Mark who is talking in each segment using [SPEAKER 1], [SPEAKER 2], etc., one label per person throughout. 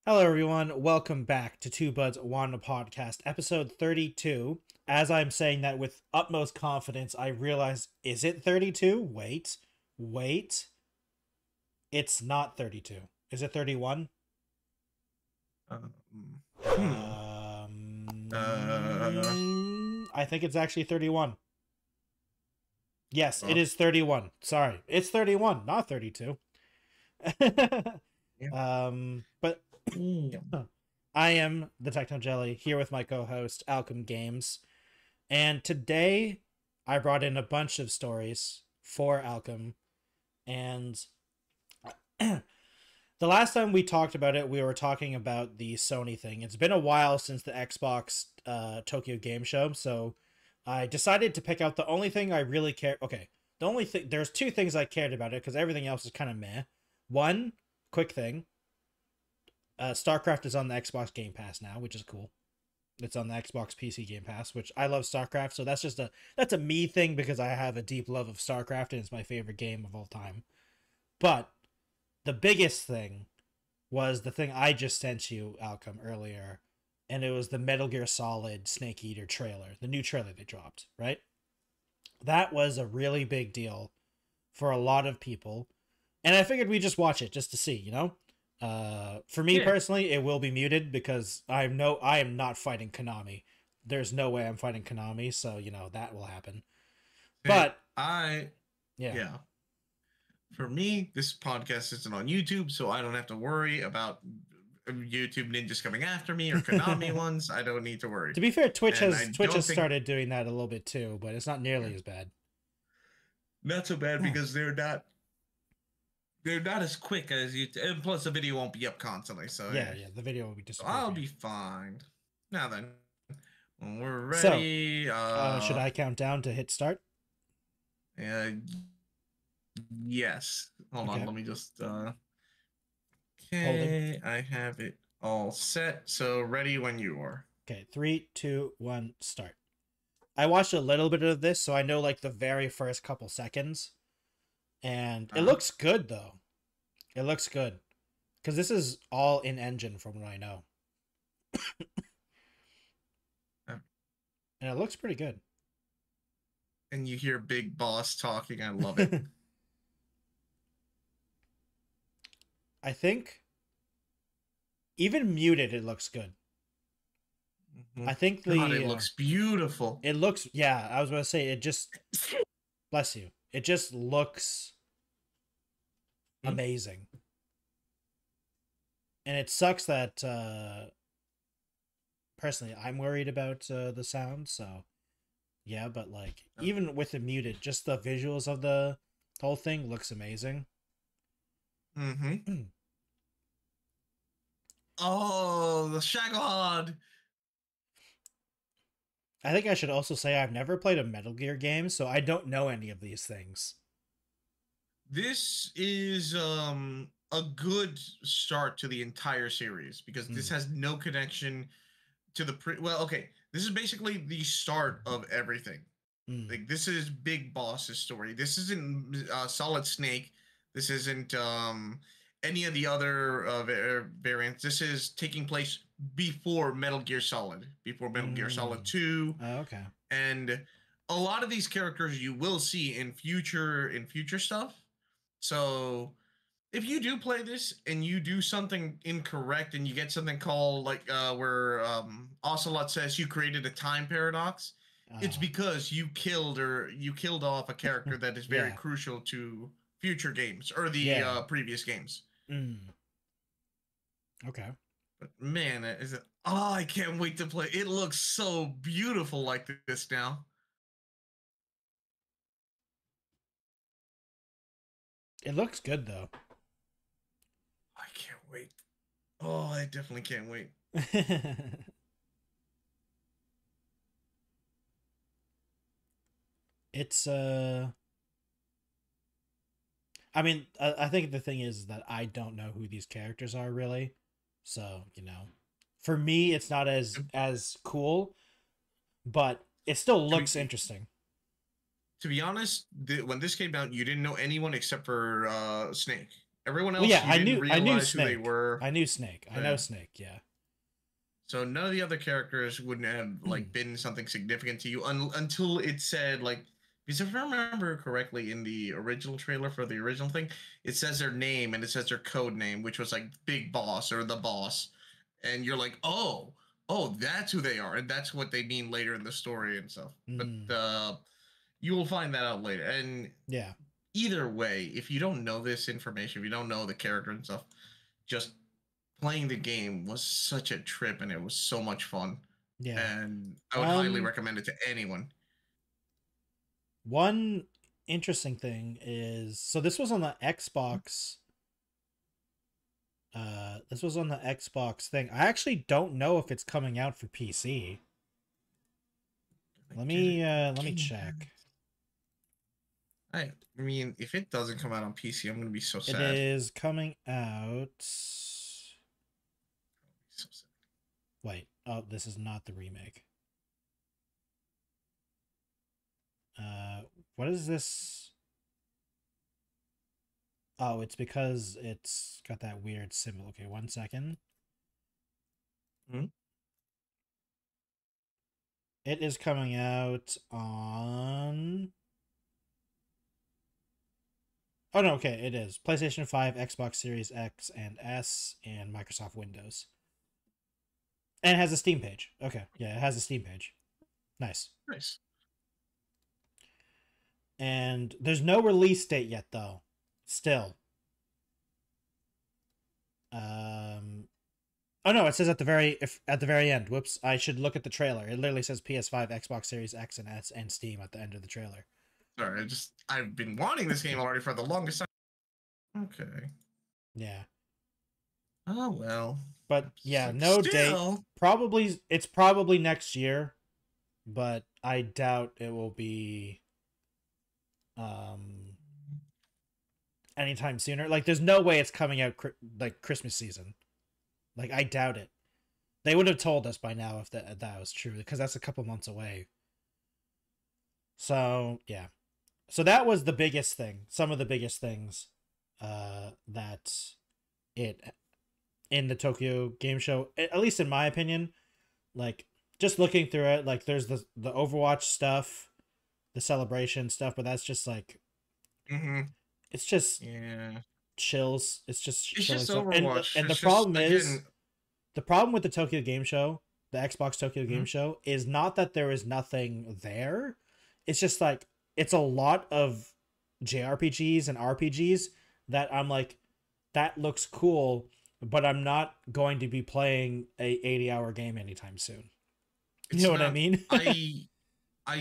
[SPEAKER 1] Hello, everyone. Welcome back to Two Buds One Podcast, episode 32. As I'm saying that with utmost confidence, I realize, is it 32? Wait. It's not 32. Is it 31? I think it's actually 31. Yes, it is 31. Sorry. It's 31, not 32. But I am the Techno Jelly here with my co-host Alchem Games, and today I brought in a bunch of stories for Alchem. And the last time we talked about it, we were talking about the Sony thing. It's been a while since the Xbox Tokyo Game Show, so I decided to pick out the only thing I really care. Okay, the only thing, there's two things I cared about it because everything else is kind of meh. One quick thing. StarCraft is on the Xbox Game Pass now, which is cool. It's on the Xbox PC Game Pass, which I love StarCraft, so that's a me thing because I have a deep love of StarCraft and it's my favorite game of all time. But the biggest thing was the thing I just sent you, Alchem, earlier, and it was the Metal Gear Solid Snake Eater trailer, the new trailer they dropped, right? That was a really big deal for a lot of people, and I figured we'd just watch it just to see, you know? For me personally, it will be muted because I am not fighting Konami. There's no way I'm fighting Konami, so you know that will happen. But
[SPEAKER 2] yeah. For me, this podcast isn't on YouTube, so I don't have to worry about YouTube ninjas coming after me or Konami ones. I don't need to worry.
[SPEAKER 1] To be fair, Twitch has started doing that a little bit too, but it's not nearly as bad.
[SPEAKER 2] Not so bad because they're not as quick as you. And plus, the video won't be up constantly. So
[SPEAKER 1] yeah, the video will be disappearing.
[SPEAKER 2] I'll be fine. Now then, when we're ready.
[SPEAKER 1] So, should I count down to hit start?
[SPEAKER 2] Yes. Hold on. Let me just. Okay, I have it all set. So ready when you are.
[SPEAKER 1] Okay, 3, 2, 1, start. I watched a little bit of this, so I know like the very first couple seconds. And it looks good, though. It looks good. Because this is all in-engine from what I know. And it looks pretty good.
[SPEAKER 2] And you hear Big Boss talking. I love it.
[SPEAKER 1] I think even muted, it looks good. I think
[SPEAKER 2] it looks beautiful.
[SPEAKER 1] It looks, yeah, I was going to say, it just... Bless you. It just looks amazing. And it sucks that, personally, I'm worried about the sound, so, yeah, but, like, even with it muted, just the visuals of the whole thing looks amazing.
[SPEAKER 2] Oh, the Shagalad!
[SPEAKER 1] I think I should also say I've never played a Metal Gear game, so I don't know any of these things.
[SPEAKER 2] This is a good start to the entire series because this has no connection to the this is basically the start of everything. Like this is Big Boss's story. This isn't Solid Snake. This isn't any of the other variants. This is taking place before Metal Gear Solid, before Metal Gear Solid 2.
[SPEAKER 1] Oh, okay.
[SPEAKER 2] And a lot of these characters you will see in future stuff. So if you do play this and you do something incorrect and you get something called like where Ocelot says you created a time paradox, it's because you killed off a character that is very crucial to future games or the previous games.
[SPEAKER 1] Okay.
[SPEAKER 2] But man, I can't wait to play. It looks so beautiful like this now.
[SPEAKER 1] It looks good though.
[SPEAKER 2] I can't wait. Oh, I definitely can't wait.
[SPEAKER 1] It's I mean, I think the thing is that I don't know who these characters are really. So, you know, for me, it's not as cool, but it still looks interesting.
[SPEAKER 2] To be honest, when this came out, you didn't know anyone except for Snake. Everyone
[SPEAKER 1] Well,
[SPEAKER 2] else,
[SPEAKER 1] yeah,
[SPEAKER 2] you didn't
[SPEAKER 1] I knew
[SPEAKER 2] realize who they
[SPEAKER 1] Snake.
[SPEAKER 2] were.
[SPEAKER 1] I knew Snake. I know Snake. Yeah.
[SPEAKER 2] So none of the other characters wouldn't have like been something significant to you until it said like, because if I remember correctly in the original trailer for the original thing, it says their name and it says their code name, which was like Big Boss or the Boss, and you're like, oh, that's who they are, and that's what they mean later in the story and stuff. But you will find that out later. And
[SPEAKER 1] yeah,
[SPEAKER 2] either way, if you don't know this information, if you don't know the character and stuff, just playing the game was such a trip and it was so much fun.
[SPEAKER 1] Yeah.
[SPEAKER 2] And I would highly recommend it to anyone.
[SPEAKER 1] One interesting thing is, so this was on the Xbox. This was on the Xbox thing. I actually don't know if it's coming out for PC. Let me check.
[SPEAKER 2] I mean, if it doesn't come out on PC, I'm gonna be so sad.
[SPEAKER 1] It is coming out.
[SPEAKER 2] So sad.
[SPEAKER 1] Wait, oh, this is not the remake. What is this? Oh, it's because it's got that weird symbol. Okay, 1 second. It is coming out on... Oh, no, okay, it is. PlayStation 5, Xbox Series X and S, and Microsoft Windows. And it has a Steam page. Okay, yeah, it has a Steam page. Nice.
[SPEAKER 2] Nice.
[SPEAKER 1] And there's no release date yet, though. Still. Oh no, it says at the very end. Whoops, I should look at the trailer. It literally says PS5, Xbox Series X and S, and Steam at the end of the trailer.
[SPEAKER 2] Sorry, I've been wanting this game already for the longest time. Okay.
[SPEAKER 1] Yeah.
[SPEAKER 2] Oh well.
[SPEAKER 1] But yeah, no date. It's probably next year, but I doubt it will be anytime sooner. Like, there's no way it's coming out like Christmas season. Like, I doubt it. They would have told us by now if that was true, because that's a couple months away. So yeah, so that was the biggest thing. Some of the biggest things that it in the Tokyo Game Show, at least in my opinion. Like, just looking through it, like, there's the Overwatch stuff, the celebration stuff, but that's just like, it's just chills. It's just
[SPEAKER 2] Overwatch.
[SPEAKER 1] And the problem is, the problem with the Tokyo Game Show, the Xbox Tokyo Game Show, is not that there is nothing there. It's just like, it's a lot of JRPGs and RPGs that I'm like, that looks cool, but I'm not going to be playing a 80-hour game anytime soon. You know what I mean?
[SPEAKER 2] I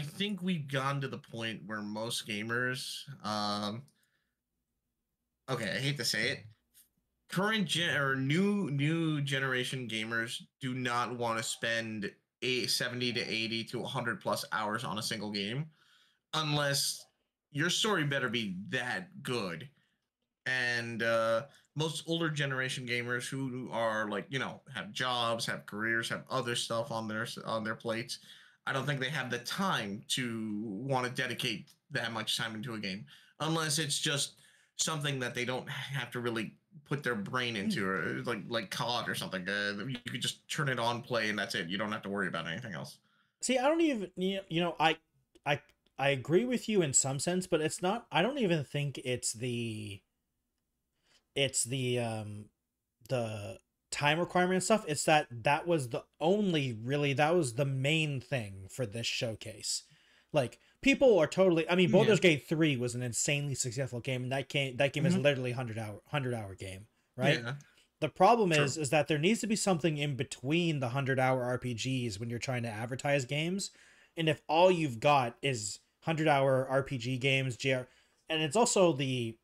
[SPEAKER 2] think we've gone to the point where most gamers, okay, I hate to say it, current new generation gamers do not want to spend 70 to 80 to 100 plus hours on a single game, unless your story better be that good. And most older generation gamers who are like, you know, have jobs, have careers, have other stuff on their plates, I don't think they have the time to want to dedicate that much time into a game, unless it's just something that they don't have to really put their brain into, or like COD or something. You could just turn it on, play, and that's it. You don't have to worry about anything else.
[SPEAKER 1] See, I don't even, I agree with you in some sense, but it's not, I don't even think it's the time requirement and stuff. It's that was the main thing for this showcase. Like, people are totally, I mean, Baldur's Gate 3 was an insanely successful game, and that game is literally 100-hour game, right? Yeah. The problem is that there needs to be something in between the 100-hour RPGs when you're trying to advertise games. And if all you've got is 100-hour RPG games, and it's also the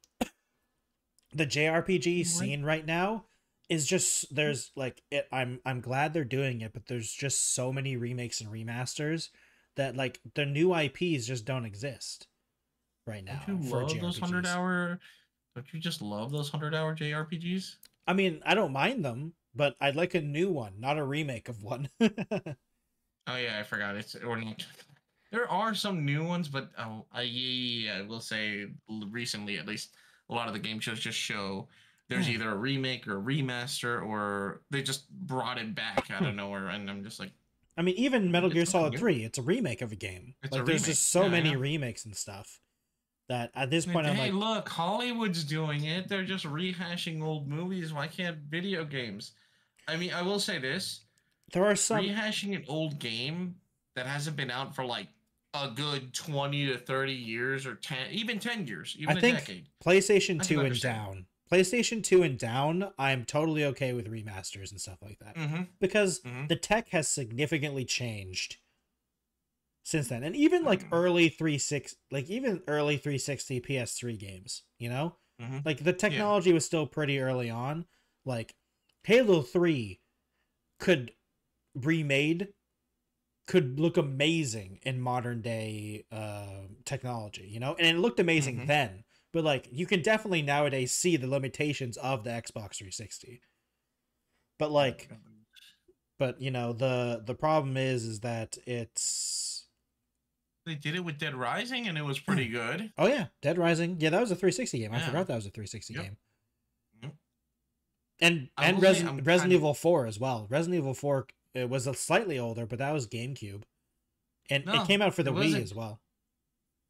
[SPEAKER 1] JRPG scene right now is just, there's like it. I'm glad they're doing it, but there's just so many remakes and remasters that, like, the new IPs just don't exist right now.
[SPEAKER 2] Don't you love those 100-hour? Don't you just love those 100-hour JRPGs?
[SPEAKER 1] I mean, I don't mind them, but I'd like a new one, not a remake of one.
[SPEAKER 2] Oh yeah, I forgot. There are some new ones, but I will say recently, at least, a lot of the game shows just show there's either a remake or a remaster, or they just brought it back out of nowhere, and I'm just like,
[SPEAKER 1] I mean, even Metal Gear Solid
[SPEAKER 2] new.
[SPEAKER 1] 3, it's a remake of a game.
[SPEAKER 2] It's
[SPEAKER 1] like,
[SPEAKER 2] a
[SPEAKER 1] there's
[SPEAKER 2] remake.
[SPEAKER 1] just so
[SPEAKER 2] Yeah,
[SPEAKER 1] many remakes and stuff that at this point I'm
[SPEAKER 2] hey,
[SPEAKER 1] like,
[SPEAKER 2] look, Hollywood's doing it. They're just rehashing old movies. Why can't video games? I mean, I will say this.
[SPEAKER 1] there are some
[SPEAKER 2] Rehashing an old game that hasn't been out for like a good 20 to 30 years or 10, even 10 years, even
[SPEAKER 1] I
[SPEAKER 2] a
[SPEAKER 1] think
[SPEAKER 2] decade.
[SPEAKER 1] PlayStation 2 and down. PlayStation 2 and down, I'm totally okay with remasters and stuff like that. Because the tech has significantly changed since then. And even like early 360, like even early 360 PS3 games, you know? Like the technology was still pretty early on. Like Halo 3 could look amazing in modern day technology, you know? And it looked amazing then. But like you can definitely nowadays see the limitations of the Xbox 360. But like you know, the problem is that it's
[SPEAKER 2] they did it with Dead Rising and it was pretty good.
[SPEAKER 1] Oh yeah, Dead Rising. Yeah, that was a 360 game. I forgot that was a 360 game. And Resident Evil 4 as well. Resident Evil 4, it was a slightly older, but that was GameCube. And it came out for the Wii as well.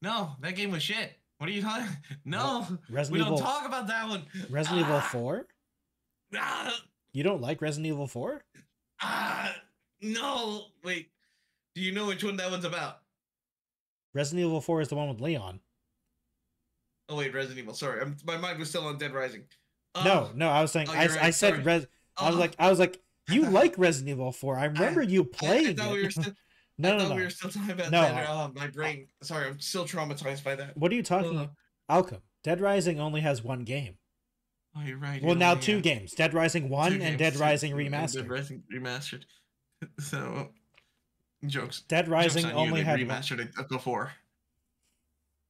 [SPEAKER 2] No, that game was shit. What are you talking? No,
[SPEAKER 1] Resident
[SPEAKER 2] we
[SPEAKER 1] Evil,
[SPEAKER 2] don't talk about that one.
[SPEAKER 1] Resident Evil 4? You don't like Resident Evil 4?
[SPEAKER 2] No. Wait, do you know which one that one's about?
[SPEAKER 1] Resident Evil 4 is the one with Leon.
[SPEAKER 2] Oh wait, Resident Evil. Sorry, my mind was still on Dead Rising.
[SPEAKER 1] No, I was saying I said I was like you like Resident Evil 4. I remember you played
[SPEAKER 2] it. We were still, we were still talking about that. My brain. Sorry, I'm still traumatized by that.
[SPEAKER 1] What are you talking about? Alchem. Dead Rising only has one game.
[SPEAKER 2] Oh, you're right.
[SPEAKER 1] Well, now two games. Dead Rising 1 and Dead Rising Remastered.
[SPEAKER 2] Dead Rising Remastered. So, jokes.
[SPEAKER 1] Dead Rising only had
[SPEAKER 2] remastered it before.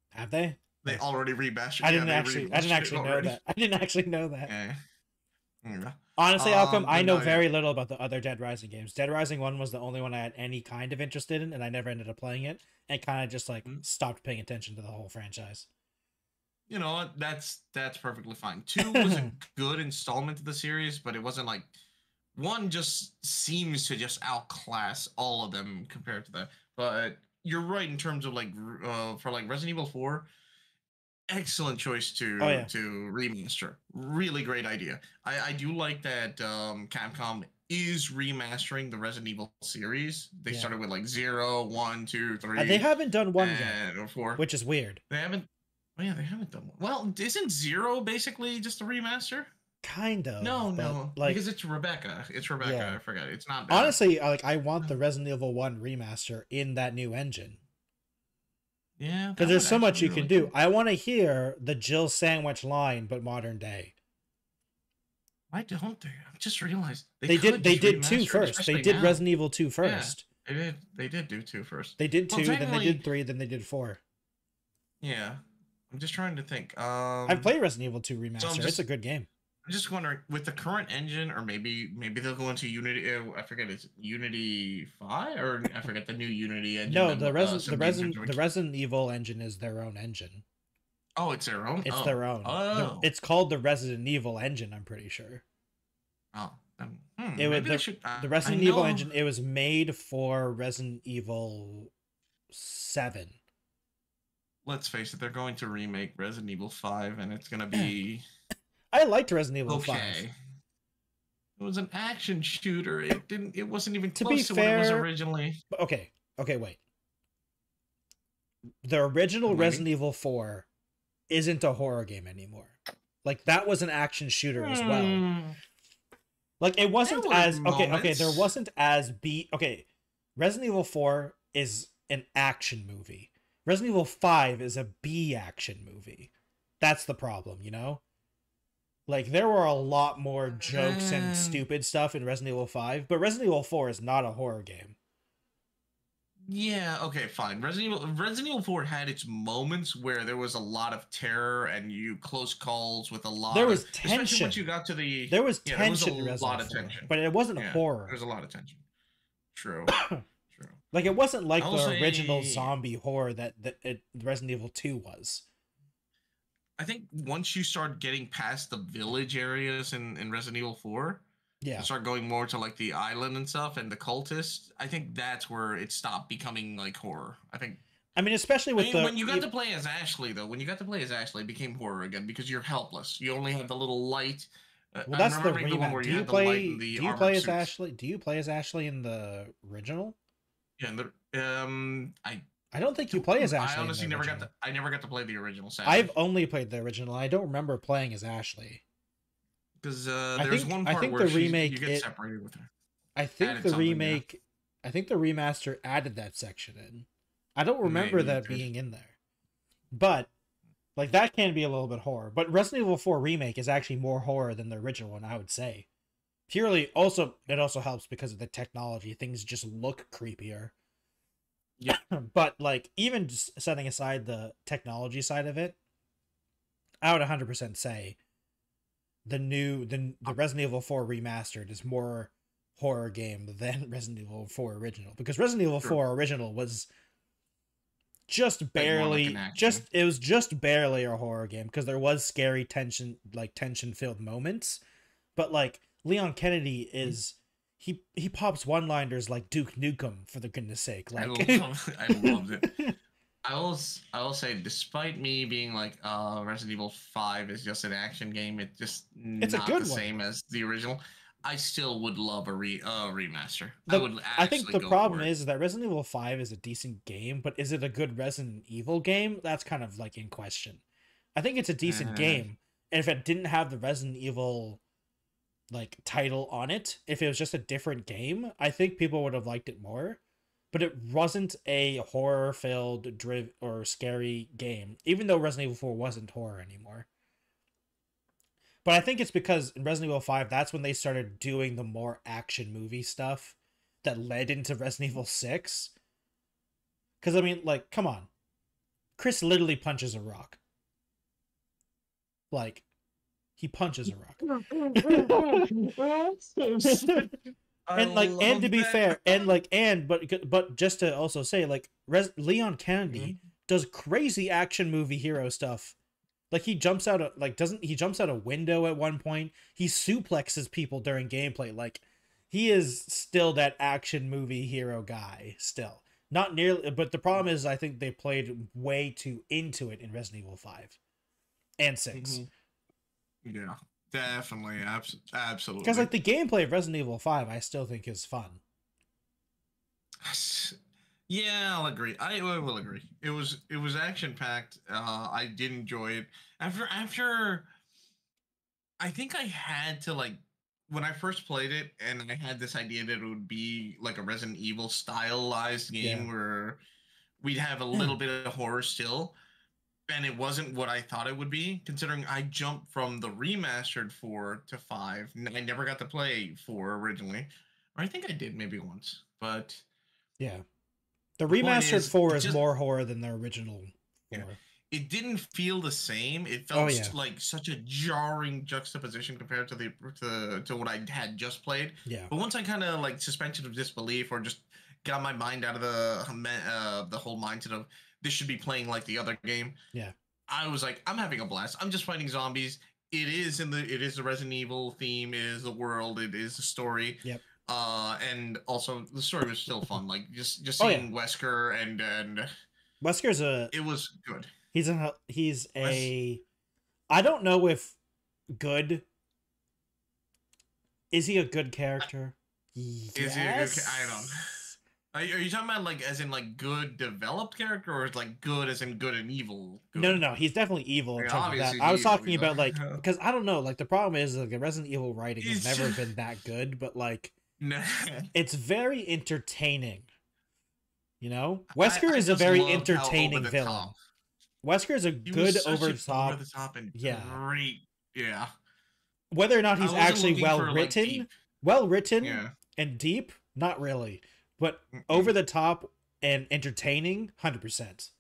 [SPEAKER 1] Have they?
[SPEAKER 2] They already remastered.
[SPEAKER 1] I didn't actually know that. I didn't actually know that.
[SPEAKER 2] Yeah.
[SPEAKER 1] Honestly, Alchem, I know very little about the other Dead Rising games. Dead Rising 1 was the only one I had any kind of interest in, and I never ended up playing it, and kind of just like stopped paying attention to the whole franchise.
[SPEAKER 2] You know what? That's perfectly fine. 2 was a good installment to the series, but it wasn't like 1 just seems to just outclass all of them compared to that. But you're right in terms of like for like Resident Evil 4. Excellent choice to remaster. Really great idea. I do like that Capcom is remastering the Resident Evil series. They started with like 0, 1, 2, 3.
[SPEAKER 1] They haven't done 1 yet,
[SPEAKER 2] or 4,
[SPEAKER 1] which is weird.
[SPEAKER 2] They haven't. Oh yeah, they haven't done 1. Well, isn't 0 basically just a remaster?
[SPEAKER 1] Kind of.
[SPEAKER 2] No, like, because it's Rebecca. I forgot. It's not bad.
[SPEAKER 1] Honestly, like I want the Resident Evil 1 remaster in that new engine.
[SPEAKER 2] Yeah,
[SPEAKER 1] because there's so much you can do. I want to hear the Jill Sandwich line, but modern day.
[SPEAKER 2] Why don't they? I just realized
[SPEAKER 1] they did 2 first. They did Resident Evil 2 first.
[SPEAKER 2] Yeah, they did do 2 first.
[SPEAKER 1] They did 2, then they did 3, then they did 4.
[SPEAKER 2] Yeah, I'm just trying to think.
[SPEAKER 1] I've played Resident Evil 2 remaster. It's a good game.
[SPEAKER 2] I'm just wondering, with the current engine, or maybe they'll go into Unity. I forget, it's Unity 5, or I forget the new Unity engine.
[SPEAKER 1] No, the Resident Evil engine is their own engine.
[SPEAKER 2] Oh, it's their own.
[SPEAKER 1] It's their own.
[SPEAKER 2] Oh,
[SPEAKER 1] it's called the Resident Evil engine. I'm pretty sure.
[SPEAKER 2] Oh,
[SPEAKER 1] it was the Resident Evil engine. It was made for Resident Evil 7.
[SPEAKER 2] Let's face it, they're going to remake Resident Evil 5, and it's gonna be.
[SPEAKER 1] I liked Resident Evil 5.
[SPEAKER 2] It was an action shooter. It wasn't even close to what it was originally.
[SPEAKER 1] Okay, wait. The original Resident Evil 4 isn't a horror game anymore. Like that was an action shooter as well. Like it wasn't as there wasn't as Resident Evil 4 is an action movie. Resident Evil 5 is a B action movie. That's the problem, you know? Like, there were a lot more jokes and stupid stuff in Resident Evil 5, but Resident Evil 4 is not a horror game.
[SPEAKER 2] Yeah, okay, fine. Resident Evil 4 had its moments where there was a lot of terror and close calls with a lot
[SPEAKER 1] there was tension.
[SPEAKER 2] Especially once you got to the...
[SPEAKER 1] There was tension in Resident Evil 4, but it wasn't horror.
[SPEAKER 2] There was a lot of tension. True. True.
[SPEAKER 1] Like, it wasn't like the original zombie horror that Resident Evil 2 was.
[SPEAKER 2] I think once you start getting past the village areas in Resident Evil 4,
[SPEAKER 1] Yeah.
[SPEAKER 2] you start going more to like the island and stuff and the cultists, I think that's where it stopped becoming like horror.
[SPEAKER 1] I mean, especially with
[SPEAKER 2] when you got to play as Ashley, though, when you got to play as Ashley, it became horror again because you're helpless. You only have the little light.
[SPEAKER 1] Well, that's the
[SPEAKER 2] one
[SPEAKER 1] remake.
[SPEAKER 2] where
[SPEAKER 1] Do
[SPEAKER 2] you
[SPEAKER 1] you
[SPEAKER 2] had the light
[SPEAKER 1] play?
[SPEAKER 2] and the
[SPEAKER 1] Do you
[SPEAKER 2] armored
[SPEAKER 1] play as
[SPEAKER 2] suits.
[SPEAKER 1] Ashley? Do you play as Ashley in the original?
[SPEAKER 2] Yeah, and
[SPEAKER 1] I don't think you play as Ashley.
[SPEAKER 2] I honestly
[SPEAKER 1] in the
[SPEAKER 2] never got
[SPEAKER 1] original.
[SPEAKER 2] to. I never got to play the original. Sadly.
[SPEAKER 1] I've only played the original. I don't remember playing as Ashley.
[SPEAKER 2] Because there's one part
[SPEAKER 1] think
[SPEAKER 2] where
[SPEAKER 1] the remake
[SPEAKER 2] you get separated with her.
[SPEAKER 1] I think
[SPEAKER 2] Added
[SPEAKER 1] the
[SPEAKER 2] something,
[SPEAKER 1] remake. I think the remaster added that section in. I don't remember
[SPEAKER 2] Maybe
[SPEAKER 1] that being in there, but like that can be a little bit horror. But Resident Evil 4 remake is actually more horror than the original one, I would say. Purely, also it also helps because of the technology. Things just look creepier.
[SPEAKER 2] Yeah,
[SPEAKER 1] but like even just setting aside the technology side of it, I would 100% say the Resident Evil 4 remastered is more horror game than Resident Evil 4 original, because Resident Evil 4 original was just barely it was just barely a horror game because there was scary tension filled moments, but like Leon Kennedy is he pops one-liners like Duke Nukem, for the goodness sake. Like
[SPEAKER 2] I loved it. I will say, despite me being like, Resident Evil 5 is just an action game, it's not the same as the original. I still would love a remaster.
[SPEAKER 1] I think the problem is that Resident Evil 5 is a decent game, but is it a good Resident Evil game? That's kind of like in question. I think it's a decent game, and if it didn't have the Resident Evil like title on it, if it was just a different game, I think people would have liked it more. But it wasn't a horror-filled or scary game, even though Resident Evil 4 wasn't horror anymore. But I think it's because in Resident Evil 5, that's when they started doing the more action movie stuff that led into Resident Evil 6. Because, I mean, like, come on. Chris literally punches a rock. Like, he punches a rock. And to be fair, but just to also say, like, Leon Kennedy does crazy action movie hero stuff. Like, he jumps out a window at one point. He suplexes people during gameplay. Like, he is still that action movie hero guy still. Not nearly, but the problem is I think they played way too into it in Resident Evil 5 and 6.
[SPEAKER 2] Yeah. Definitely, absolutely.
[SPEAKER 1] Because like the gameplay of Resident Evil 5, I still think is fun.
[SPEAKER 2] Yeah, I'll agree. I will agree. It was action packed. I did enjoy it. After, I think I had to like when I first played it, and I had this idea that it would be like a Resident Evil stylized game where we'd have a little bit of horror still. And it wasn't what I thought it would be, considering I jumped from the remastered 4 to 5. I never got to play 4 originally. Or I think I did maybe once. But
[SPEAKER 1] yeah. The remastered 4 is more horror than the original 4.
[SPEAKER 2] Yeah. It didn't feel the same. It felt like such a jarring juxtaposition compared to what I had just played.
[SPEAKER 1] Yeah.
[SPEAKER 2] But once I kind of like suspension of disbelief or just got my mind out of the whole mindset of this should be playing like the other game.
[SPEAKER 1] Yeah.
[SPEAKER 2] I was like, I'm having a blast. I'm just fighting zombies. It is the Resident Evil theme, it is the world, it is the story.
[SPEAKER 1] Yep.
[SPEAKER 2] And also the story was still fun. Like just seeing Wesker and
[SPEAKER 1] Wesker's
[SPEAKER 2] it was good.
[SPEAKER 1] He's a I don't know if good. Is he a good character?
[SPEAKER 2] Is he a good I don't know. Are you talking about like as in like good developed character, or like good as in good and evil? Good?
[SPEAKER 1] No. He's definitely evil. In terms of that. I was talking about like because I don't know. Like the problem is like the Resident Evil writing has never been that good, but like it's very entertaining. You know, Wesker is a very entertaining villain. Wesker is a good over the top
[SPEAKER 2] and great. Yeah.
[SPEAKER 1] Whether or not he's actually well written and deep, not really. But over the top and entertaining, 100%.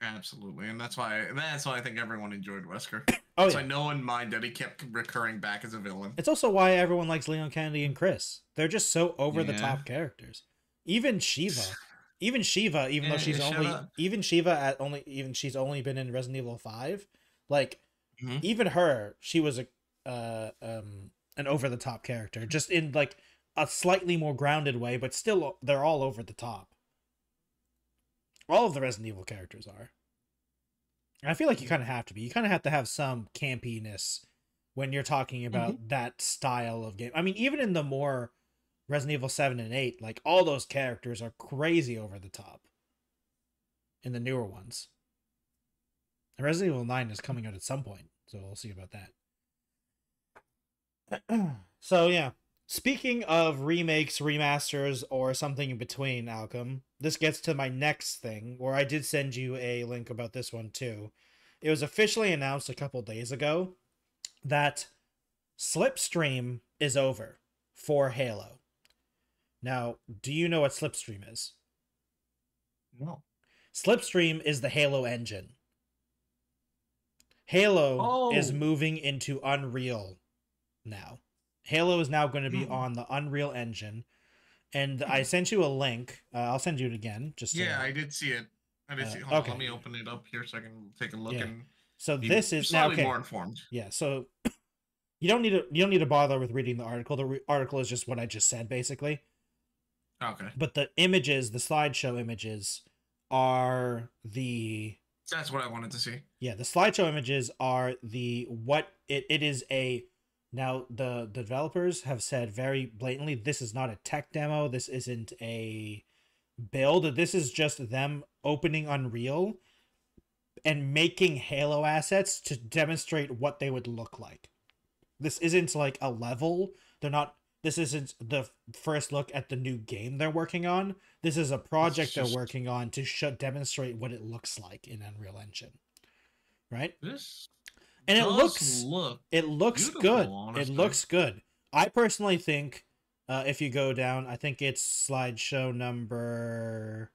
[SPEAKER 2] Absolutely, and that's why I think everyone enjoyed Wesker.
[SPEAKER 1] So
[SPEAKER 2] no one minded that he kept recurring back as a villain.
[SPEAKER 1] It's also why everyone likes Leon Kennedy and Chris. They're just so over the top characters. Even Shiva, even though she's only been in Resident Evil 5, Like,
[SPEAKER 2] Mhm.
[SPEAKER 1] even her, she was an over the top character, just in like a slightly more grounded way, but still they're all over the top. All of the Resident Evil characters are. And I feel like you kind of have to be. You kind of have to have some campiness when you're talking about that style of game. I mean, even in the more Resident Evil 7 and 8, like all those characters are crazy over the top in the newer ones. And Resident Evil 9 is coming out at some point, so we'll see about that. So yeah, speaking of remakes, remasters, or something in between, Alchem, this gets to my next thing, where I did send you a link about this one too. It was officially announced a couple days ago that Slipstream is over for Halo. Now, do you know what Slipstream is?
[SPEAKER 2] No.
[SPEAKER 1] Slipstream is the Halo engine. Halo is moving into Unreal now. Halo is now going to be on the Unreal Engine, and I sent you a link. I'll send you it again.
[SPEAKER 2] I did see it. I did see. Hold on, let me open it up here so I can take a look and.
[SPEAKER 1] So this is now
[SPEAKER 2] more informed.
[SPEAKER 1] Yeah. So you don't need to bother with reading the article. The article is just what I just said, basically.
[SPEAKER 2] Okay.
[SPEAKER 1] But the images, the slideshow images, are the.
[SPEAKER 2] That's what I wanted to see.
[SPEAKER 1] Yeah, the slideshow images are it is a. Now, the developers have said very blatantly, this is not a tech demo. This isn't a build. This is just them opening Unreal and making Halo assets to demonstrate what they would look like. This isn't like a level. This isn't the first look at the new game they're working on. This is a project they're working on to demonstrate what it looks like in Unreal Engine. Right? And it looks good. Honestly. It looks good. I personally think, if you go down, I think it's slideshow number.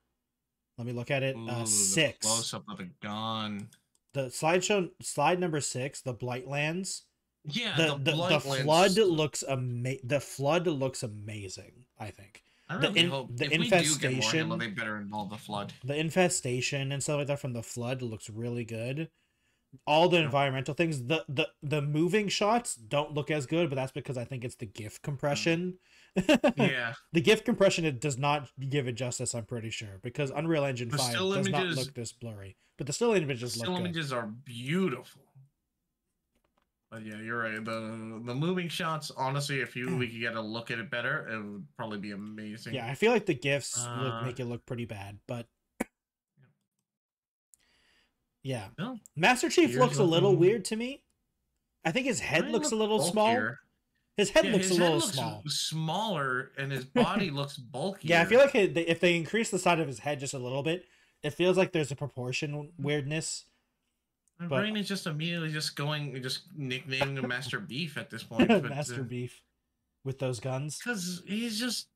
[SPEAKER 1] Let me look at it. 6.
[SPEAKER 2] Close up of the gun.
[SPEAKER 1] The slide number 6, the Blightlands.
[SPEAKER 2] Yeah,
[SPEAKER 1] the flood looks The flood looks amazing. I think.
[SPEAKER 2] I really hope
[SPEAKER 1] the
[SPEAKER 2] if
[SPEAKER 1] infestation.
[SPEAKER 2] We do get more Halo, they better involve the flood.
[SPEAKER 1] The infestation and stuff like that from the flood looks really good. All the environmental things, the moving shots don't look as good, but that's because I think it's the GIF compression.
[SPEAKER 2] Yeah,
[SPEAKER 1] the GIF compression, it does not give it justice. I'm pretty sure, because Unreal Engine 5 does not look this blurry, but the still images look good.
[SPEAKER 2] Still images are beautiful. But yeah, you're right. The moving shots, honestly, if we could get a look at it better, it would probably be amazing.
[SPEAKER 1] Yeah, I feel like the GIFs make it look pretty bad, but. Yeah.
[SPEAKER 2] No.
[SPEAKER 1] Master Chief looks a little weird to me. I think his head looks a little small. His head looks a little small.
[SPEAKER 2] Smaller, and his body looks bulkier.
[SPEAKER 1] Yeah, I feel like if they increase the side of his head just a little bit, it feels like there's a proportion weirdness.
[SPEAKER 2] My brain is just immediately just nicknaming him Master Beef at this point. But,
[SPEAKER 1] Master Beef with those guns.
[SPEAKER 2] Because he just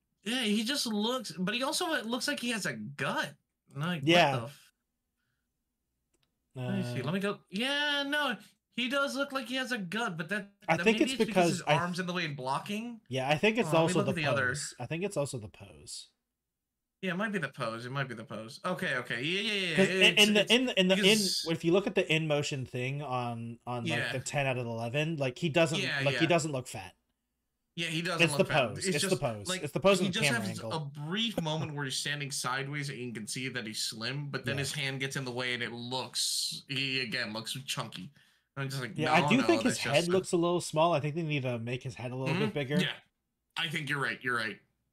[SPEAKER 2] looks, but he also looks like he has a gut. Like,
[SPEAKER 1] yeah.
[SPEAKER 2] Let me see. Let me go. Yeah, no, he does look like he has a gut, but
[SPEAKER 1] I think it's because
[SPEAKER 2] his arms in the way and blocking.
[SPEAKER 1] Yeah, I think it's also the pose. I think it's also the pose.
[SPEAKER 2] Yeah, it might be the pose. Okay.
[SPEAKER 1] Yeah. If you look at the in motion thing on like the 10 out of 11, like he doesn't he doesn't look fat.
[SPEAKER 2] Yeah, he doesn't.
[SPEAKER 1] It's the pose. It's the pose. Like, it's the pose.
[SPEAKER 2] He just has a brief moment where he's standing sideways and you can see that he's slim, but then his hand gets in the way and he again looks chunky. I'm just like,
[SPEAKER 1] I do think his head looks a little small. I think they need to make his head a little bit bigger.
[SPEAKER 2] Yeah, I think you're right.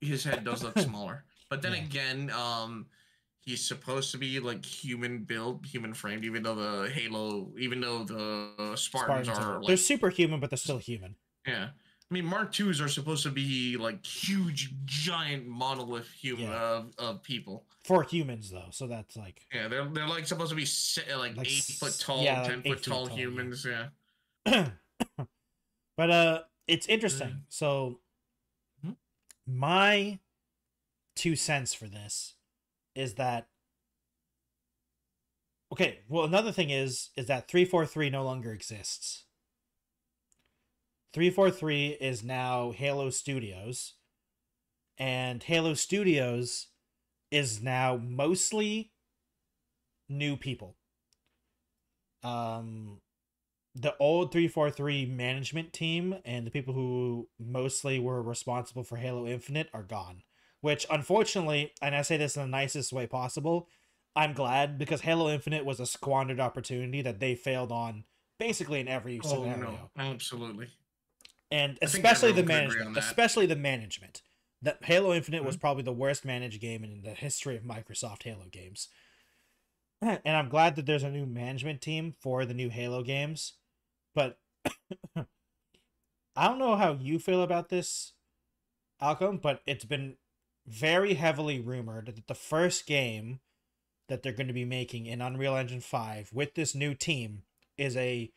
[SPEAKER 2] His head does look smaller, but then again, he's supposed to be like human build, human framed. Even though the Spartans are like,
[SPEAKER 1] they're superhuman, but they're still human.
[SPEAKER 2] Yeah. I mean, Mark IIs are supposed to be like huge, giant monolith of people.
[SPEAKER 1] For humans, though, so that's like
[SPEAKER 2] they're like supposed to be like 8 foot tall, 10 foot tall humans. Yeah.
[SPEAKER 1] But it's interesting. So my 2 cents for this is that well, another thing is that 343 no longer exists. 343 is now Halo Studios, and Halo Studios is now mostly new people. the old 343 management team and the people who mostly were responsible for Halo Infinite are gone. Which, unfortunately, and I say this in the nicest way possible, I'm glad, because Halo Infinite was a squandered opportunity that they failed on basically in every
[SPEAKER 2] Oh no,
[SPEAKER 1] scenario.
[SPEAKER 2] absolutely.
[SPEAKER 1] And
[SPEAKER 2] I think
[SPEAKER 1] especially the
[SPEAKER 2] everyone could agree
[SPEAKER 1] management.
[SPEAKER 2] on that.
[SPEAKER 1] Especially the management. That Halo Infinite was
[SPEAKER 2] Mhm.
[SPEAKER 1] probably the worst managed game in the history of Microsoft Halo games. And I'm glad that there's a new management team for the new Halo games. But I don't know how you feel about this, Alchem, but it's been very heavily rumored that the first game that they're going to be making in Unreal Engine 5 with this new team is a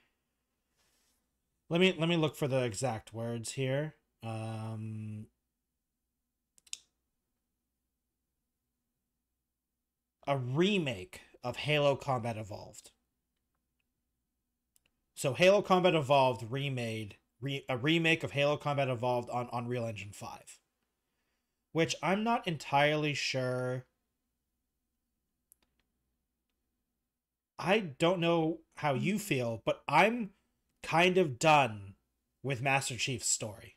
[SPEAKER 1] let me look for the exact words here. A remake of Halo Combat Evolved. So Halo Combat Evolved a remake of Halo Combat Evolved on Unreal Engine 5. Which I'm not entirely sure. I don't know how you feel, but I'm kind of done with Master Chief's story.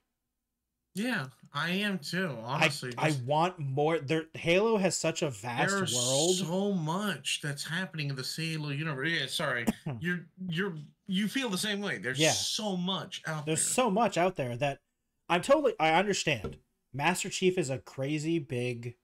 [SPEAKER 2] Yeah, I am too. Honestly,
[SPEAKER 1] I want more. Halo has such a vast
[SPEAKER 2] there's
[SPEAKER 1] world.
[SPEAKER 2] so much that's happening in the Halo universe. Yeah, sorry, you feel the same way. There's so much out there.
[SPEAKER 1] There's so much out there that I understand. Master Chief is a crazy big.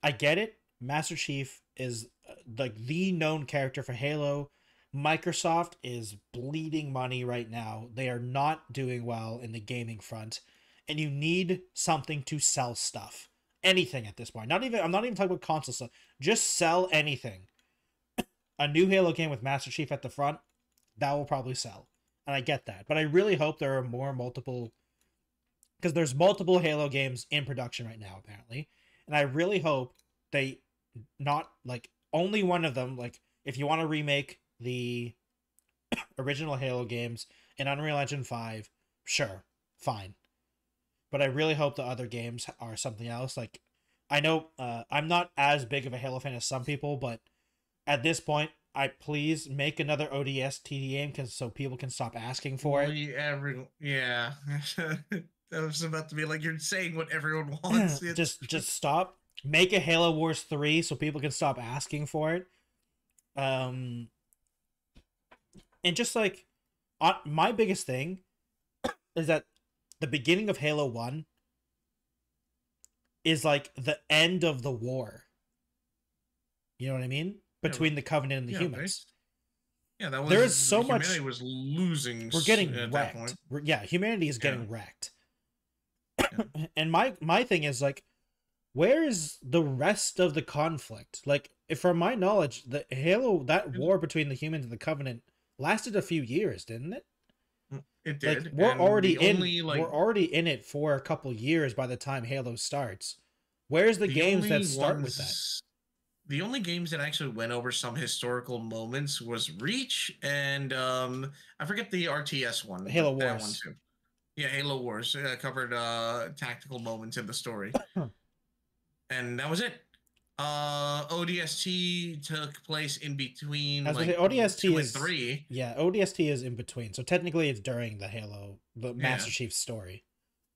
[SPEAKER 1] I get it. Master Chief is like the known character for Halo. Microsoft is bleeding money right now. They are not doing well in the gaming front, and you need something to sell stuff. Anything at this point. I'm not even talking about console stuff. Just sell anything. A new Halo game with Master Chief at the front, that will probably sell. And I get that. But I really hope there are multiple, because there's multiple Halo games in production right now, apparently. And I really hope they not, like, only one of them, like, if you want to remake the original Halo games in Unreal Engine 5, sure, fine. But I really hope the other games are something else. Like, I know I'm not as big of a Halo fan as some people, but at this point, I please make another ODS TD game so people can stop asking for it.
[SPEAKER 2] Yeah. That was about to be like, you're saying what everyone wants.
[SPEAKER 1] just stop. Make a Halo Wars 3 so people can stop asking for it. And just like, my biggest thing is that the beginning of Halo 1 is like the end of the war. You know what I mean? Between the Covenant and the humans.
[SPEAKER 2] Yeah, that was.
[SPEAKER 1] There is so much.
[SPEAKER 2] Humanity was losing.
[SPEAKER 1] We're getting wrecked. Humanity is getting wrecked. Yeah. And my thing is, like, where is the rest of the conflict? Like, if from my knowledge, the Halo, that war between the humans and the Covenant lasted a few years, didn't it?
[SPEAKER 2] It did.
[SPEAKER 1] Like, we're already in it for a couple years by the time Halo starts. Where's the games that start with that?
[SPEAKER 2] The only games that actually went over some historical moments was Reach and I forget the RTS one.
[SPEAKER 1] Halo Wars.
[SPEAKER 2] That one too. Yeah, Halo Wars covered tactical moments in the story. And that was it. ODST took place in between
[SPEAKER 1] ODST
[SPEAKER 2] 2 and 3.
[SPEAKER 1] Yeah, ODST is in between. So technically it's during the Master Chief story.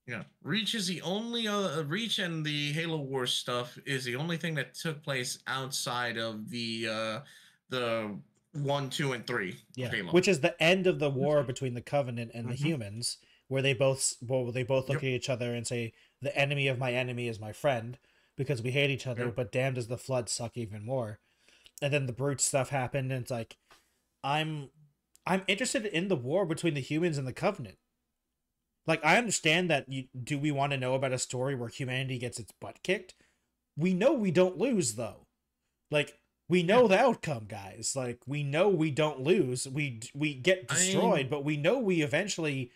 [SPEAKER 2] Yeah, Reach is the only Reach and the Halo Wars stuff is the only thing that took place outside of the 1, 2, and 3.
[SPEAKER 1] Yeah,
[SPEAKER 2] Halo.
[SPEAKER 1] Which is the end of the war between the Covenant and the humans, where they both look at each other and say, "The enemy of my enemy is my friend," because we hate each other. But damn, does the Flood suck even more? And then the Brute stuff happened, and it's like, I'm interested in the war between the humans and the Covenant. Like, I understand that do we want to know about a story where humanity gets its butt kicked? We know we don't lose, though. Like, we know the outcome, guys. Like, we know we don't lose. We get destroyed, but we know we eventually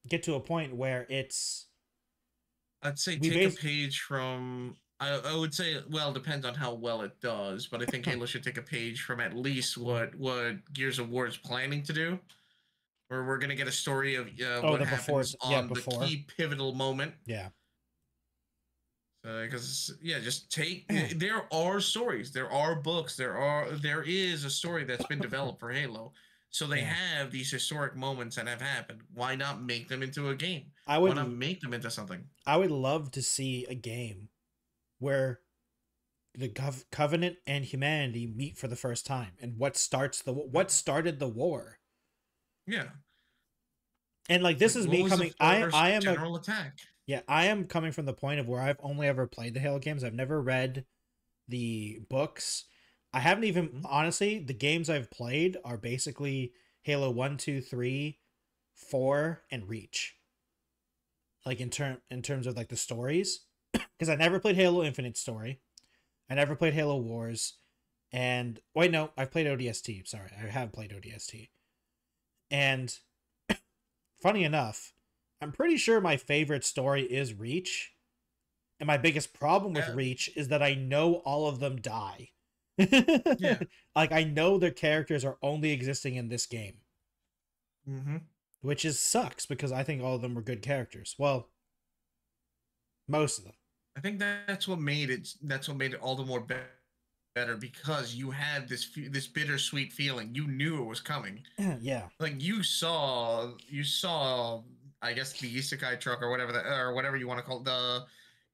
[SPEAKER 1] get to a point where it's...
[SPEAKER 2] I'd say take a page from... I would say, well, it depends on how well it does, but I think Halo should take a page from at least what Gears of War is planning to do. Where we're going to get a story of what happens on the key pivotal moment.
[SPEAKER 1] Yeah.
[SPEAKER 2] Because yeah, just take. There are stories, there are books, there is a story that's been developed for Halo. So they have these historic moments that have happened. Why not make them into a game?
[SPEAKER 1] I
[SPEAKER 2] Why not
[SPEAKER 1] would
[SPEAKER 2] make them into something?
[SPEAKER 1] I would love to see a game where the Covenant and humanity meet for the first time, and what started the war.
[SPEAKER 2] Yeah.
[SPEAKER 1] And like this
[SPEAKER 2] Like,
[SPEAKER 1] is
[SPEAKER 2] what
[SPEAKER 1] me
[SPEAKER 2] was
[SPEAKER 1] coming.
[SPEAKER 2] the first
[SPEAKER 1] I am
[SPEAKER 2] general attack?
[SPEAKER 1] Yeah, I am coming from the point of where I've only ever played the Halo games. I've never read the books. I haven't even honestly, the games I've played are basically Halo 1, 2, 3, 4, and Reach. Like in terms of like the stories. Because I never played Halo Infinite story. I never played Halo Wars. And wait, no, I've played ODST. Sorry, I have played ODST. And funny enough, I'm pretty sure my favorite story is Reach. And my biggest problem with Reach is that I know all of them die.
[SPEAKER 2] Yeah.
[SPEAKER 1] Like, I know their characters are only existing in this game.
[SPEAKER 2] Mm-hmm.
[SPEAKER 1] Which sucks, because I think all of them were good characters. Well, most of them.
[SPEAKER 2] I think that's what made it all the more better, because you had this bittersweet feeling. You knew it was coming.
[SPEAKER 1] Yeah.
[SPEAKER 2] Like you saw I guess the isekai truck or whatever you want to call it,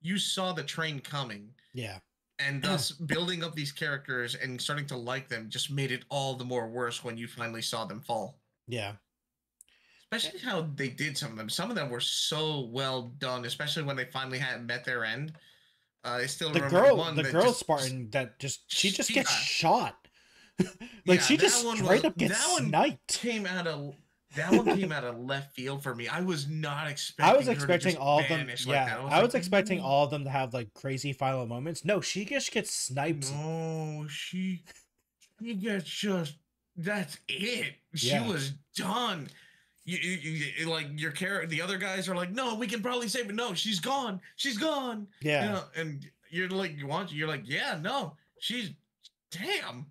[SPEAKER 2] you saw the train coming.
[SPEAKER 1] Yeah.
[SPEAKER 2] And thus building up these characters and starting to like them just made it all the more worse when you finally saw them fall.
[SPEAKER 1] Yeah.
[SPEAKER 2] Especially how they did some of them. Some of them were so well done, especially when they finally had met their end. I still remember one.
[SPEAKER 1] The girl Spartan that she just gets shot. Like, she just straight up gets sniped.
[SPEAKER 2] That one came out of left field for me. I was not expecting.
[SPEAKER 1] I was expecting all of them. Yeah,
[SPEAKER 2] like
[SPEAKER 1] I was expecting all of them to have like crazy final moments. No, she just gets sniped.
[SPEAKER 2] No, she gets just. That's it. She was done. You like your character. The other guys are like, no, we can probably save it. No, she's gone. She's gone.
[SPEAKER 1] Yeah.
[SPEAKER 2] You know, and you're like, you're like, yeah, no, she's. Damn.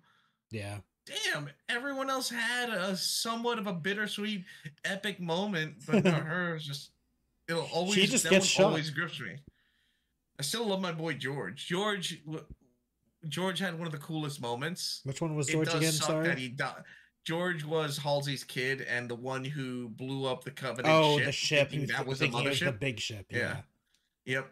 [SPEAKER 1] Yeah.
[SPEAKER 2] Damn, everyone else had a somewhat of a bittersweet, epic moment, but no, hers just it'll always.
[SPEAKER 1] She just gets shot.
[SPEAKER 2] Always grips me. I still love my boy George. George had one of the coolest moments.
[SPEAKER 1] Which one was George again? Sorry,
[SPEAKER 2] that he died. George was Halsey's kid and the one who blew up the Covenant ship.
[SPEAKER 1] The ship.
[SPEAKER 2] That was the mothership.
[SPEAKER 1] The big ship. Yeah.
[SPEAKER 2] Yep.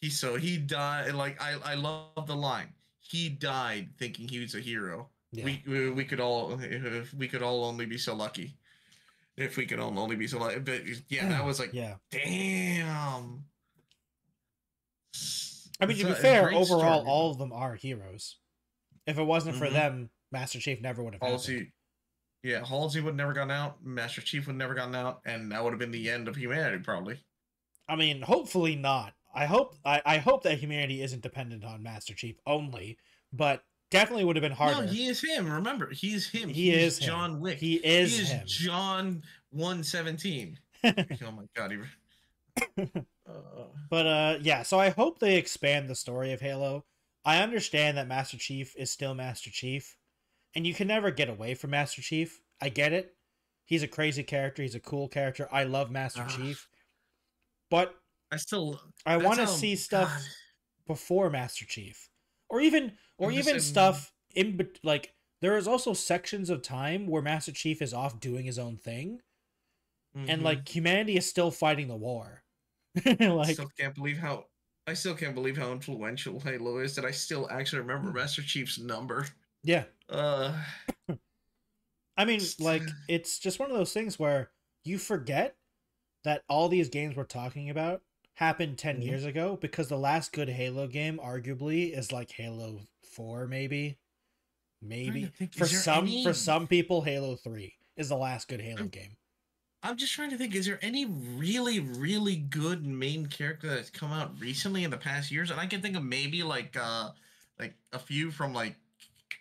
[SPEAKER 2] He died. Like I love the line. He died thinking he was a hero. Yeah. We could all only be so lucky. If we could only be so lucky. But yeah, that was like, damn.
[SPEAKER 1] I mean, to be fair, overall, all of them are heroes. If it wasn't for them, Master Chief never would have happened.
[SPEAKER 2] Yeah, Halsey would have never gone out. Master Chief would have never gone out, and that would have been the end of humanity, probably.
[SPEAKER 1] I mean, hopefully not. I hope that humanity isn't dependent on Master Chief only, but definitely would have been harder.
[SPEAKER 2] No, he is him. Remember, he's him.
[SPEAKER 1] He is
[SPEAKER 2] John
[SPEAKER 1] him.
[SPEAKER 2] Wick.
[SPEAKER 1] He is him.
[SPEAKER 2] John 117. Oh my god.
[SPEAKER 1] But yeah, so I hope they expand the story of Halo. I understand that Master Chief is still Master Chief, and you can never get away from Master Chief. I get it. He's a crazy character. He's a cool character. I love Master Chief. But I want to see stuff before Master Chief, or even stuff in like there is also sections of time where Master Chief is off doing his own thing, and like humanity is still fighting the war. Like, I still can't believe how
[SPEAKER 2] influential Halo is that I still actually remember Master Chief's number.
[SPEAKER 1] Yeah. I mean, like, it's just one of those things where you forget that all these games we're talking about happened 10 years ago, because the last good Halo game arguably is like Halo 4, maybe. For some people, Halo 3 is the last good Halo game.
[SPEAKER 2] I'm just trying to think, is there any really, really good main character that's come out recently in the past years? And I can think of maybe like a few from like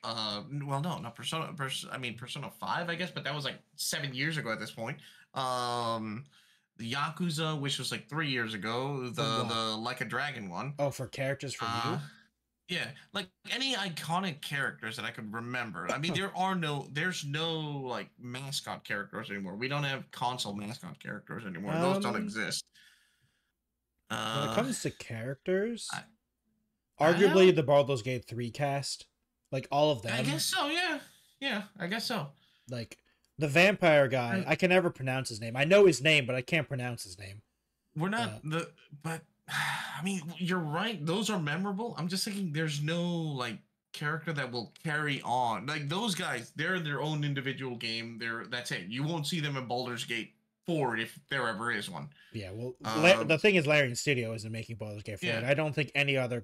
[SPEAKER 2] well, no, not Persona 5, I guess, but that was like 7 years ago at this point. The Yakuza, which was like 3 years ago, the Like a Dragon one.
[SPEAKER 1] Oh, for characters from you?
[SPEAKER 2] Yeah, like any iconic characters that I could remember. I mean, there's no like mascot characters anymore. We don't have console mascot characters anymore. Those don't exist.
[SPEAKER 1] When it comes to characters,
[SPEAKER 2] I
[SPEAKER 1] arguably the Baldur's Gate 3 cast, like all of them.
[SPEAKER 2] I guess so. Yeah, yeah, I guess so.
[SPEAKER 1] Like the vampire guy, I can never pronounce his name. I know his name, but I can't pronounce his name.
[SPEAKER 2] We're not but I mean, you're right. Those are memorable. I'm just thinking, there's no like character that will carry on. Like those guys, they're their own individual game. That's it. You won't see them in Baldur's Gate 4 if there ever is one.
[SPEAKER 1] Yeah, well, the thing is, Larian Studio isn't making Baldur's Gate 4. Yeah. And I don't think any other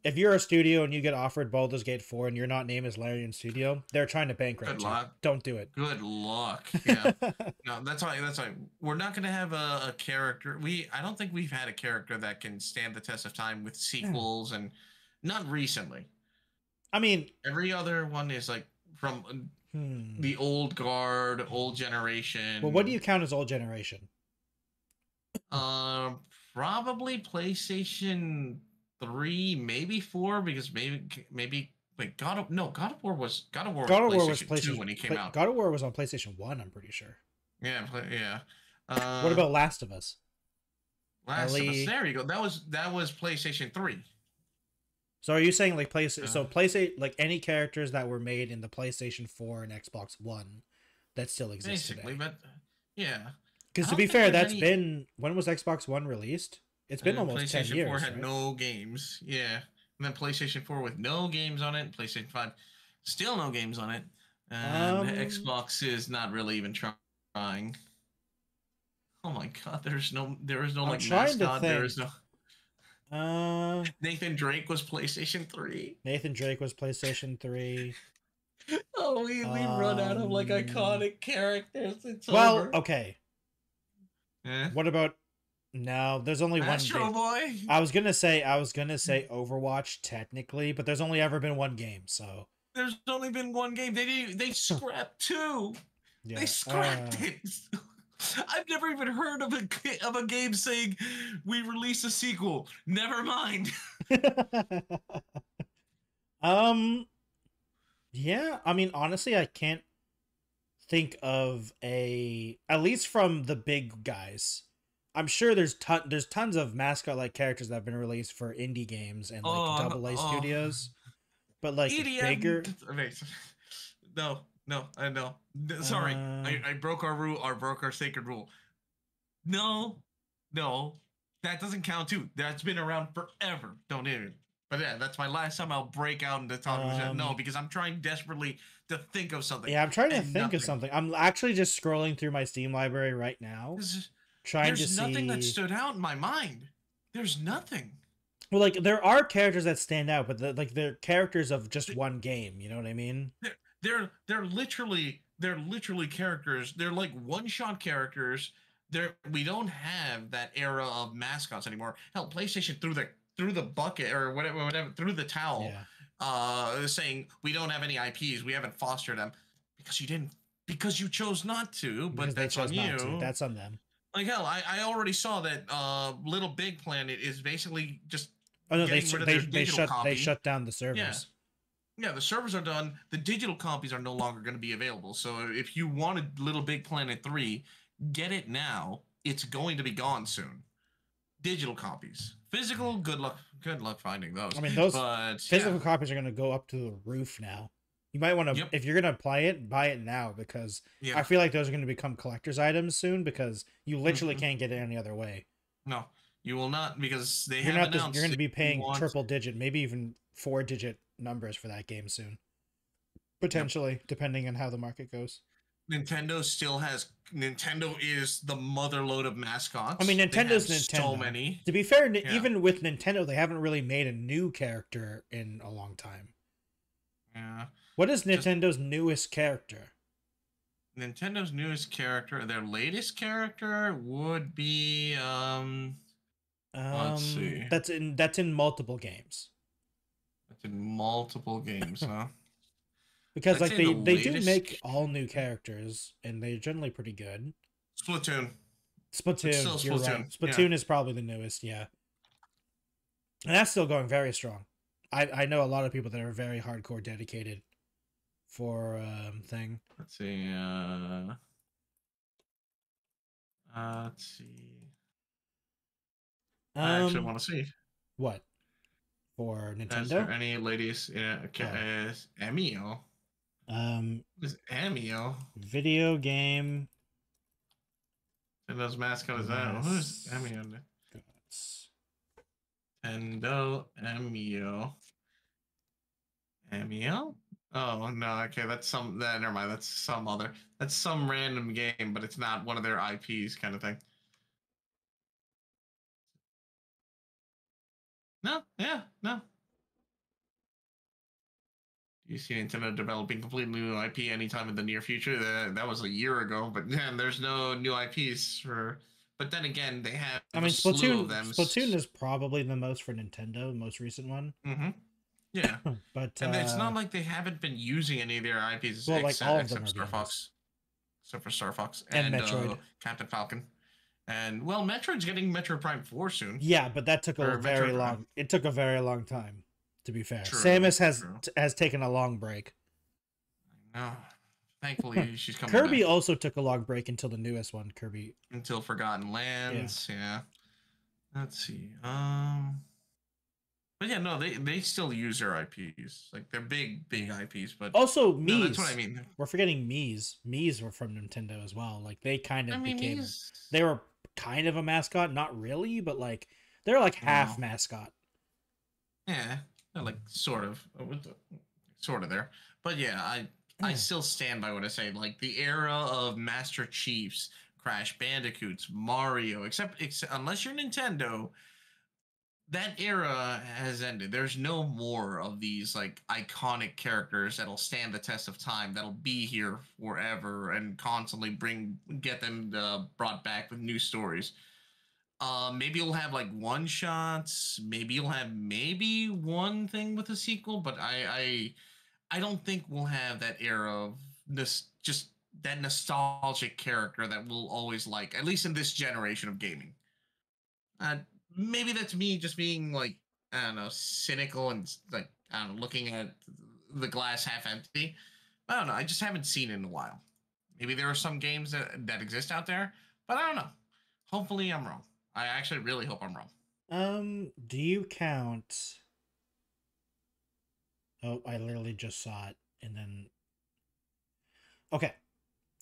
[SPEAKER 1] if you're a studio and you get offered Baldur's Gate 4 and your not name is Larian Studio, they're trying to bankrupt you. Don't do it.
[SPEAKER 2] Good luck. Yeah. No, that's why. We're not going to have a character. I don't think we've had a character that can stand the test of time with sequels, and not recently.
[SPEAKER 1] I mean,
[SPEAKER 2] every other one is like from the old guard, old generation.
[SPEAKER 1] Well, what do you count as old generation?
[SPEAKER 2] Probably PlayStation 3, maybe 4, because maybe like God of War was PlayStation 2 when he came out.
[SPEAKER 1] God of War was on PlayStation 1, I'm pretty sure.
[SPEAKER 2] Yeah, yeah.
[SPEAKER 1] What about Last of Us?
[SPEAKER 2] Last of Us. There you go. That was PlayStation 3.
[SPEAKER 1] So are you saying like PlayStation, like any characters that were made in the PlayStation 4 and Xbox One that still exist
[SPEAKER 2] basically
[SPEAKER 1] today?
[SPEAKER 2] But yeah.
[SPEAKER 1] Because to be fair, that's been, when was Xbox One released? It's been almost 10 years. PlayStation 4 had
[SPEAKER 2] no games. Yeah. And then PlayStation 4 with no games on it. PlayStation 5, still no games on it. And Xbox is not really even trying. Oh my God, there is no like mascot. There is no. Nathan Drake was PlayStation 3.
[SPEAKER 1] Nathan Drake was PlayStation 3.
[SPEAKER 2] Oh, we run out of like iconic characters. It's
[SPEAKER 1] well,
[SPEAKER 2] over.
[SPEAKER 1] Okay. What about? No, there's only
[SPEAKER 2] Astro
[SPEAKER 1] one.
[SPEAKER 2] Boy.
[SPEAKER 1] I was gonna say Overwatch technically, but there's only ever been one game. So
[SPEAKER 2] there's only been one game. They scrapped 2. Yeah. They scrapped it. I've never even heard of a game saying we release a sequel. Never mind.
[SPEAKER 1] Yeah, I mean, honestly, I can't think of at least from the big guys. I'm sure there's tons of mascot like characters that have been released for indie games and like AA studios, but like EDM. Bigger.
[SPEAKER 2] No, I know. Sorry, I broke our rule. I broke our sacred rule. No, that doesn't count too. That's been around forever. Don't even. But yeah, that's my last time I'll break out into talking. No, because I'm trying desperately to think of something.
[SPEAKER 1] Yeah, I'm trying to think of something. I'm actually just scrolling through my Steam library right now, trying to see. There's
[SPEAKER 2] nothing that stood out in my mind. There's nothing.
[SPEAKER 1] Well, like there are characters that stand out, but they're characters of just one game. You know what I mean?
[SPEAKER 2] They're literally characters. They're like one-shot characters. We don't have that era of mascots anymore. Hell, PlayStation threw the bucket or whatever threw the towel, saying we don't have any IPs. We haven't fostered them because you chose not to. But that's on you.
[SPEAKER 1] That's on them.
[SPEAKER 2] Like hell, I already saw that Little Big Planet is basically just.
[SPEAKER 1] Oh no, they shut down the servers.
[SPEAKER 2] Yeah, the servers are done. The digital copies are no longer going to be available. So if you wanted Little Big Planet 3, get it now. It's going to be gone soon. Digital copies. Physical, good luck finding those.
[SPEAKER 1] I mean, physical copies are going to go up to the roof now. You might want to, if you're going to buy it now, because I feel like those are going to become collector's items soon, because you literally can't get it any other way.
[SPEAKER 2] No, you will not, because they
[SPEAKER 1] you're going to be paying triple digit, maybe even 4-digit numbers for that game soon. Potentially, depending on how the market goes.
[SPEAKER 2] Nintendo is the motherlode of mascots.
[SPEAKER 1] I mean, Nintendo's Nintendo.
[SPEAKER 2] So many.
[SPEAKER 1] To be fair, even with Nintendo, they haven't really made a new character in a long time.
[SPEAKER 2] Yeah.
[SPEAKER 1] What is Nintendo's newest character?
[SPEAKER 2] Nintendo's newest character, their latest character would be let's see.
[SPEAKER 1] That's in multiple games.
[SPEAKER 2] That's in multiple games, huh?
[SPEAKER 1] Because like they do make all new characters, and they're generally pretty good.
[SPEAKER 2] Splatoon.
[SPEAKER 1] You're right. Splatoon is probably the newest, yeah. And that's still going very strong. I know a lot of people that are very hardcore dedicated for thing.
[SPEAKER 2] Let's see. Let's see. I actually want to see.
[SPEAKER 1] What? For
[SPEAKER 2] Is there
[SPEAKER 1] Nintendo?
[SPEAKER 2] any ladies in Amio?
[SPEAKER 1] Um,
[SPEAKER 2] What is Amio?
[SPEAKER 1] video game.
[SPEAKER 2] Nintendo's mascot is that? Who is Amio? Nintendo Amio. Amio? Oh no, okay, that's some never mind, that's some other, that's some random game, but it's not one of their IPs kind of thing. No, yeah, no. Do you see Nintendo developing completely new IP anytime in the near future? That was a year ago, but yeah, there's no new IPs for. But then again, they have a slew of them.
[SPEAKER 1] Splatoon is probably the most for Nintendo, the most recent one.
[SPEAKER 2] Mm-hmm. Yeah,
[SPEAKER 1] but
[SPEAKER 2] and it's not like they haven't been using any of their IPs
[SPEAKER 1] well, like all of them
[SPEAKER 2] except Star Fox, except for Star Fox
[SPEAKER 1] and Metroid,
[SPEAKER 2] Captain Falcon, and well, Metroid's getting Metroid Prime 4 soon.
[SPEAKER 1] Yeah, but that took a very long. It took a very long time. To be fair, Samus has taken a long break.
[SPEAKER 2] I know. Thankfully, she's coming.
[SPEAKER 1] Kirby also took a long break until the newest one, Kirby.
[SPEAKER 2] Until Forgotten Lands, yeah. Let's see. But yeah, no, they still use their IPs. Like they're big IPs, but
[SPEAKER 1] also Mii's.
[SPEAKER 2] No, that's what I mean.
[SPEAKER 1] We're forgetting Mii's. Mii's were from Nintendo as well. Like they kind of became.
[SPEAKER 2] Mii's...
[SPEAKER 1] They were kind of a mascot, not really, but like they're like half mascot.
[SPEAKER 2] Yeah, like sort of there. But yeah, I still stand by what I say. Like the era of Master Chiefs, Crash Bandicoots, Mario, except unless you're Nintendo, that era has ended. There's no more of these like iconic characters that'll stand the test of time, that'll be here forever and constantly get them brought back with new stories. Maybe you'll have like one shots. Maybe you'll have one thing with a sequel, but I don't think we'll have that era of this, just that nostalgic character that we'll always like, at least in this generation of gaming. Maybe that's me just being like, I don't know, cynical and like, I don't know, looking at the glass half empty. I don't know. I just haven't seen it in a while. Maybe there are some games that exist out there, but I don't know. Hopefully I'm wrong. I actually really hope I'm wrong.
[SPEAKER 1] Do you count? Oh, I literally just saw it, and then. Okay,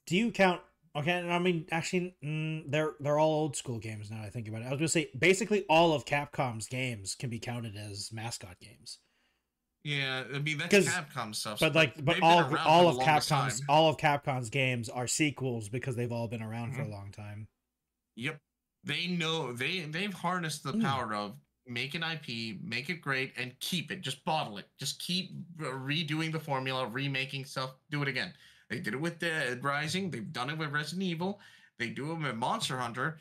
[SPEAKER 1] do you count? Okay, I mean, actually, they're all old school games now. I think about it. I was gonna say basically all of Capcom's games can be counted as mascot games.
[SPEAKER 2] Yeah, I mean that's Capcom stuff.
[SPEAKER 1] But all of Capcom's games are sequels because they've all been around for a long time.
[SPEAKER 2] Yep. They know they've harnessed the power of make an IP, make it great, and keep it. Just bottle it. Just keep redoing the formula, remaking stuff. Do it again. They did it with Deadrising. They've done it with Resident Evil. They do it with Monster Hunter,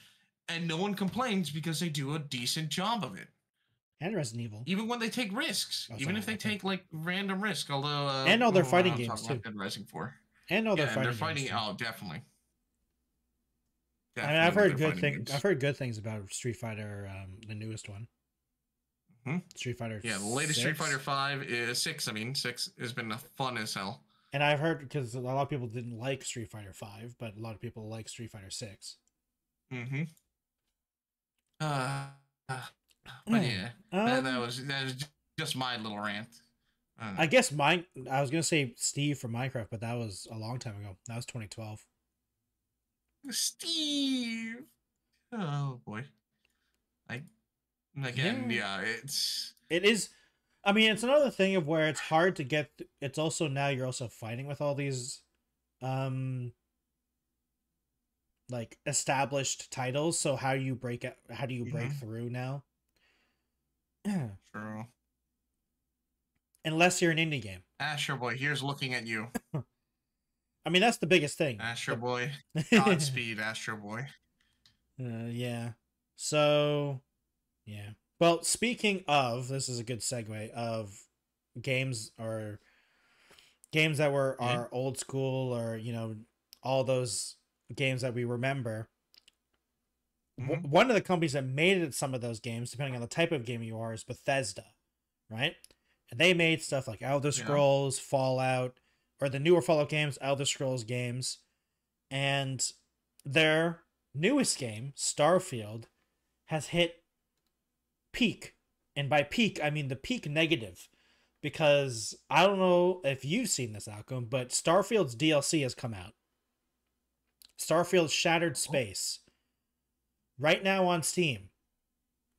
[SPEAKER 2] and no one complains because they do a decent job of it.
[SPEAKER 1] And Resident Evil.
[SPEAKER 2] Even when they take risks, if they take like random risk, although
[SPEAKER 1] and all their fighting games too.
[SPEAKER 2] Deadrising 4.
[SPEAKER 1] And all their
[SPEAKER 2] fighting. Oh, definitely.
[SPEAKER 1] I mean, I've heard good things. I've heard good things about Street Fighter, the newest one. Street Fighter.
[SPEAKER 2] Yeah, the latest 6? Street Fighter 5 is 6. I mean, 6 has been fun as hell.
[SPEAKER 1] And I've heard because a lot of people didn't like Street Fighter 5, but a lot of people like Street Fighter 6.
[SPEAKER 2] But yeah, that was just my little rant.
[SPEAKER 1] I guess I was gonna say Steve from Minecraft, but that was a long time ago. That was 2012.
[SPEAKER 2] Steve. Oh boy.
[SPEAKER 1] It is. I mean, it's another thing of where it's hard to get. It's also now you're also fighting with all these, like established titles. So how do you break it? How do you break through now?
[SPEAKER 2] True.
[SPEAKER 1] Unless you're an indie game.
[SPEAKER 2] Astro Boy, here's looking at you.
[SPEAKER 1] I mean, that's the biggest thing.
[SPEAKER 2] Astro Boy. Godspeed, Astro Boy.
[SPEAKER 1] Yeah. So, yeah. Well, speaking of, this is a good segue of games that were our old school or, all those games that we remember. One of the companies that made some of those games, depending on the type of game you are, is Bethesda, right? And they made stuff like Elder Scrolls, Fallout, or the newer Fallout games, Elder Scrolls games. And their newest game, Starfield, has hit peak. And by peak, I mean the peak negative. Because I don't know if you've seen this, Alchem, but Starfield's DLC has come out. Starfield Shattered Space. Right now on Steam.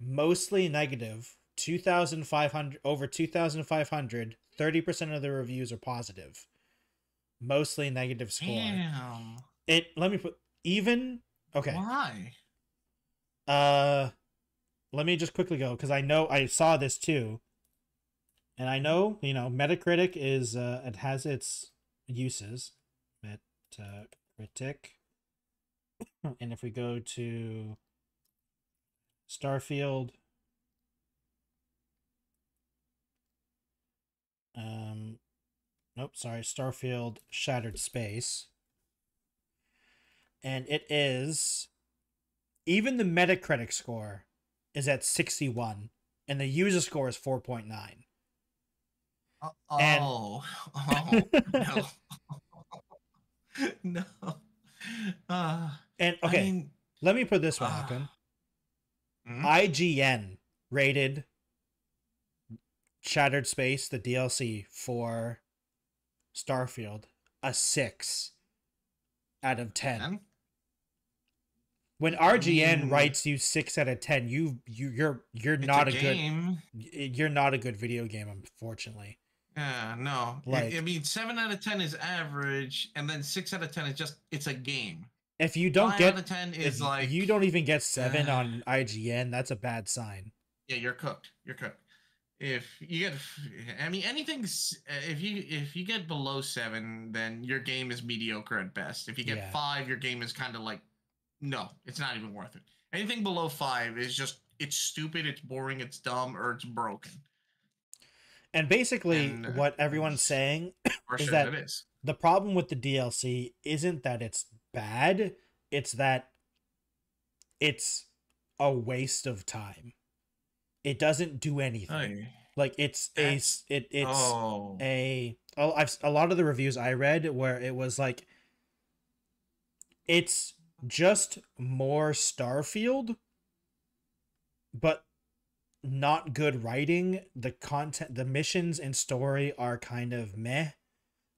[SPEAKER 1] Mostly negative. 2,500, over 2,500. 30% of the reviews are positive. Mostly negative score.
[SPEAKER 2] Damn.
[SPEAKER 1] Let me put, even, okay.
[SPEAKER 2] Why?
[SPEAKER 1] Let me just quickly go, because I know I saw this too. And I know, Metacritic is, it has its uses. Metacritic. And if we go to Starfield, Starfield Shattered Space. And it is, even the Metacritic score is at 61, and the user score is 4.9.
[SPEAKER 2] No. No.
[SPEAKER 1] And okay, I mean, let me put this one, Alchem. IGN rated Shattered Space, the DLC for Starfield, a 6 out of 10. When RGN writes you 6 out of 10, you're not a good, you're not a good video game, unfortunately.
[SPEAKER 2] Yeah, no. I mean, 7 out of 10 is average, and then 6 out of 10 is just, it's a game.
[SPEAKER 1] If you don't
[SPEAKER 2] 5
[SPEAKER 1] get,
[SPEAKER 2] out of 10 is like,
[SPEAKER 1] you don't even get 7 on IGN, that's a bad sign.
[SPEAKER 2] Yeah, you're cooked. You're cooked. If you get, I mean, anything's, if you get below 7, then your game is mediocre at best. If you get 5, your game is kind of like, no, it's not even worth it. Anything below 5 is just, it's stupid, it's boring, it's dumb, or it's broken.
[SPEAKER 1] And basically, what everyone's saying is that the problem with the DLC isn't that it's bad, it's that it's a waste of time. It doesn't do anything. Like a lot of the reviews I read where it was like, it's just more Starfield, but not good writing. The content, the missions and story are kind of meh.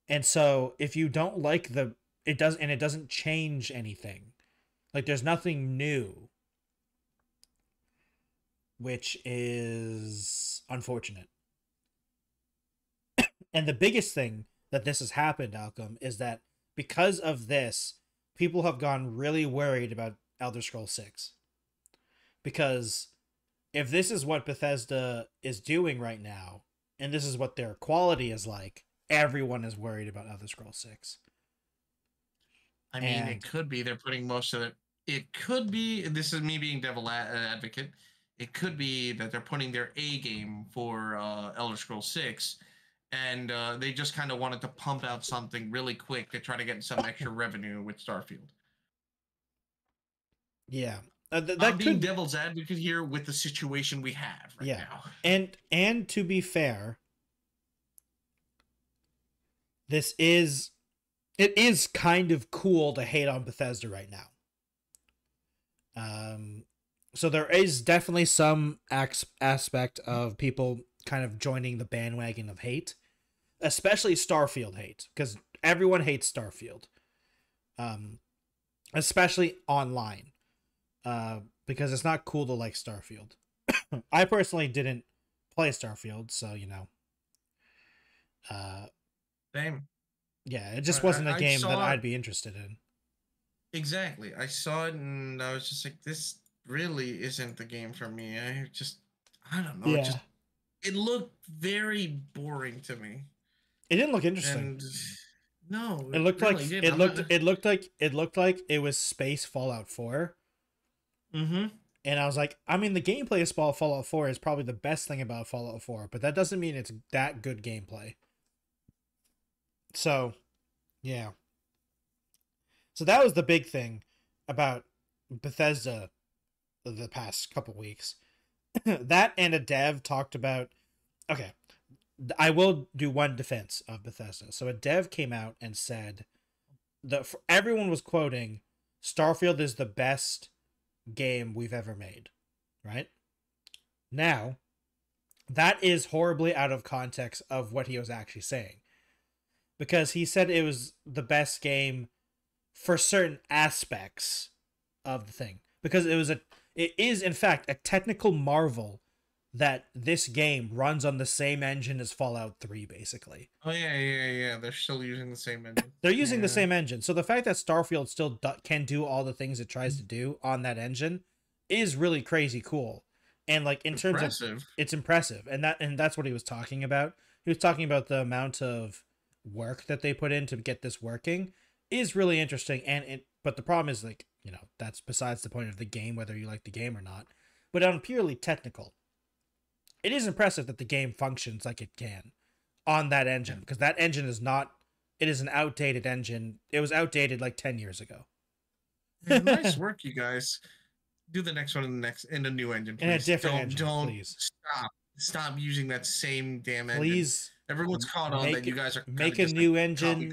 [SPEAKER 1] And so if you don't like it doesn't change anything. Like there's nothing new, which is unfortunate. And the biggest thing that this has happened, Alchem, is that because of this, people have gone really worried about Elder Scrolls 6. Because if this is what Bethesda is doing right now, and this is what their quality is like, everyone is worried about Elder Scrolls 6.
[SPEAKER 2] I mean, it could be they're putting most of it. It could be, this is me being devil advocate, it could be that they're putting their A game for Elder Scrolls 6, and they just kind of wanted to pump out something really quick to try to get some extra revenue with Starfield.
[SPEAKER 1] Yeah.
[SPEAKER 2] That being devil's advocate here with the situation we have right now.
[SPEAKER 1] And to be fair, it is kind of cool to hate on Bethesda right now. So there is definitely some aspect of people kind of joining the bandwagon of hate, especially Starfield hate, because everyone hates Starfield, especially online. Because it's not cool to like Starfield. I personally didn't play Starfield, so
[SPEAKER 2] same.
[SPEAKER 1] Yeah, it just wasn't a game that I'd be interested in.
[SPEAKER 2] Exactly. I saw it and I was just like, this really isn't the game for me. I don't know.
[SPEAKER 1] Yeah.
[SPEAKER 2] It looked very boring to me.
[SPEAKER 1] It didn't look interesting.
[SPEAKER 2] And no,
[SPEAKER 1] it looked really it looked like it was space Fallout 4.
[SPEAKER 2] Mm-hmm.
[SPEAKER 1] And I was like, I mean, the gameplay of Fallout 4 is probably the best thing about Fallout 4, but that doesn't mean it's that good gameplay. So, yeah. So that was the big thing about Bethesda the past couple weeks. That and a dev talked about... Okay, I will do one defense of Bethesda. So a dev came out and said... everyone was quoting, Starfield is the best game we've ever made, right? Now, that is horribly out of context of what he was actually saying. Because he said it was the best game for certain aspects of the thing. Because it is in fact a technical marvel that this game runs on the same engine as Fallout 3, basically.
[SPEAKER 2] Oh yeah. They're still using the same engine.
[SPEAKER 1] They're using the same engine. So the fact that Starfield still can do all the things it tries to do on that engine is really crazy cool. And like in terms of, it's impressive. And that's what he was talking about. He was talking about the amount of work that they put in to get this working is really interesting. But the problem is, like, you know, that's besides the point of the game, whether you like the game or not. But on purely technical, it is impressive that the game functions like it can on that engine, because that engine is not, it is an outdated engine. It was outdated like 10 years ago.
[SPEAKER 2] Nice work, you guys. Do the next one in a new engine, please.
[SPEAKER 1] In a different engine, please.
[SPEAKER 2] Stop using that same damn engine.
[SPEAKER 1] Please.
[SPEAKER 2] Everyone's caught on that you guys are
[SPEAKER 1] make a new engine.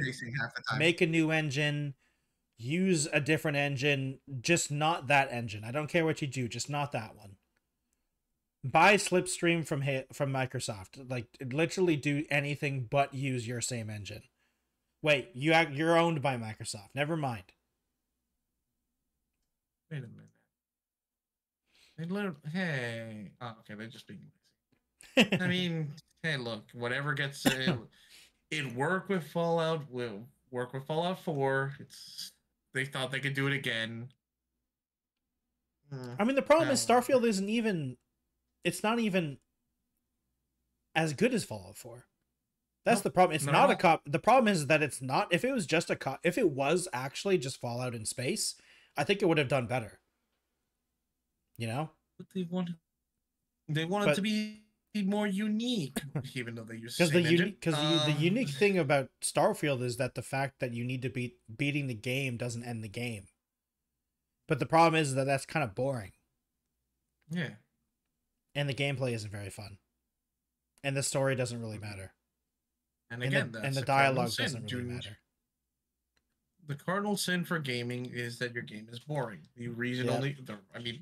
[SPEAKER 1] Make a new engine. Use a different engine. Just not that engine. I don't care what you do. Just not that one. Buy Slipstream from Microsoft. Like, literally do anything but use your same engine. Wait, you're owned by Microsoft. Never mind.
[SPEAKER 2] Wait a minute. Hey. Oh, okay, they're just being lazy. I mean, hey, look, whatever gets it worked with Fallout. Will work with Fallout 4. They thought they could do it again.
[SPEAKER 1] I mean, the problem is Starfield isn't even. It's not even as good as Fallout 4. That's the problem. It's not a cop. The problem is that it's not. If it was just a cop, if it was actually just Fallout in space, I think it would have done better. You know,
[SPEAKER 2] but they wanted to be more unique, even though they use the
[SPEAKER 1] unique thing about Starfield is that the fact that you need to beating the game doesn't end the game. But the problem is that that's kind of boring.
[SPEAKER 2] Yeah.
[SPEAKER 1] And the gameplay isn't very fun. And the story doesn't really matter.
[SPEAKER 2] And again,
[SPEAKER 1] the dialogue doesn't really matter.
[SPEAKER 2] The cardinal sin for gaming is that your game is boring. The reason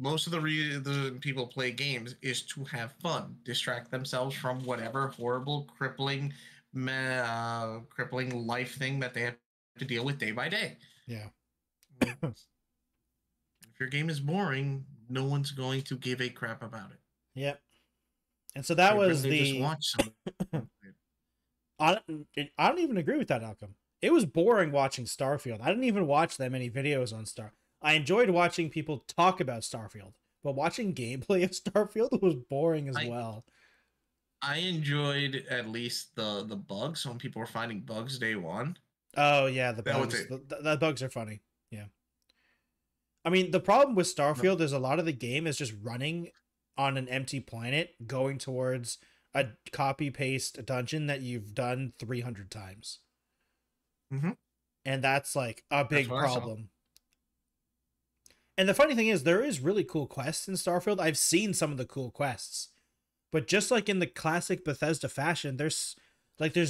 [SPEAKER 2] most of the reason people play games is to have fun, distract themselves from whatever horrible, crippling life thing that they have to deal with day by day.
[SPEAKER 1] Yeah.
[SPEAKER 2] If your game is boring, no one's going to give a crap about it.
[SPEAKER 1] Yep. And so that was the.
[SPEAKER 2] Just watch
[SPEAKER 1] I don't even agree with that outcome. It was boring watching Starfield. I didn't even watch that many videos on I enjoyed watching people talk about Starfield, but watching gameplay of Starfield was boring as well.
[SPEAKER 2] I enjoyed at least the bugs. When people were finding bugs day one.
[SPEAKER 1] Oh yeah, the bugs. The bugs are funny. Yeah. I mean, the problem with Starfield is a lot of the game is just running on an empty planet, going towards a copy-paste dungeon that you've done 300 times.
[SPEAKER 2] Mm-hmm.
[SPEAKER 1] And that's like a big problem. And the funny thing is, there is really cool quests in Starfield. I've seen some of the cool quests. But just like in the classic Bethesda fashion, there's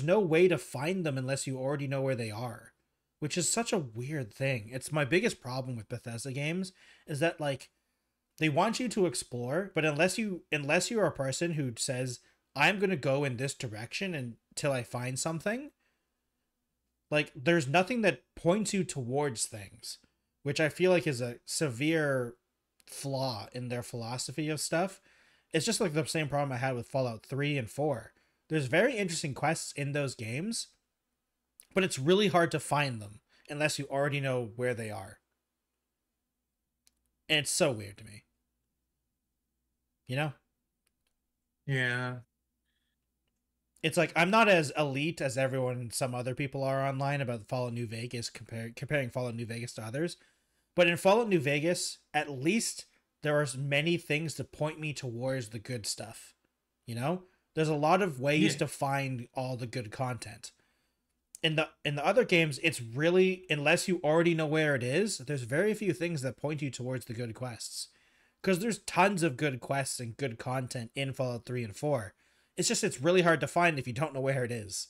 [SPEAKER 1] no way to find them unless you already know where they are. Which is such a weird thing. It's my biggest problem with Bethesda games, is that like they want you to explore, but unless you're a person who says, I'm gonna go in this direction until I find something, like there's nothing that points you towards things, which I feel like is a severe flaw in their philosophy of stuff. It's just like the same problem I had with Fallout 3 and 4. There's very interesting quests in those games, but it's really hard to find them unless you already know where they are. And it's so weird to me. You know?
[SPEAKER 2] Yeah.
[SPEAKER 1] It's like, I'm not as elite as some other people are online about Fallout New Vegas, comparing Fallout New Vegas to others. But in Fallout New Vegas, at least there are many things to point me towards the good stuff. You know? There's a lot of ways to find all the good content. In the other games, it's really, unless you already know where it is, there's very few things that point you towards the good quests. Because there's tons of good quests and good content in Fallout 3 and 4. It's really hard to find if you don't know where it is.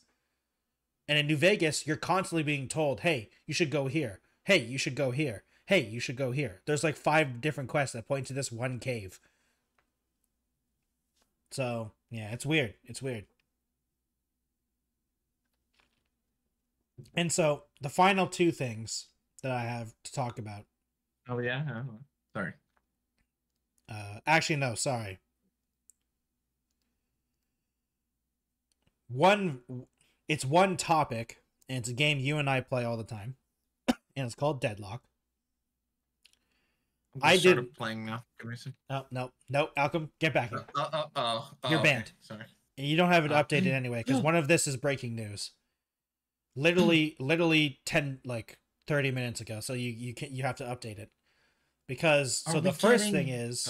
[SPEAKER 1] And in New Vegas, you're constantly being told, hey, you should go here. Hey, you should go here. Hey, you should go here. There's like 5 different quests that point to this one cave. So yeah, it's weird. It's weird. And so the final two things that I have to talk about.
[SPEAKER 2] Oh yeah. Sorry.
[SPEAKER 1] Actually, no. Sorry. It's one topic, and it's a game you and I play all the time, and it's called Deadlock.
[SPEAKER 2] I started playing now. Can we see?
[SPEAKER 1] No, Alchem, get back here. You're
[SPEAKER 2] okay.
[SPEAKER 1] banned.
[SPEAKER 2] Sorry.
[SPEAKER 1] You don't have it updated anyway, because one of this is breaking news. Literally 30 minutes ago. So you have to update it, because so the first thing is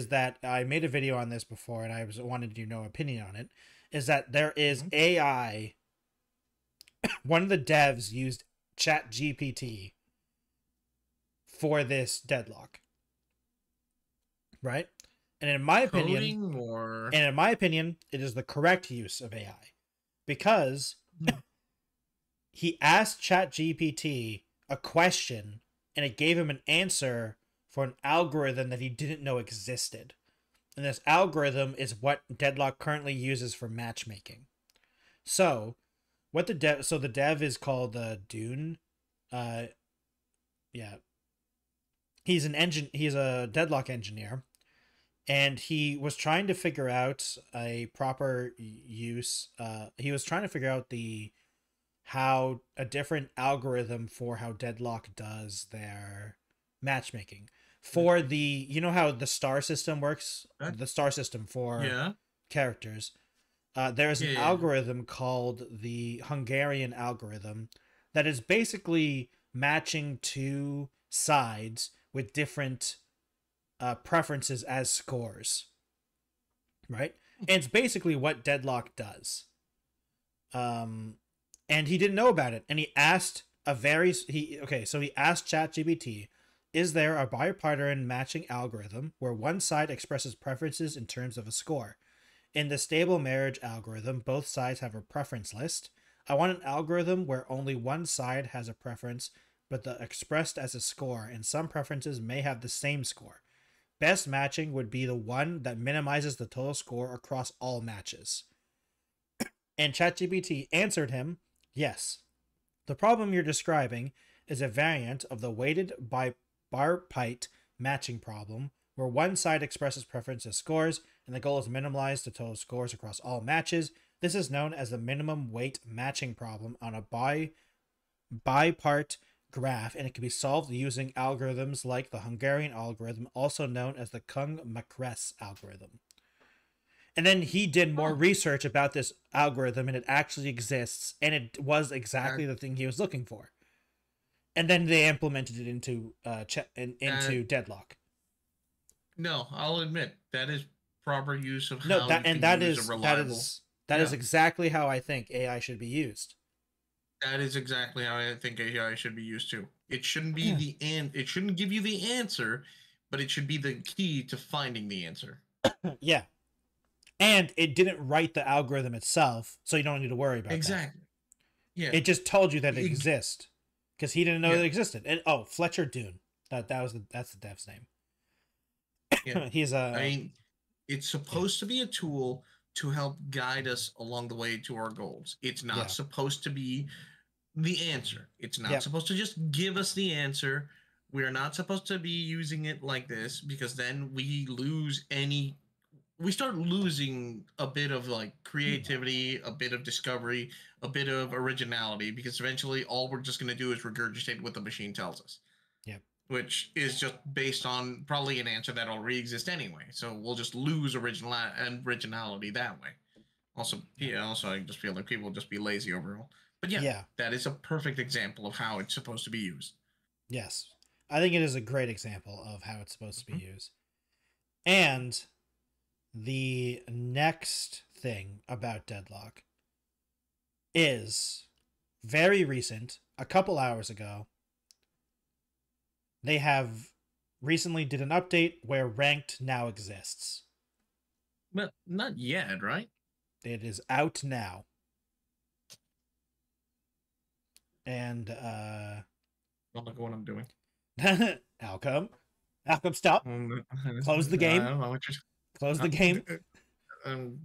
[SPEAKER 1] that I made a video on this before, and I wanted your opinion on it. Is that there is AI. One of the devs used ChatGPT for this Deadlock, right? And in my opinion, it is the correct use of AI, because he asked ChatGPT a question and it gave him an answer for an algorithm that he didn't know existed. And this algorithm is what Deadlock currently uses for matchmaking. So, the dev is called Dune. Yeah. He's a Deadlock engineer, and he was trying to figure out a proper use. He was trying to figure out how a different algorithm for how Deadlock does their matchmaking. For how the star system works, the star system for characters. There's an algorithm called the Hungarian algorithm that is basically matching two sides with different preferences as scores, right? And it's basically what Deadlock does. And he didn't know about it, and he asked he asked ChatGPT, is there a bipartisan matching algorithm where one side expresses preferences in terms of a score? In the stable marriage algorithm, both sides have a preference list. I want an algorithm where only one side has a preference, but expressed as a score, and some preferences may have the same score. Best matching would be the one that minimizes the total score across all matches. And ChatGPT answered him, yes. The problem you're describing is a variant of the weighted bipartite matching problem, where one side expresses preference as scores, and the goal is to minimize the total scores across all matches. This is known as the minimum weight matching problem on a bipart graph, and it can be solved using algorithms like the Hungarian algorithm, also known as the Kung-Makres algorithm. And then he did more research about this algorithm, and it actually exists, and it was exactly the thing he was looking for. And then they implemented it into Deadlock.
[SPEAKER 2] No, I'll admit that is proper use of
[SPEAKER 1] that is exactly how I think AI should be used.
[SPEAKER 2] That is exactly how I think AI should be used too. It shouldn't be it shouldn't give you the answer, but it should be the key to finding the answer.
[SPEAKER 1] Yeah. And it didn't write the algorithm itself, so you don't need to worry about that.
[SPEAKER 2] Exactly. Yeah.
[SPEAKER 1] It just told you that it exists, because he didn't know it existed. And Fletcher Dune. That's the dev's name.
[SPEAKER 2] Yeah. It's supposed to be a tool to help guide us along the way to our goals. It's not supposed to be the answer. It's not supposed to just give us the answer. We are not supposed to be using it like this, because then we start losing a bit of creativity, a bit of discovery, a bit of originality, because eventually all we're just going to do is regurgitate what the machine tells us.
[SPEAKER 1] Yep.
[SPEAKER 2] Which is just based on probably an answer that already exists anyway. So we'll just lose originality that way. Also, I just feel like people will just be lazy overall. But that is a perfect example of how it's supposed to be used.
[SPEAKER 1] Yes. I think it is a great example of how it's supposed to be used. And the next thing about Deadlock is very recent, a couple hours ago. They have recently did an update where ranked now exists.
[SPEAKER 2] But not yet, right?
[SPEAKER 1] It is out now. And
[SPEAKER 2] don't look at what I'm doing.
[SPEAKER 1] Alchem, stop. Close the game. Close the game.
[SPEAKER 2] Um,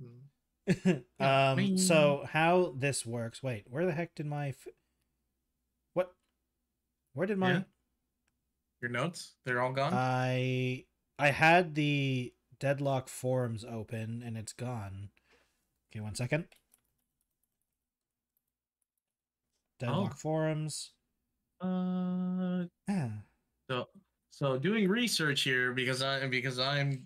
[SPEAKER 1] So how this works? Wait, where the heck did my what? Where did my
[SPEAKER 2] your notes? They're all gone.
[SPEAKER 1] I had the Deadlock forums open and it's gone. Okay, 1 second. Deadlock forums.
[SPEAKER 2] So doing research here because I'm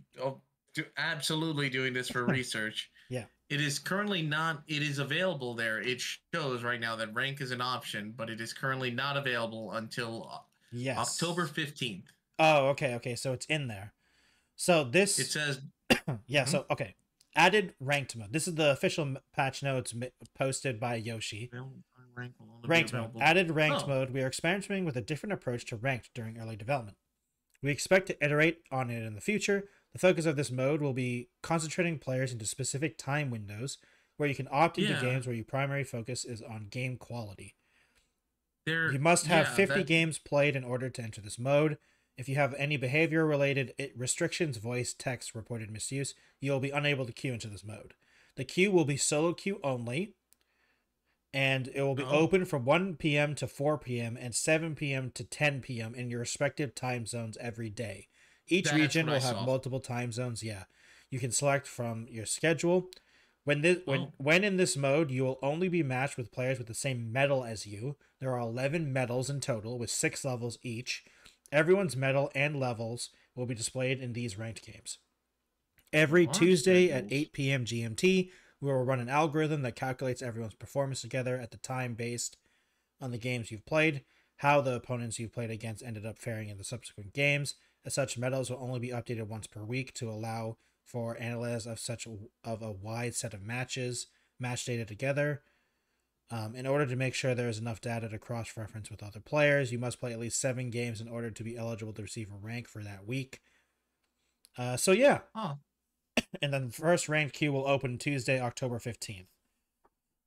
[SPEAKER 2] absolutely doing this for research.
[SPEAKER 1] Yeah.
[SPEAKER 2] It is currently not. It is available there. It shows right now that rank is an option, but it is currently not available until October 15th.
[SPEAKER 1] Oh, okay, okay. So it's in there. So this
[SPEAKER 2] it says
[SPEAKER 1] yeah. So okay, added ranked mode. This is the official patch notes posted by Yoshi. Ranked mode. Added ranked mode. We are experimenting with a different approach to ranked during early development. We expect to iterate on it in the future. The focus of this mode will be concentrating players into specific time windows where you can opt into games where your primary focus is on game quality. You must have 50 games played in order to enter this mode. If you have any behavior-related restrictions, voice, text, reported misuse, you will be unable to queue into this mode. The queue will be solo queue only, and it will be open from 1 p.m. to 4 p.m. and 7 p.m. to 10 p.m. in your respective time zones every day. Each region will have multiple time zones. Yeah, you can select from your schedule. When in this mode, you will only be matched with players with the same medal as you. There are 11 medals in total, with 6 levels each. Everyone's medal and levels will be displayed in these ranked games. Every Tuesday at 8 p.m. GMT, we will run an algorithm that calculates everyone's performance together at the time based on the games you've played, how the opponents you've played against ended up faring in the subsequent games. As such, medals will only be updated once per week to allow for analysis of a wide set of match data together. In order to make sure there is enough data to cross-reference with other players, you must play at least 7 games in order to be eligible to receive a rank for that week. So yeah. And then the first ranked queue will open Tuesday, October 15th.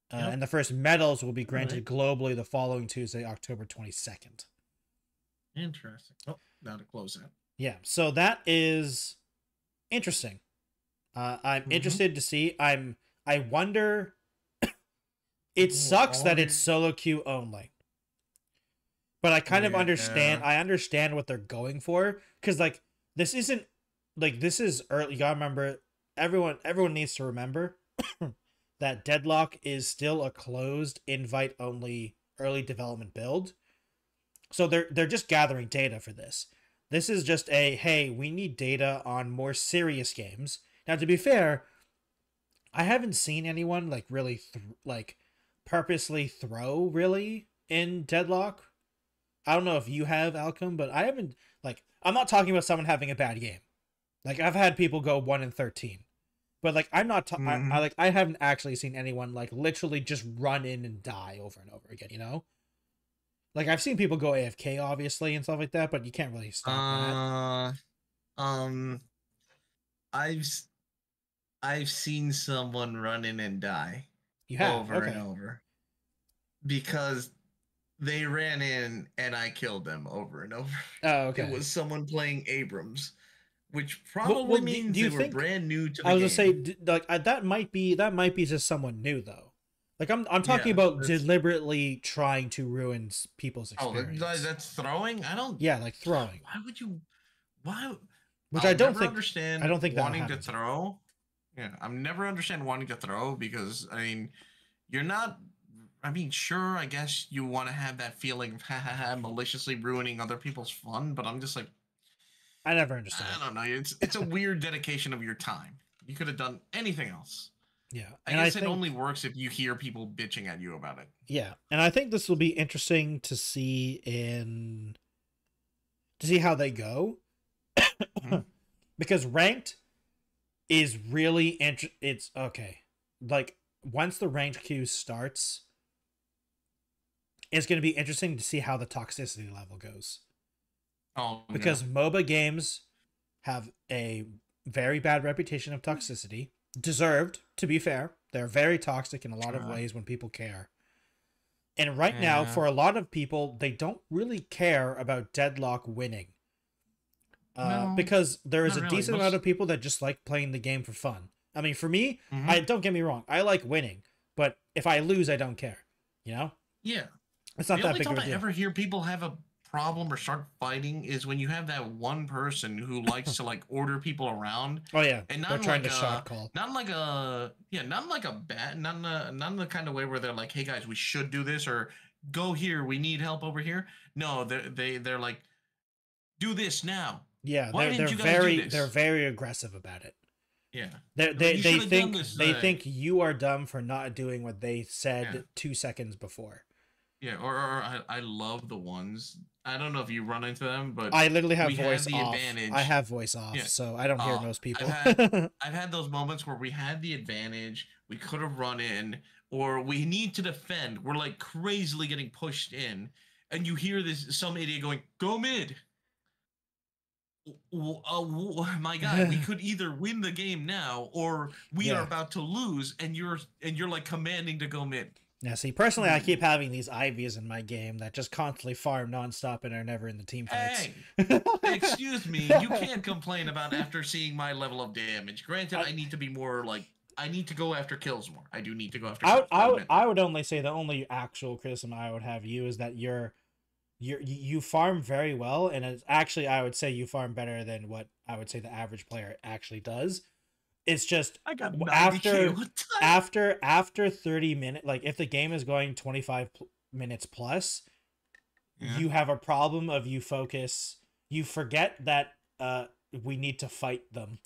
[SPEAKER 1] And the first medals will be granted globally the following Tuesday, October 22nd.
[SPEAKER 2] Interesting. Oh, now to close that.
[SPEAKER 1] Yeah, so that is interesting. I'm interested to see. I wonder. It sucks that it's solo queue only, but I kind of understand. I understand what they're going for because like this isn't like this is early. You gotta remember, everyone needs to remember that Deadlock is still a closed invite only early development build. So they're just gathering data for this. This is just a, hey, we need data on more serious games. Now, to be fair, I haven't seen anyone like really purposely throw really in Deadlock. I don't know if you have, Alchem, but I haven't, like, I'm not talking about someone having a bad game. Like, I've had people go 1-13. But like I'm not I haven't actually seen anyone like literally just run in and die over and over again, you know? Like, I've seen people go AFK, obviously, and stuff like that, but you can't really stop that.
[SPEAKER 2] I've seen someone run in and die.
[SPEAKER 1] You have?
[SPEAKER 2] Over and over. Because they ran in and I killed them over and over.
[SPEAKER 1] Oh, okay.
[SPEAKER 2] It was someone playing Abrams, which probably means they were brand new to the game.
[SPEAKER 1] I was gonna say, like, that might be just someone new, though. Like, I'm talking about deliberately trying to ruin people's experience.
[SPEAKER 2] Oh, that's throwing? I don't...
[SPEAKER 1] Yeah, like throwing.
[SPEAKER 2] Why would you... Why...
[SPEAKER 1] Which I don't think
[SPEAKER 2] wanting to throw. Yeah, I'm never understand wanting to throw because, I mean, you're not... I mean, sure, I guess you want to have that feeling of maliciously ruining other people's fun, but I'm just like...
[SPEAKER 1] I never understand.
[SPEAKER 2] I don't know. It's a weird dedication of your time. You could have done anything else.
[SPEAKER 1] Yeah.
[SPEAKER 2] I guess it only works if you hear people bitching at you about it.
[SPEAKER 1] Yeah. And I think this will be interesting to see how they go. Because ranked is really it's okay. Like, once the ranked queue starts, it's going to be interesting to see how the toxicity level goes. Because MOBA games have a very bad reputation of toxicity. Deserved, to be fair. They're very toxic in a lot of ways when people care. And right now, for a lot of people, they don't really care about Deadlock winning.
[SPEAKER 2] No,
[SPEAKER 1] because there is
[SPEAKER 2] not
[SPEAKER 1] a
[SPEAKER 2] really.
[SPEAKER 1] decent amount of people that just like playing the game for fun. I mean, for me, I don't get me wrong, I like winning, but if I lose, I don't care. You know,
[SPEAKER 2] Yeah.
[SPEAKER 1] it's not
[SPEAKER 2] The
[SPEAKER 1] that
[SPEAKER 2] only
[SPEAKER 1] big of
[SPEAKER 2] time
[SPEAKER 1] a
[SPEAKER 2] I
[SPEAKER 1] deal.
[SPEAKER 2] ever hear people have a problem or start fighting is when you have that one person who likes to like order people around,
[SPEAKER 1] Oh yeah,
[SPEAKER 2] and
[SPEAKER 1] they're
[SPEAKER 2] not
[SPEAKER 1] trying
[SPEAKER 2] like
[SPEAKER 1] to shot call.
[SPEAKER 2] not like a yeah, not like a bad, not in the kind of way where they're like, hey guys, we should do this, or go here, we need help over here. No, they're like, do this now.
[SPEAKER 1] Yeah,
[SPEAKER 2] Why didn't you guys do
[SPEAKER 1] they're
[SPEAKER 2] this?
[SPEAKER 1] very aggressive about it.
[SPEAKER 2] Yeah,
[SPEAKER 1] They
[SPEAKER 2] you should have done
[SPEAKER 1] think
[SPEAKER 2] this.
[SPEAKER 1] they think you are dumb for not doing what they said
[SPEAKER 2] Yeah.
[SPEAKER 1] 2 seconds before.
[SPEAKER 2] Yeah, or I love the ones. I don't know if you run into them, but
[SPEAKER 1] I literally have
[SPEAKER 2] we
[SPEAKER 1] voice
[SPEAKER 2] had the
[SPEAKER 1] off.
[SPEAKER 2] advantage.
[SPEAKER 1] I have voice off,
[SPEAKER 2] Yeah.
[SPEAKER 1] so I don't hear most people.
[SPEAKER 2] I've had those moments where we had the advantage. We could have run in, or we need to defend. We're like crazily getting pushed in, and you hear some idiot going, "Go mid." My God, we could either win the game now, or we are about to lose, and you're like commanding to go mid.
[SPEAKER 1] Yeah, see, personally, I keep having these IVs in my game that just constantly farm nonstop and are never in the team fights.
[SPEAKER 2] Hey, excuse me, you can't complain about after seeing my level of damage. Granted, I need to be more like, I need to go after kills more. I do need to go after kills.
[SPEAKER 1] I would only say the only actual criticism I would have you is that you farm very well, and it's actually, I would say you farm better than what I would say the average player actually does. It's just
[SPEAKER 2] I got
[SPEAKER 1] after 30 minutes, like if the game is going 25 minutes plus, you have a problem of you forget that we need to fight them.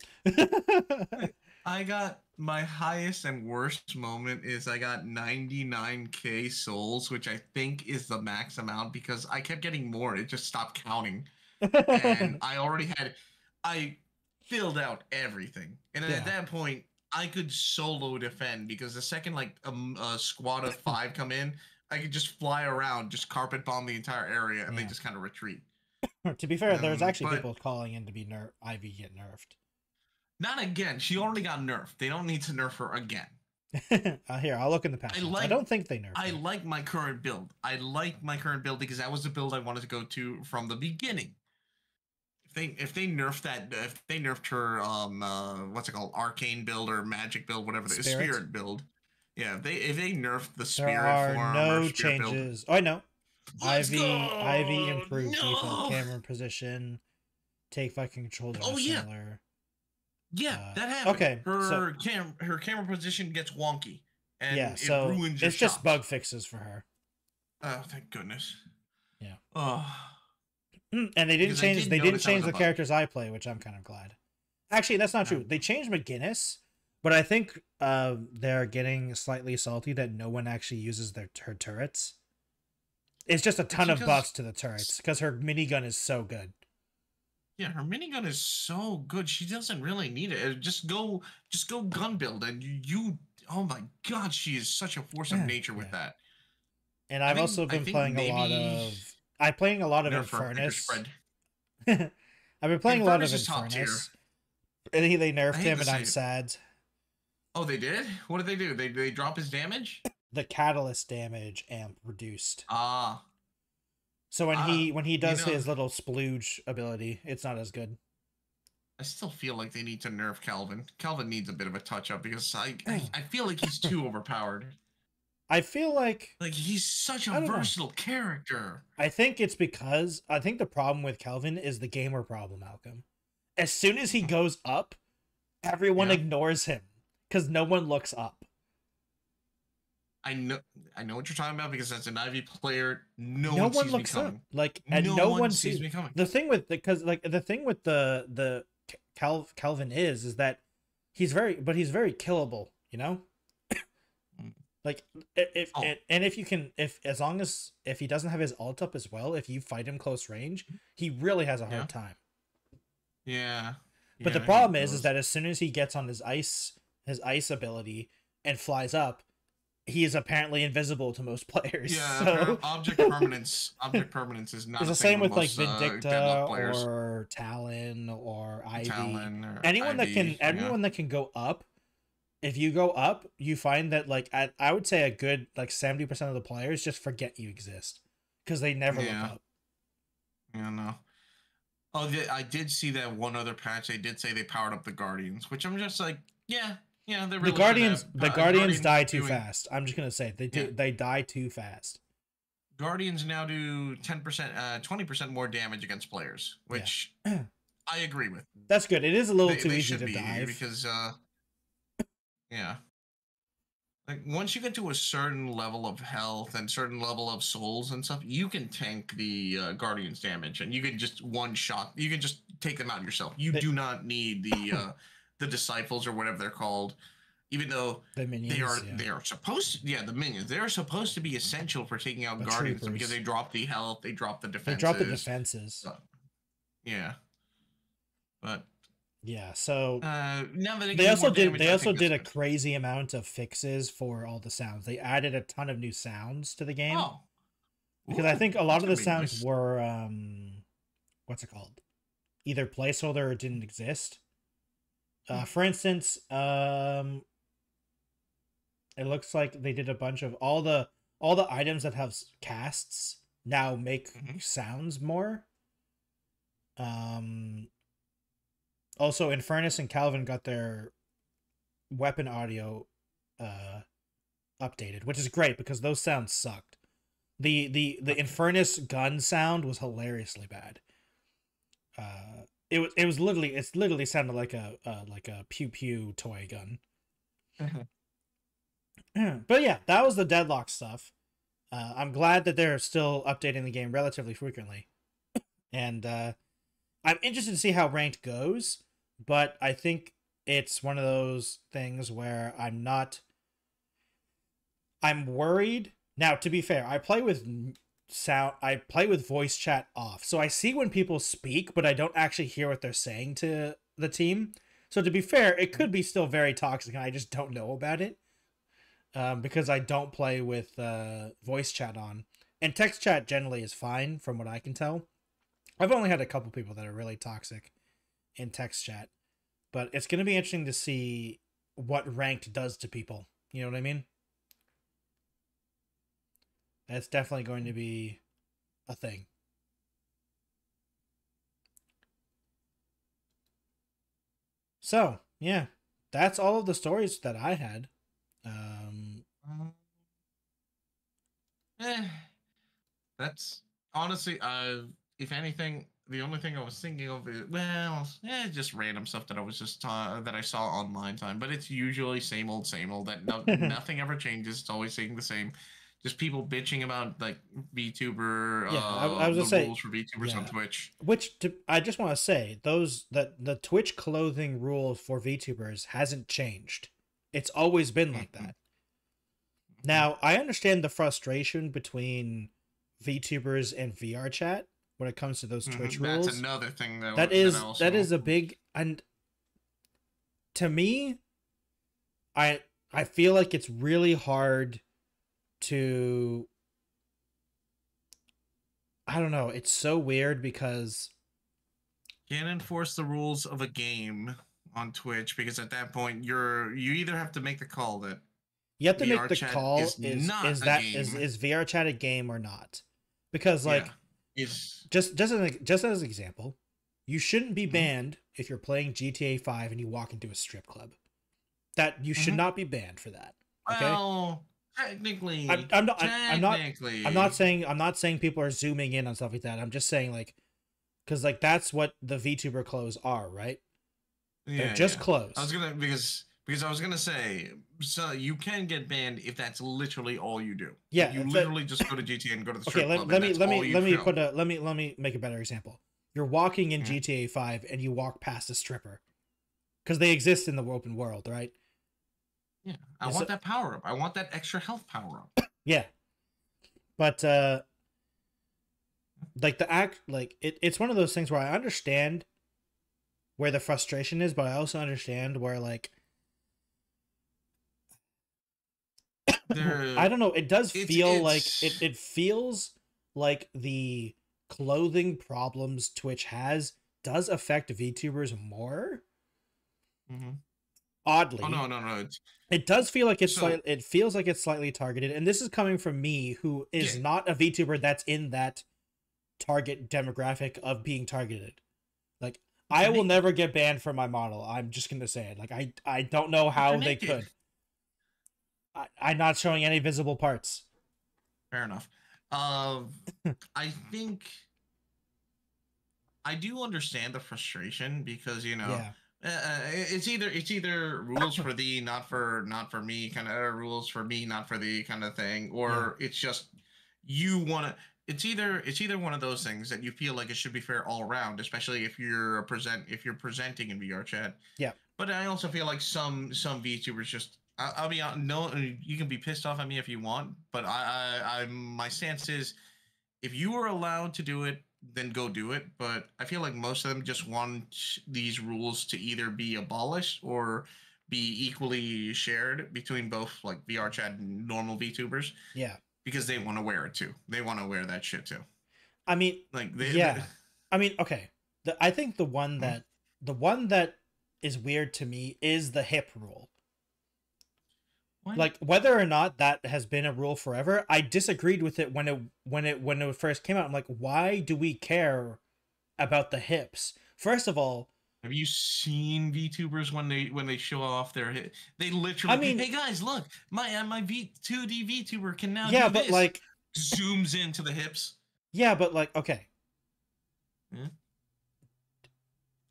[SPEAKER 2] I got my highest and worst moment is I got 99k souls, which I think is the max amount because I kept getting more. It just stopped counting. And I filled out everything. And at that point, I could solo defend because the second like a squad of 5 come in, I could just fly around, just carpet bomb the entire area, and they just kind of retreat.
[SPEAKER 1] To be fair, there's actually people calling in to be Ivy get nerfed.
[SPEAKER 2] Not again. She already got nerfed. They don't need to nerf her again.
[SPEAKER 1] Here, I'll look in the past. I don't think they nerfed her.
[SPEAKER 2] I like my current build. I like my current build because that was the build I wanted to go to from the beginning. If they nerfed her what's it called, arcane build or magic build, whatever the spirit build. Yeah, if they nerfed the spirit form,
[SPEAKER 1] there are no changes.
[SPEAKER 2] Build,
[SPEAKER 1] oh no. Ivy improved default camera position. Take fucking controls are similar.
[SPEAKER 2] Yeah, that happened.
[SPEAKER 1] Okay,
[SPEAKER 2] her camera position gets wonky, and it ruins your
[SPEAKER 1] it's just bug fixes for her.
[SPEAKER 2] Oh, thank goodness.
[SPEAKER 1] Yeah.
[SPEAKER 2] Oh.
[SPEAKER 1] And they didn't change. They didn't change the characters I play, which I'm kind of glad. Actually, that's not true. They changed McGinnis, but I think they're getting slightly salty that no one actually uses her turrets. It's just a ton of buffs to the turrets because her minigun is so good.
[SPEAKER 2] Yeah, her minigun is so good. She doesn't really need it. Just go gun build, and you. Oh my God, she is such a force of nature with that.
[SPEAKER 1] And I've also been playing a lot of. I'm playing a lot of Infernus. I've been playing a lot of Infernus. I think they nerfed him, and I'm sad.
[SPEAKER 2] Oh, they did? What did they do? They drop his damage?
[SPEAKER 1] The catalyst damage amp reduced.
[SPEAKER 2] Ah.
[SPEAKER 1] So when he does his little splooge ability, it's not as good.
[SPEAKER 2] I still feel like they need to nerf Calvin. Calvin needs a bit of a touch up because I feel like he's too overpowered.
[SPEAKER 1] I feel like
[SPEAKER 2] he's such a versatile character.
[SPEAKER 1] I think it's because I think the problem with Calvin is the gamer problem, Alchem. As soon as he goes up, everyone ignores him because no one looks up.
[SPEAKER 2] I know what you're talking about because as an Ivy player, no one sees me coming.
[SPEAKER 1] No one sees me coming. The thing with the Calvin is that he's very killable, you know? If he doesn't have his ult up as well, if you fight him close range, he really has a hard time.
[SPEAKER 2] Yeah.
[SPEAKER 1] But the problem is that as soon as he gets on his ice ability and flies up, he is apparently invisible to most players.
[SPEAKER 2] Yeah,
[SPEAKER 1] so...
[SPEAKER 2] object permanence is not.
[SPEAKER 1] It's the same with like Vindicta or Talon or Ivy. Anyone that can go up. If you go up, you find that I would say a good 70% of the players just forget you exist because they never look up.
[SPEAKER 2] Yeah, no. Oh, I did see that one other patch. They did say they powered up the Guardians, which I'm just like, yeah, they really
[SPEAKER 1] The Guardians die too
[SPEAKER 2] doing,
[SPEAKER 1] fast. I'm just gonna say they die too fast.
[SPEAKER 2] Guardians now do 10%, 20% more damage against players, which I agree with.
[SPEAKER 1] That's good. It is a little too easy to dive
[SPEAKER 2] because, yeah. Like once you get to a certain level of health and certain level of souls and stuff, you can tank the Guardians damage, and you can just one shot. You can just take them out yourself. You do not need the disciples or whatever they're called, even though
[SPEAKER 1] the minions,
[SPEAKER 2] they are supposed to, the minions. They are supposed to be essential for taking out Guardians because they drop the health, they drop the defenses.
[SPEAKER 1] They drop the defenses.
[SPEAKER 2] Yeah, but.
[SPEAKER 1] Yeah, so
[SPEAKER 2] now that
[SPEAKER 1] they also did a crazy amount of fixes for all the sounds. They added a ton of new sounds to the game.
[SPEAKER 2] Oh.
[SPEAKER 1] Because I think a lot of the sounds were what's it called? Either placeholder or didn't exist. For instance, it looks like they did a bunch of all the items that have casts now make sounds more. Also, Infernus and Calvin got their weapon audio updated, which is great because those sounds sucked. The Infernus gun sound was hilariously bad. It literally sounded like a pew pew toy gun. But yeah, that was the deadlock stuff. I'm glad that they're still updating the game relatively frequently, and I'm interested to see how ranked goes. But I think it's one of those things where I'm worried. Now, to be fair, I play with voice chat off. So I see when people speak, but I don't actually hear what they're saying to the team. So to be fair, it could be still very toxic and I just don't know about it. Because I don't play with voice chat on. And text chat generally is fine from what I can tell. I've only had a couple people that are really toxic in text chat, but it's going to be interesting to see what ranked does to people. You know what I mean? That's definitely going to be a thing. So, yeah, that's all of the stories that I had.
[SPEAKER 2] That's honestly, if anything, the only thing I was thinking of is, just random stuff that I was just that I saw online time, but it's usually same old. That nothing ever changes. It's always saying the same. Just people bitching about like VTuber.
[SPEAKER 1] Yeah, I was gonna say
[SPEAKER 2] rules for VTubers on Twitch.
[SPEAKER 1] I just want to say the Twitch clothing rules for VTubers hasn't changed. It's always been like that. Now I understand the frustration between VTubers and VR chat when it comes to those Twitch rules.
[SPEAKER 2] That's another thing
[SPEAKER 1] that is a big, and to me, I feel like it's really hard to, I don't know, it's so weird because
[SPEAKER 2] can't enforce the rules of a game on Twitch, because at that point you either have to make the call that
[SPEAKER 1] you have to make the call is VR chat a game or not, because like just as an example, you shouldn't be banned if you're playing GTA 5 and you walk into a strip club. That you should not be banned for that. Okay.
[SPEAKER 2] Well, technically,
[SPEAKER 1] I'm not saying people are zooming in on stuff like that. I'm just saying, like, because like that's what the VTuber clothes are, right?
[SPEAKER 2] Yeah,
[SPEAKER 1] they're just clothes.
[SPEAKER 2] I was gonna because I was gonna say, so you can get banned if that's literally all you do.
[SPEAKER 1] Yeah,
[SPEAKER 2] you literally just go to GTA and go to the strip club.
[SPEAKER 1] Let me make a better example. You're walking in GTA 5 and you walk past a stripper, because they exist in the open world, right?
[SPEAKER 2] Yeah, I want that power up. I want that extra health power up.
[SPEAKER 1] Yeah, but like it's one of those things where I understand where the frustration is, but I also understand where like I don't know. It does feel like it feels like the clothing problems Twitch has does affect VTubers more. Oddly.
[SPEAKER 2] Oh no.
[SPEAKER 1] It does feel like it feels like it's slightly targeted, and this is coming from me, who is not a VTuber that's in that target demographic of being targeted. Like,
[SPEAKER 2] But
[SPEAKER 1] I
[SPEAKER 2] you're
[SPEAKER 1] will
[SPEAKER 2] naked.
[SPEAKER 1] never get banned for my model. I'm just gonna say it. Like, I don't know
[SPEAKER 2] But
[SPEAKER 1] how
[SPEAKER 2] you're
[SPEAKER 1] they
[SPEAKER 2] naked.
[SPEAKER 1] could. I'm not showing any visible parts.
[SPEAKER 2] Fair enough. I think I do understand the frustration because
[SPEAKER 1] Yeah.
[SPEAKER 2] it's either rules for thee, not for me, kind of rules for me, not for thee, kind of thing,
[SPEAKER 1] Yeah.
[SPEAKER 2] or it's just you want to. It's either one of those things that you feel like it should be fair all around, especially if you're presenting in VR chat.
[SPEAKER 1] Yeah.
[SPEAKER 2] But I also feel like some VTubers just I'll be honest, no, you can be pissed off at me if you want, but my stance is if you are allowed to do it, then go do it. But I feel like most of them just want these rules to either be abolished or be equally shared between both like VR chat and normal VTubers
[SPEAKER 1] Yeah.
[SPEAKER 2] because they want to wear it too. They want to wear that shit too.
[SPEAKER 1] I mean,
[SPEAKER 2] Like
[SPEAKER 1] yeah. I mean, okay. I think the one
[SPEAKER 2] Hmm?
[SPEAKER 1] that is weird to me is the hip rule.
[SPEAKER 2] What?
[SPEAKER 1] Like, whether or not that has been a rule forever, I disagreed with it when it first came out. I'm like, why do we care about the hips? First of all,
[SPEAKER 2] Have you seen VTubers when they show off their hit? They
[SPEAKER 1] I
[SPEAKER 2] literally,
[SPEAKER 1] mean,
[SPEAKER 2] hey guys, look, my V2D VTuber can now
[SPEAKER 1] yeah,
[SPEAKER 2] do
[SPEAKER 1] but
[SPEAKER 2] this.
[SPEAKER 1] like,
[SPEAKER 2] Zooms into the hips.
[SPEAKER 1] yeah, but like, okay.
[SPEAKER 2] Hmm?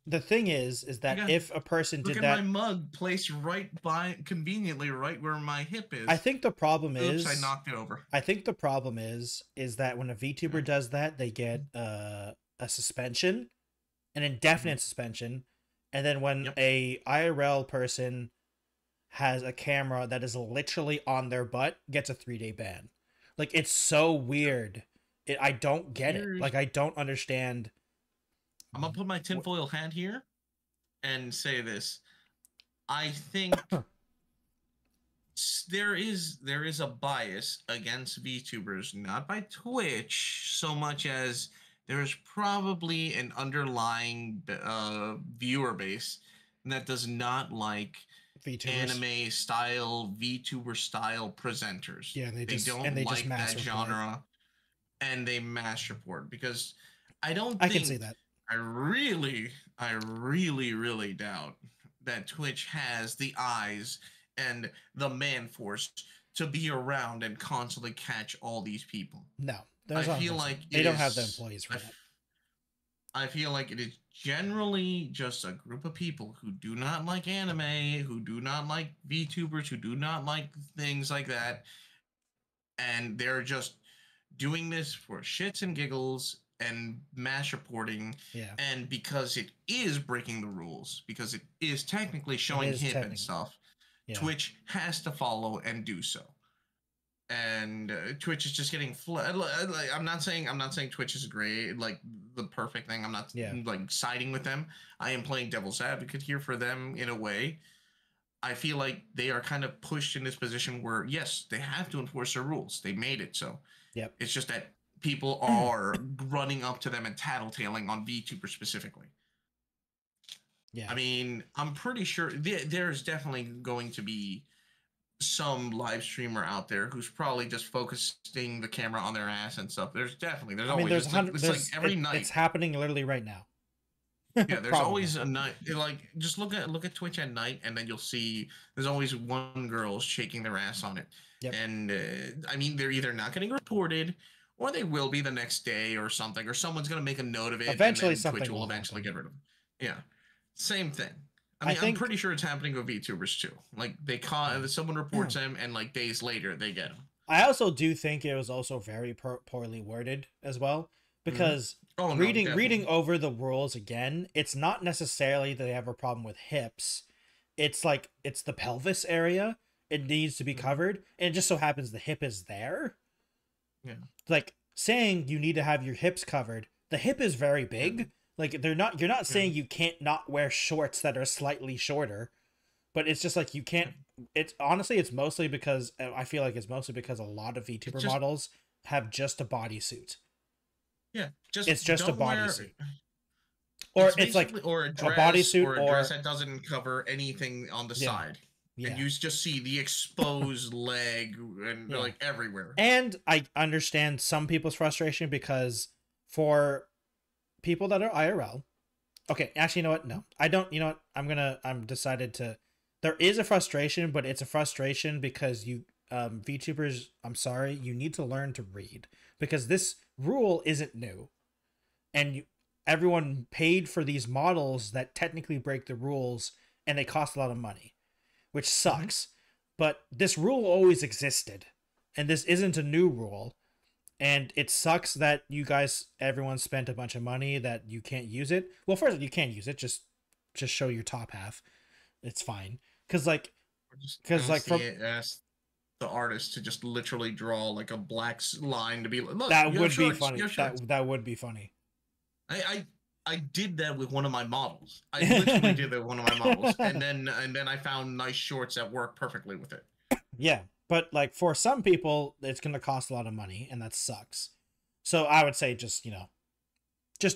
[SPEAKER 1] The thing is that if a person
[SPEAKER 2] Look
[SPEAKER 1] did
[SPEAKER 2] at
[SPEAKER 1] that,
[SPEAKER 2] my mug placed conveniently right where my hip is.
[SPEAKER 1] I think the problem
[SPEAKER 2] Oops, I
[SPEAKER 1] is,
[SPEAKER 2] knocked it over.
[SPEAKER 1] I think the problem is that when a VTuber does that, they get a suspension, an indefinite suspension, and then when a IRL person has a camera that is literally on their butt, gets a 3-day ban. Like, it's so weird. I don't get it. Like, I don't understand.
[SPEAKER 2] I'm gonna put my tinfoil hat here and say this. I think there is a bias against VTubers, not by Twitch so much as there is probably an underlying viewer base that does not like
[SPEAKER 1] VTubers.
[SPEAKER 2] anime style VTuber style presenters.
[SPEAKER 1] Yeah, they
[SPEAKER 2] don't like that
[SPEAKER 1] report.
[SPEAKER 2] genre, and they mass report because I
[SPEAKER 1] can see that.
[SPEAKER 2] I really doubt that Twitch has the eyes and the man force to be around and constantly catch all these people.
[SPEAKER 1] No,
[SPEAKER 2] I feel like
[SPEAKER 1] they don't have the employees for that.
[SPEAKER 2] I feel like it is generally just a group of people who do not like anime, who do not like VTubers, who do not like things like that, and they're just doing this for shits and giggles and mass reporting.
[SPEAKER 1] Yeah.
[SPEAKER 2] And because it is breaking the rules, because it is technically showing hip and stuff, Twitch has to follow and do so. And Twitch is just getting I'm not saying Twitch is great, like the perfect thing. I'm not like siding with them. I am playing devil's advocate here for them in a way. I feel like they are kind of pushed in this position where yes, they have to enforce their rules. They made it so.
[SPEAKER 1] Yep.
[SPEAKER 2] It's just that people are running up to them and tattletaling on VTubers specifically.
[SPEAKER 1] Yeah.
[SPEAKER 2] I mean, I'm pretty sure there's definitely going to be some live streamer out there who's probably just focusing the camera on their ass and stuff. There's always like every night.
[SPEAKER 1] It's happening literally right now.
[SPEAKER 2] Yeah, there's always a night. Like just look at Twitch at night, and then you'll see there's always one girl shaking their ass on it. Yep. And I mean, they're either not getting reported, or they will be the next day or something, or someone's gonna make a note of it.
[SPEAKER 1] Eventually,
[SPEAKER 2] and
[SPEAKER 1] something
[SPEAKER 2] Twitch will eventually get rid of them. Yeah, same thing. I mean, I'm pretty sure it's happening with VTubers too. Like they caught someone reports them, and like days later they get them.
[SPEAKER 1] I also do think it was also very poorly worded as well, because reading over the rules again, it's not necessarily that they have a problem with hips. It's like it's the pelvis area. It needs to be covered, and it just so happens the hip is there.
[SPEAKER 2] Yeah,
[SPEAKER 1] like saying you need to have your hips covered. The hip is very big. Like you're not saying you can't not wear shorts that are slightly shorter, but it's just like you can't. It's honestly, it's mostly because I feel like it's mostly because a lot of VTuber models have just a bodysuit.
[SPEAKER 2] Yeah,
[SPEAKER 1] it's just a bodysuit, or it's like
[SPEAKER 2] or a
[SPEAKER 1] bodysuit
[SPEAKER 2] or a dress that doesn't cover anything on the side. Yeah. And you just see the exposed leg and like everywhere.
[SPEAKER 1] And I understand some people's frustration because for people that are IRL, Okay, actually, you know what? No, I don't. You know what? I'm decided to. There is a frustration, but it's a frustration because you, VTubers. I'm sorry, you need to learn to read because this rule isn't new, and everyone paid for these models that technically break the rules, and they cost a lot of money, which sucks. But this rule always existed, and this isn't a new rule. And it sucks that everyone spent a bunch of money that you can't use it. Well, first you can't use it. Just show your top half. It's fine. Cause like
[SPEAKER 2] ask the artist to just literally draw like a black line to be like, look,
[SPEAKER 1] that would be funny. That would be funny.
[SPEAKER 2] I did that with one of my models. I literally did that with one of my models, and then I found nice shorts that work perfectly with it.
[SPEAKER 1] Yeah. But like for some people, it's going to cost a lot of money, and that sucks. So I would say just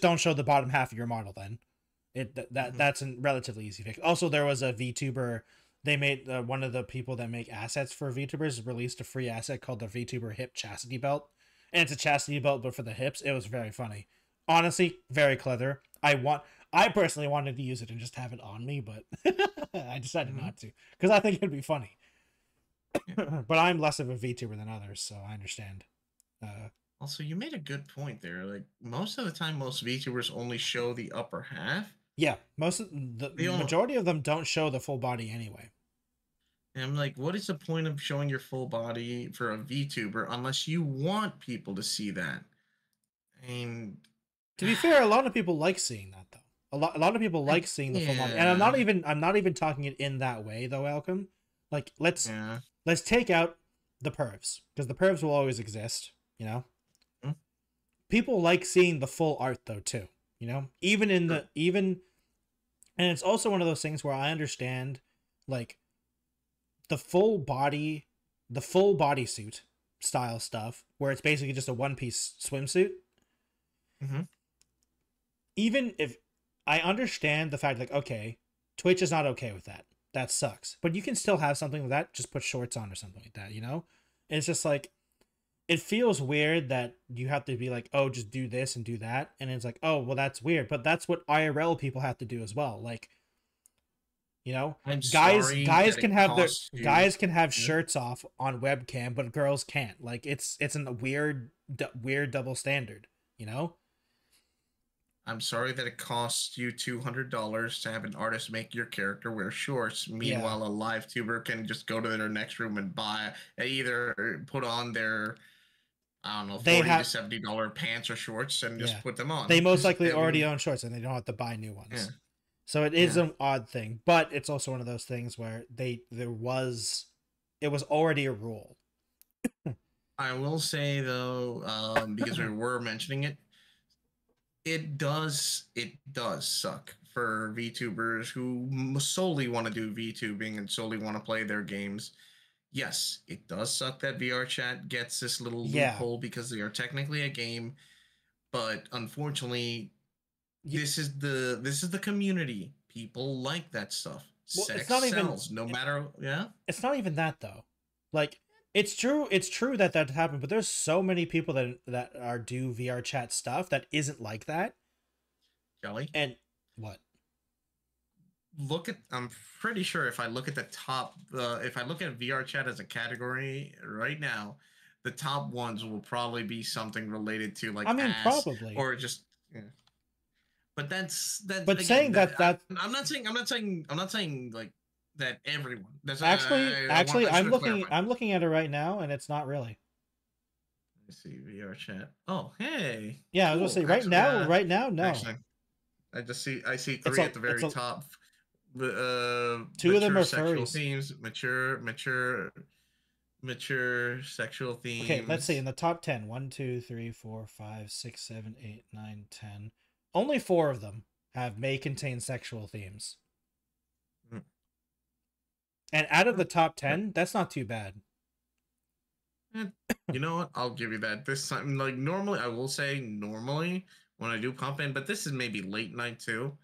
[SPEAKER 1] don't show the bottom half of your model. Then that's a relatively easy fix. Also, there was a VTuber. They made one of the people that make assets for VTubers released a free asset called the VTuber hip chastity belt, and it's a chastity belt but for the hips. It was very funny. Honestly, very clever. I personally wanted to use it and just have it on me, but I decided not to because I think it'd be funny. But I'm less of a VTuber than others, so I understand.
[SPEAKER 2] Also, you made a good point there. Like most of the time, most VTubers only show the upper half.
[SPEAKER 1] Yeah, most of the majority of them don't show the full body anyway.
[SPEAKER 2] And I'm like, what is the point of showing your full body for a VTuber unless you want people to see that? And
[SPEAKER 1] to be fair, a lot of people like seeing that though. A lot of people like seeing the full body, and I'm not even talking it in that way though, Alchem. Like let's take out the pervs because the pervs will always exist, you know. People like seeing the full art though too, you know. And it's also one of those things where I understand, like, the full bodysuit style stuff where it's basically just a one-piece swimsuit. Even if I understand the fact, like, okay, Twitch is not okay with that. That sucks. But you can still have something like that. Just put shorts on or something like that, you know? It's just like, it feels weird that you have to be like, oh, just do this and do that. And it's like, oh, well, that's weird. But that's what IRL people have to do as well. Like, you know, guys can have shirts off on webcam, but girls can't. Like, it's a weird double standard, you know?
[SPEAKER 2] I'm sorry that it costs you $200 to have an artist make your character wear shorts. Meanwhile, a live tuber can just go to their next room and either put on their, I don't know, $40 to $70 pants or shorts and just put them on.
[SPEAKER 1] They most likely already own shorts and they don't have to buy new ones. Yeah. So it is an odd thing, but it's also one of those things where it was already a rule.
[SPEAKER 2] I will say though, because we were mentioning it, it does suck for VTubers who solely want to do VTubing and solely want to play their games. Yes, it does suck that VR chat gets this little loophole because they are technically a game, but unfortunately, this is the community. People like that stuff. Well, sex sells, no matter.
[SPEAKER 1] It's not even that though. Like, it's true that happened, but there's so many people that are do VR chat stuff that isn't like that.
[SPEAKER 2] Jelly?
[SPEAKER 1] And what?
[SPEAKER 2] I'm pretty sure if I look at the top, if I look at VR chat as a category right now, the top ones will probably be something related to like
[SPEAKER 1] probably,
[SPEAKER 2] or just But that's
[SPEAKER 1] that. But again, saying that
[SPEAKER 2] I'm not saying like that everyone. That's
[SPEAKER 1] actually I'm looking at it right now, and it's not really.
[SPEAKER 2] Let's see VR chat. Oh, hey.
[SPEAKER 1] Yeah, cool. I was gonna say right now, no.
[SPEAKER 2] Actually, I see three at the very top.
[SPEAKER 1] Two of them are
[SPEAKER 2] sexual
[SPEAKER 1] furries.
[SPEAKER 2] Themes, mature sexual themes.
[SPEAKER 1] Okay, let's see. In the top 10, 1, 2, 3, 4, 5, 6, 7, 8, 9, 10. Only 4 of them may contain sexual themes. And out of the top 10, that's not too bad.
[SPEAKER 2] You know what? I'll give you that. This time, like normally, I will say normally when I do pump in, but this is maybe late night too.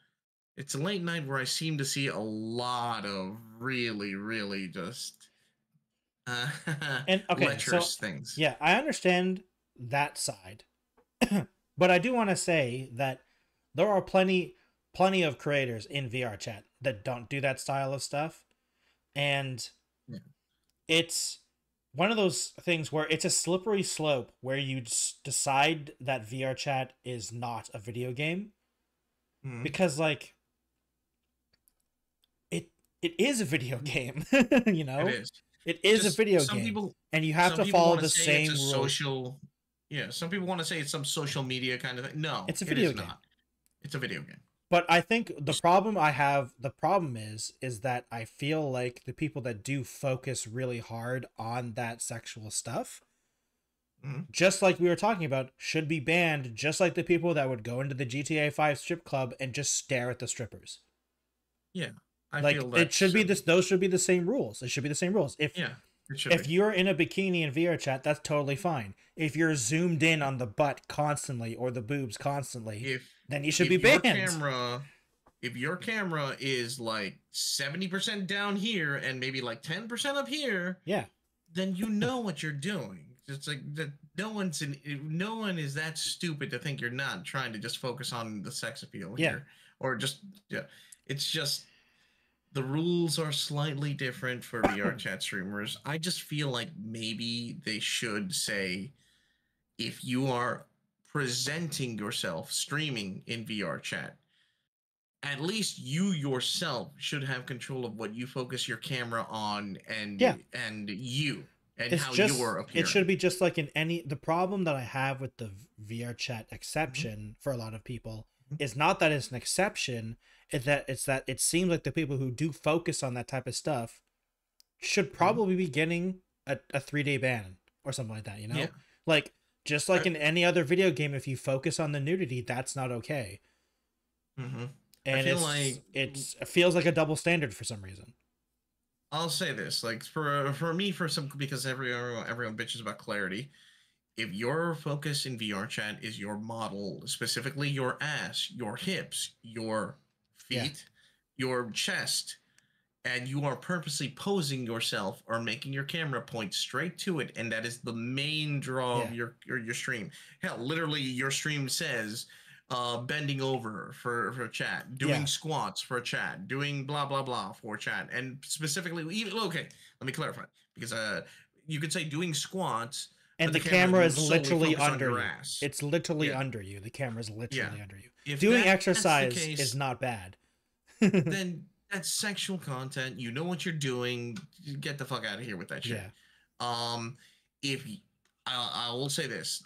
[SPEAKER 2] It's a late night where I seem to see a lot of really, really just lecherous things.
[SPEAKER 1] Yeah, I understand that side. But I do want to say that there are plenty plenty of creators in VR chat that don't do that style of stuff, and
[SPEAKER 2] Yeah.
[SPEAKER 1] it's one of those things where it's a slippery slope where you decide that VR chat is not a video game, because like it is a video game. You know,
[SPEAKER 2] It is.
[SPEAKER 1] it is
[SPEAKER 2] Just
[SPEAKER 1] a video
[SPEAKER 2] some
[SPEAKER 1] game,
[SPEAKER 2] people,
[SPEAKER 1] and you have
[SPEAKER 2] some
[SPEAKER 1] to
[SPEAKER 2] people
[SPEAKER 1] follow
[SPEAKER 2] want to
[SPEAKER 1] the
[SPEAKER 2] say it's
[SPEAKER 1] same
[SPEAKER 2] a
[SPEAKER 1] rules.
[SPEAKER 2] social. Yeah, some people want to say it's some social media kind of thing. No,
[SPEAKER 1] It's a
[SPEAKER 2] it
[SPEAKER 1] video
[SPEAKER 2] is
[SPEAKER 1] game.
[SPEAKER 2] not. It's a video game.
[SPEAKER 1] But I think the problem is that I feel like the people that do focus really hard on that sexual stuff, just like we were talking about, should be banned, just like the people that would go into the GTA 5 strip club and just stare at the strippers.
[SPEAKER 2] Yeah. I
[SPEAKER 1] like
[SPEAKER 2] feel
[SPEAKER 1] it should be this. Those should be the same rules. It should be the same rules. If you're in a bikini in VR chat, that's totally fine. If you're zoomed in on the butt constantly or the boobs constantly, then you should be banned.
[SPEAKER 2] If your camera is like 70% down here and maybe like 10% up here,
[SPEAKER 1] yeah,
[SPEAKER 2] then you know what you're doing. It's like that. No one is that stupid to think you're not trying to just focus on the sex appeal here, or just It's just the rules are slightly different for VR chat streamers. I just feel like maybe they should say, if you are presenting yourself streaming in VR chat, at least you yourself should have control of what you focus your camera on, and how you're appearing.
[SPEAKER 1] It should be just like in any. The problem that I have with the VR chat exception for a lot of people is not that it's an exception. It's that it seems like the people who do focus on that type of stuff should probably be getting a 3-day ban or something like that. You know, like just like in any other video game, if you focus on the nudity, that's not okay. And it feels like a double standard for some reason.
[SPEAKER 2] I'll say this, like for me, because everyone bitches about clarity. If your focus in VR chat is your model, specifically your ass, your hips, your feet, your chest, and you are purposely posing yourself or making your camera point straight to it, and that is the main draw of your stream. Hell, literally, your stream says bending over for chat, doing squats for chat, doing blah blah blah for chat, and specifically, let me clarify, because you could say doing squats,
[SPEAKER 1] and the camera is literally under you. It's literally under you. The camera is literally under you. If doing exercise is not bad,
[SPEAKER 2] then that's sexual content. You know what you're doing. Get the fuck out of here with that shit. If I will say this,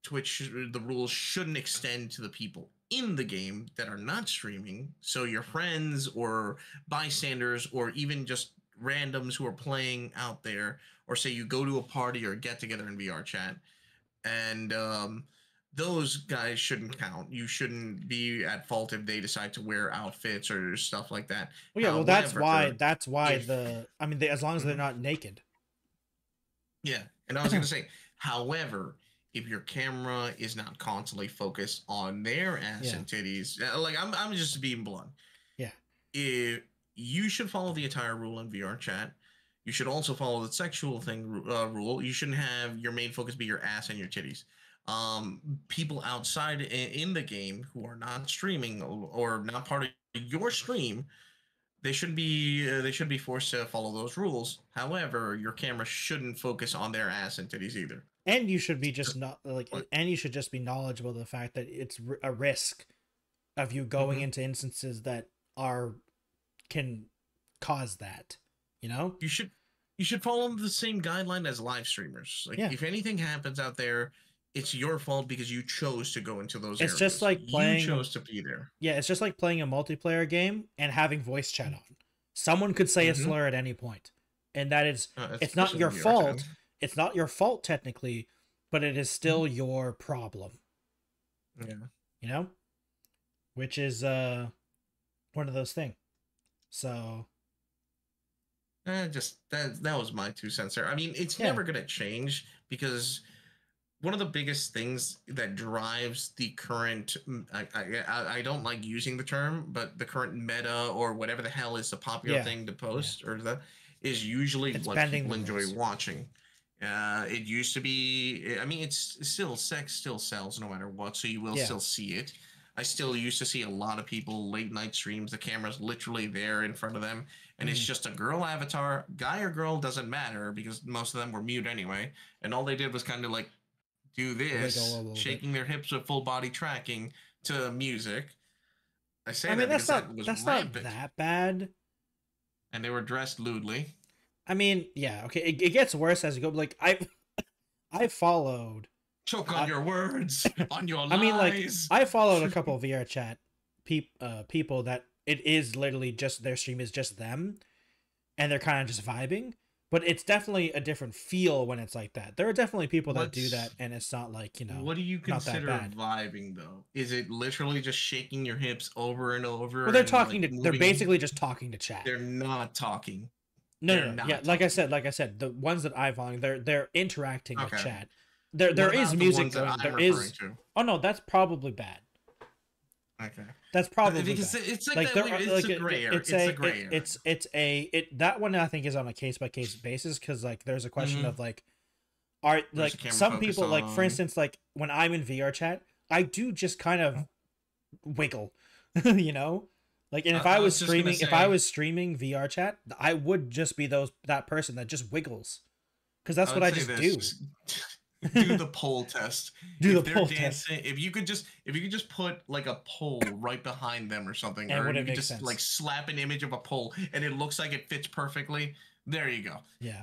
[SPEAKER 2] Twitch, the rules shouldn't extend to the people in the game that are not streaming. So your friends or bystanders, or even just randoms who are playing out there, or say you go to a party or get together in VR chat, and those guys shouldn't count. You shouldn't be at fault if they decide to wear outfits or stuff like that.
[SPEAKER 1] Well, yeah, that's why as long as they're not naked.
[SPEAKER 2] Yeah, and I was going to say, however, if your camera is not constantly focused on their ass and titties, like I'm just being blunt.
[SPEAKER 1] Yeah.
[SPEAKER 2] If you should follow the entire rule in VR chat, you should also follow the sexual thing rule. You shouldn't have your main focus be your ass and your titties. People outside in the game who are not streaming or not part of your stream, they should be forced to follow those rules. However, your camera shouldn't focus on their ass and titties either.
[SPEAKER 1] And you should be you should just be knowledgeable of the fact that it's a risk of you going into instances that can cause that. You know,
[SPEAKER 2] you should follow the same guideline as live streamers. Like if anything happens out there, it's your fault because you chose to go into those areas.
[SPEAKER 1] It's just like playing.
[SPEAKER 2] You chose to be there.
[SPEAKER 1] Yeah, it's just like playing a multiplayer game and having voice chat on. Someone could say a slur at any point, and that is it's not your fault. It's not your fault technically, but it is still your problem.
[SPEAKER 2] Yeah.
[SPEAKER 1] You know? Which is one of those things. So
[SPEAKER 2] just that was my 2 cents there. I mean, it's never gonna change, because one of the biggest things that drives the current I don't like using the term, but the current meta or whatever the hell is the popular thing to post or that is usually what people enjoy watching. It used to be, I mean, it's still, sex still sells no matter what, so you will still see it. I still used to see a lot of people late night streams. The camera's literally there in front of them, and it's just a girl avatar, guy or girl doesn't matter because most of them were mute anyway. And all they did was kind of like do this, shaking their hips with full body tracking to music. I say that because that was rampant.
[SPEAKER 1] Not that bad.
[SPEAKER 2] And they were dressed lewdly.
[SPEAKER 1] I mean, yeah, okay, it gets worse as you go. Like I followed.
[SPEAKER 2] Choke on your words, on your lies.
[SPEAKER 1] I mean, like I followed a couple of VR chat people that it is literally just their stream is just them, and they're kind of just vibing. But it's definitely a different feel when it's like that. There are definitely people that do that, and it's not like, you know.
[SPEAKER 2] What do you consider vibing, though? Is it literally just shaking your hips over and over?
[SPEAKER 1] Well, they're talking to. They're basically just talking to chat.
[SPEAKER 2] They're not talking.
[SPEAKER 1] No. Yeah, like I said, the ones that I follow, they're interacting with chat. There is music. There is. Oh no, that's probably bad.
[SPEAKER 2] Okay.
[SPEAKER 1] That's probably
[SPEAKER 2] because
[SPEAKER 1] bad.
[SPEAKER 2] It's like that. It's a gray area.
[SPEAKER 1] That one I think is on a case by case basis because like there's a question of like, are like some people like for instance like when I'm in VR chat I do just kind of wiggle, you know, like and if I was streaming VR chat I would just be that person that just wiggles because that's what I just do.
[SPEAKER 2] Do the pole test.
[SPEAKER 1] Test.
[SPEAKER 2] If you could just put like a pole right behind them or something,
[SPEAKER 1] and
[SPEAKER 2] or you could just like slap an image of a pole and it looks like it fits perfectly. There you go.
[SPEAKER 1] Yeah.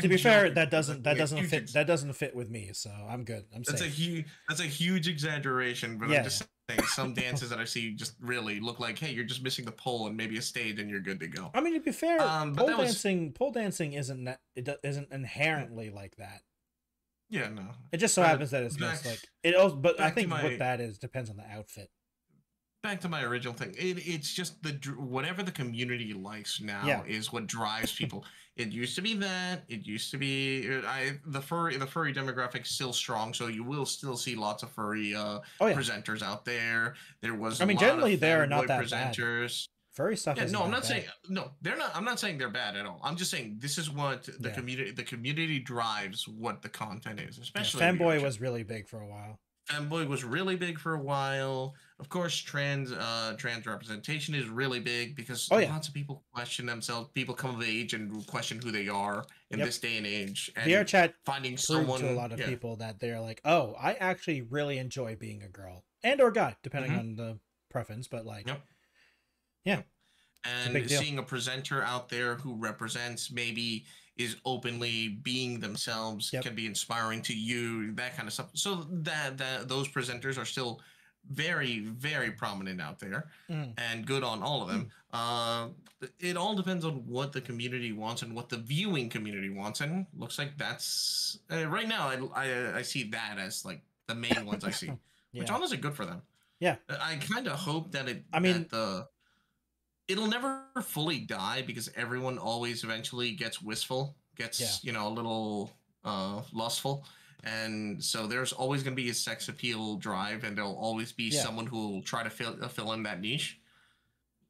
[SPEAKER 1] To be fair, that doesn't fit with me, so I'm good.
[SPEAKER 2] That's a huge exaggeration, but I'm just saying some dances that I see just really look like, hey, you're just missing the pole and maybe a stage and you're good to go.
[SPEAKER 1] I mean, to be fair, pole dancing isn't inherently like that.
[SPEAKER 2] Yeah, no.
[SPEAKER 1] It just so happens that it's just like it also, but I think what that is depends on the outfit.
[SPEAKER 2] Back to my original thing. It's just whatever the community likes now is what drives people. It used to be that. It used to be the furry demographic is still strong, so you will still see lots of furry presenters out there. There was
[SPEAKER 1] generally there are not that
[SPEAKER 2] presenters.
[SPEAKER 1] Bad. Furry stuff.
[SPEAKER 2] Yeah, no, I'm not saying they're not. I'm not saying they're bad at all. I'm just saying this is what the community drives what the content is. Especially
[SPEAKER 1] Femboy was really big for a while.
[SPEAKER 2] Femboy was really big for a while. Of course, trans representation is really big because lots of people question themselves. People come of age and question who they are in this day and age. And
[SPEAKER 1] VR chat
[SPEAKER 2] finding
[SPEAKER 1] someone to a lot of people that they're like, oh, I actually really enjoy being a girl and or guy, depending on the preference. But like. Yeah.
[SPEAKER 2] And seeing a presenter out there who represents maybe is openly being themselves can be inspiring to you, that kind of stuff. So that those presenters are still very, very prominent out there and good on all of them. It all depends on what the community wants and what the viewing community wants. And looks like that's right now I see that as like the main ones I see, which honestly good for them.
[SPEAKER 1] Yeah.
[SPEAKER 2] I kind of hope that it'll never fully die because everyone always eventually gets wistful, gets, a little lustful. And so there's always going to be a sex appeal drive and there'll always be someone who will try to fill in that niche.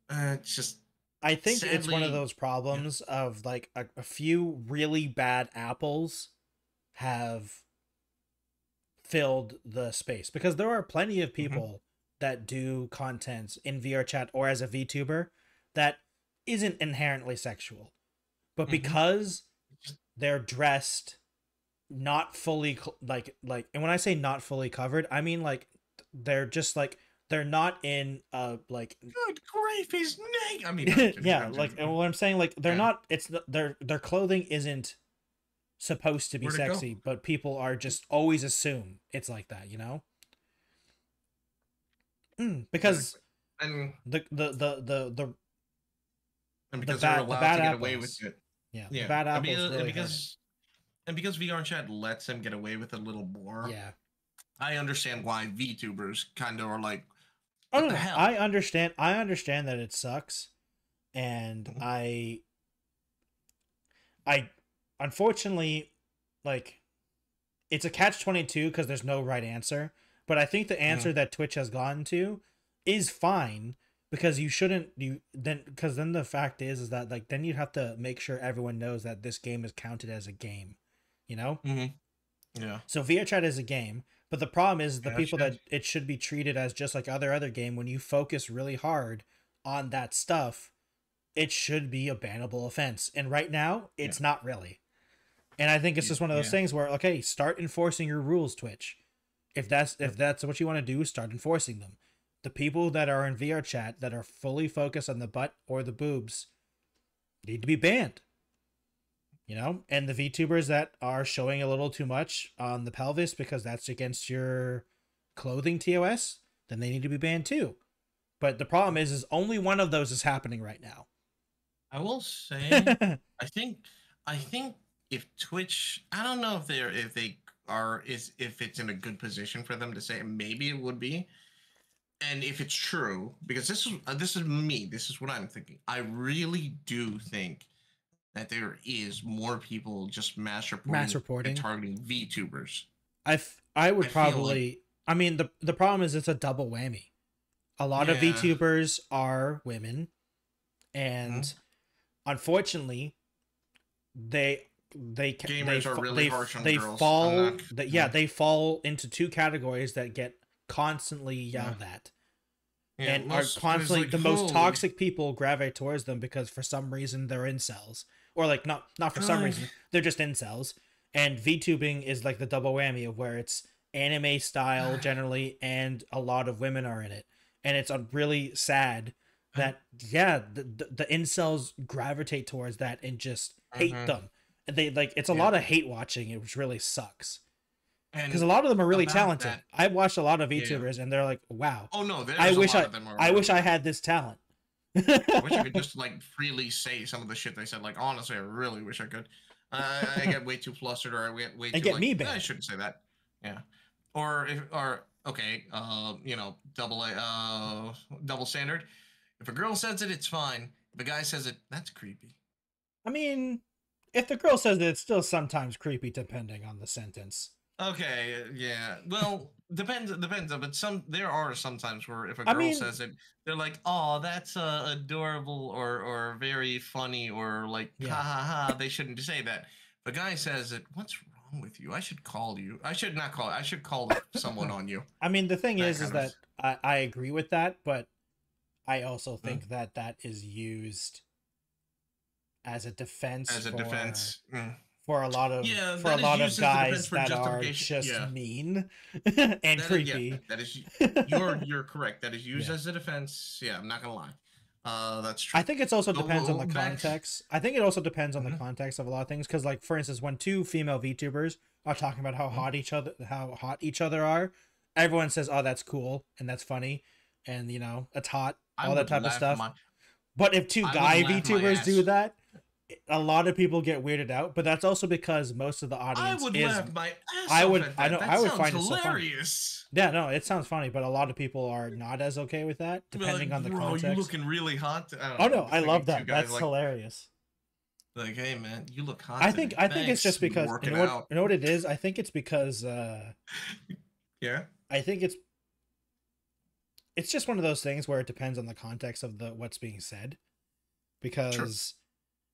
[SPEAKER 2] It's just...
[SPEAKER 1] I think sadly, it's one of those problems of like a few really bad apples have filled the space because there are plenty of people that do content in VR chat or as a VTuber that isn't inherently sexual, but because they're dressed not fully like, and when I say not fully covered, I mean like they're just like they're not in like
[SPEAKER 2] good grief, his neck. I mean,
[SPEAKER 1] yeah, like and what I'm saying, like they're not. It's their clothing isn't supposed to be sexy, but people are just always assume it's like that, you know. Because
[SPEAKER 2] and
[SPEAKER 1] because
[SPEAKER 2] they're allowed to get away with it.
[SPEAKER 1] Yeah. The bad apples
[SPEAKER 2] because VR chat lets them get away with a little more.
[SPEAKER 1] Yeah.
[SPEAKER 2] I understand why VTubers kind of are like,
[SPEAKER 1] what the hell? I understand that it sucks. And I unfortunately, like, it's a catch-22 because there's no right answer. But I think the answer that Twitch has gotten to is fine. Because then the fact is that like then you have to make sure everyone knows that this game is counted as a game, you know?
[SPEAKER 2] Yeah.
[SPEAKER 1] So VR chat is a game, But the problem is the people
[SPEAKER 2] Gotcha.
[SPEAKER 1] that it should be treated as just like other game. When you focus really hard on that stuff, it should be a bannable offense. And right now, it's not really. And I think it's just one of those things where, okay, start enforcing your rules, Twitch. If that's what you want to do, start enforcing them. The people that are in VR chat that are fully focused on the butt or the boobs need to be banned. You know, and the VTubers that are showing a little too much on the pelvis because that's against your clothing TOS, then they need to be banned too. But the problem is only one of those is happening right now.
[SPEAKER 2] I will say, I think if Twitch, I don't know if it's in a good position for them to say it. Maybe it would be, and if it's true, because this is me, this is what I'm thinking. I really do think that there is more people just mass reporting and targeting VTubers.
[SPEAKER 1] I would probably. I mean, the problem is it's a double whammy. A lot of VTubers are women, and unfortunately, they
[SPEAKER 2] gamers are really harsh on girls.
[SPEAKER 1] They fall into two categories that get constantly yelled at. Yeah, and are constantly the most toxic people gravitate towards them because for some reason they're incels. Or like not for some reason, they're just incels. And VTubing is like the double whammy of where it's anime style generally and a lot of women are in it. And it's really sad that the incels gravitate towards that and just hate them. And they like it's a lot of hate watching, which really sucks. Because a lot of them are really talented. I've watched a lot of VTubers and they're like, wow.
[SPEAKER 2] Oh no,
[SPEAKER 1] I wish I had this talent.
[SPEAKER 2] I wish I could just like freely say some of the shit they said. Like honestly, I really wish I could. I get way too flustered, or I get way too
[SPEAKER 1] get
[SPEAKER 2] like,
[SPEAKER 1] me banned.
[SPEAKER 2] I shouldn't say that. Yeah, or okay, you know, double standard. If a girl says it, it's fine. If a guy says it, that's creepy.
[SPEAKER 1] I mean, if the girl says it, it's still sometimes creepy, depending on the sentence.
[SPEAKER 2] Okay, yeah. Well, depends. But there are sometimes where if a girl says it, they're like, "Oh, that's adorable," or very funny, or like, "Ha ha ha." They shouldn't say that. If a guy says it, what's wrong with you? I should call you. I should not call. I should call someone on you.
[SPEAKER 1] I mean, the thing is that I agree with that, but I also think that is used as a defense. For a lot of guys that are just mean and creepy.
[SPEAKER 2] That is you're correct. That is used as a defense. Yeah, I'm not gonna lie. That's true.
[SPEAKER 1] I think it also depends on the context. I think it also depends on the context of a lot of things. Because, like, for instance, when two female VTubers are talking about how hot each other are, everyone says, "Oh, that's cool and that's funny," and you know, it's hot, all that type of stuff. But if two guy VTubers do that, a lot of people get weirded out, but that's also because most of the audience
[SPEAKER 2] laugh my ass
[SPEAKER 1] I would
[SPEAKER 2] off at that.
[SPEAKER 1] I would find
[SPEAKER 2] hilarious.
[SPEAKER 1] it so funny. Yeah, no, it sounds funny, but a lot of people are not as okay with that, depending on the context.
[SPEAKER 2] You looking really hot.
[SPEAKER 1] Oh no, I love that. That's hilarious.
[SPEAKER 2] Like, hey man, you look hot.
[SPEAKER 1] I think it's just because you know what it is. I think it's because
[SPEAKER 2] yeah.
[SPEAKER 1] I think it's just one of those things where it depends on the context of what's being said, because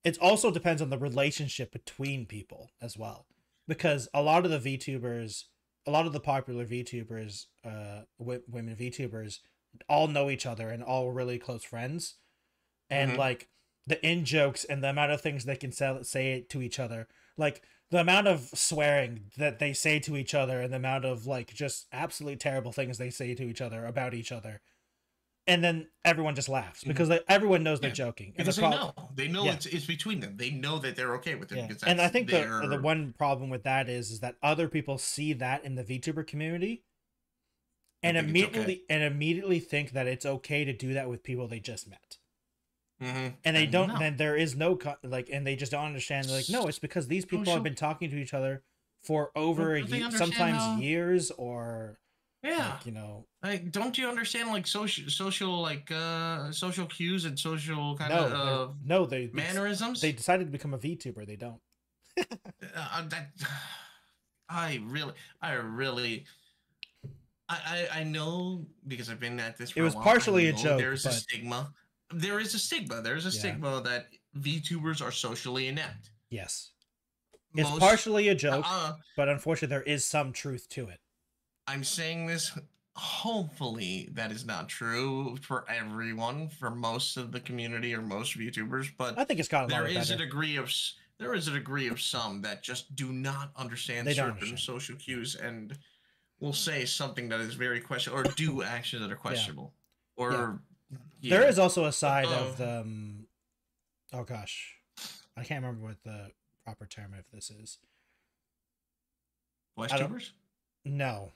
[SPEAKER 1] it also depends on the relationship between people as well. Because a lot of the VTubers, a lot of the popular VTubers, women VTubers, all know each other and all really close friends, and like the in jokes and the amount of things they can say to each other, like the amount of swearing that they say to each other, and the amount of like just absolutely terrible things they say to each other about each other. And then everyone just laughs because everyone knows they're joking.
[SPEAKER 2] Because they know it's between them. They know that they're okay with it. Because
[SPEAKER 1] and I think the one problem with that is that other people see that in the VTuber community and immediately think that it's okay to do that with people they just met. And they don't. Then there is no and they just don't understand. They're like, no, it's because these people have been talking to each other for over a year, sometimes years, or.
[SPEAKER 2] Yeah,
[SPEAKER 1] like, you know,
[SPEAKER 2] like, don't you understand like social like social cues and social kind of mannerisms?
[SPEAKER 1] They decided to become a VTuber. They don't.
[SPEAKER 2] I know, because I've been at this for
[SPEAKER 1] a while. It was partially a joke.
[SPEAKER 2] There's a stigma. There is a stigma. There's a stigma that VTubers are socially inept.
[SPEAKER 1] Yes, it's partially a joke, but unfortunately, there is some truth to it.
[SPEAKER 2] I'm saying this. Hopefully, that is not true for everyone, for most of the community or most VTubers. But
[SPEAKER 1] I think it's gotten a
[SPEAKER 2] there
[SPEAKER 1] lot
[SPEAKER 2] is
[SPEAKER 1] better.
[SPEAKER 2] a degree of some that just do not understand
[SPEAKER 1] They don't
[SPEAKER 2] certain
[SPEAKER 1] understand.
[SPEAKER 2] social cues and will say something that is very questionable or do actions that are questionable. Yeah. Or
[SPEAKER 1] yeah. There is also a side of the. Oh gosh, I can't remember what the proper term of this is.
[SPEAKER 2] Fleshtubers?
[SPEAKER 1] No.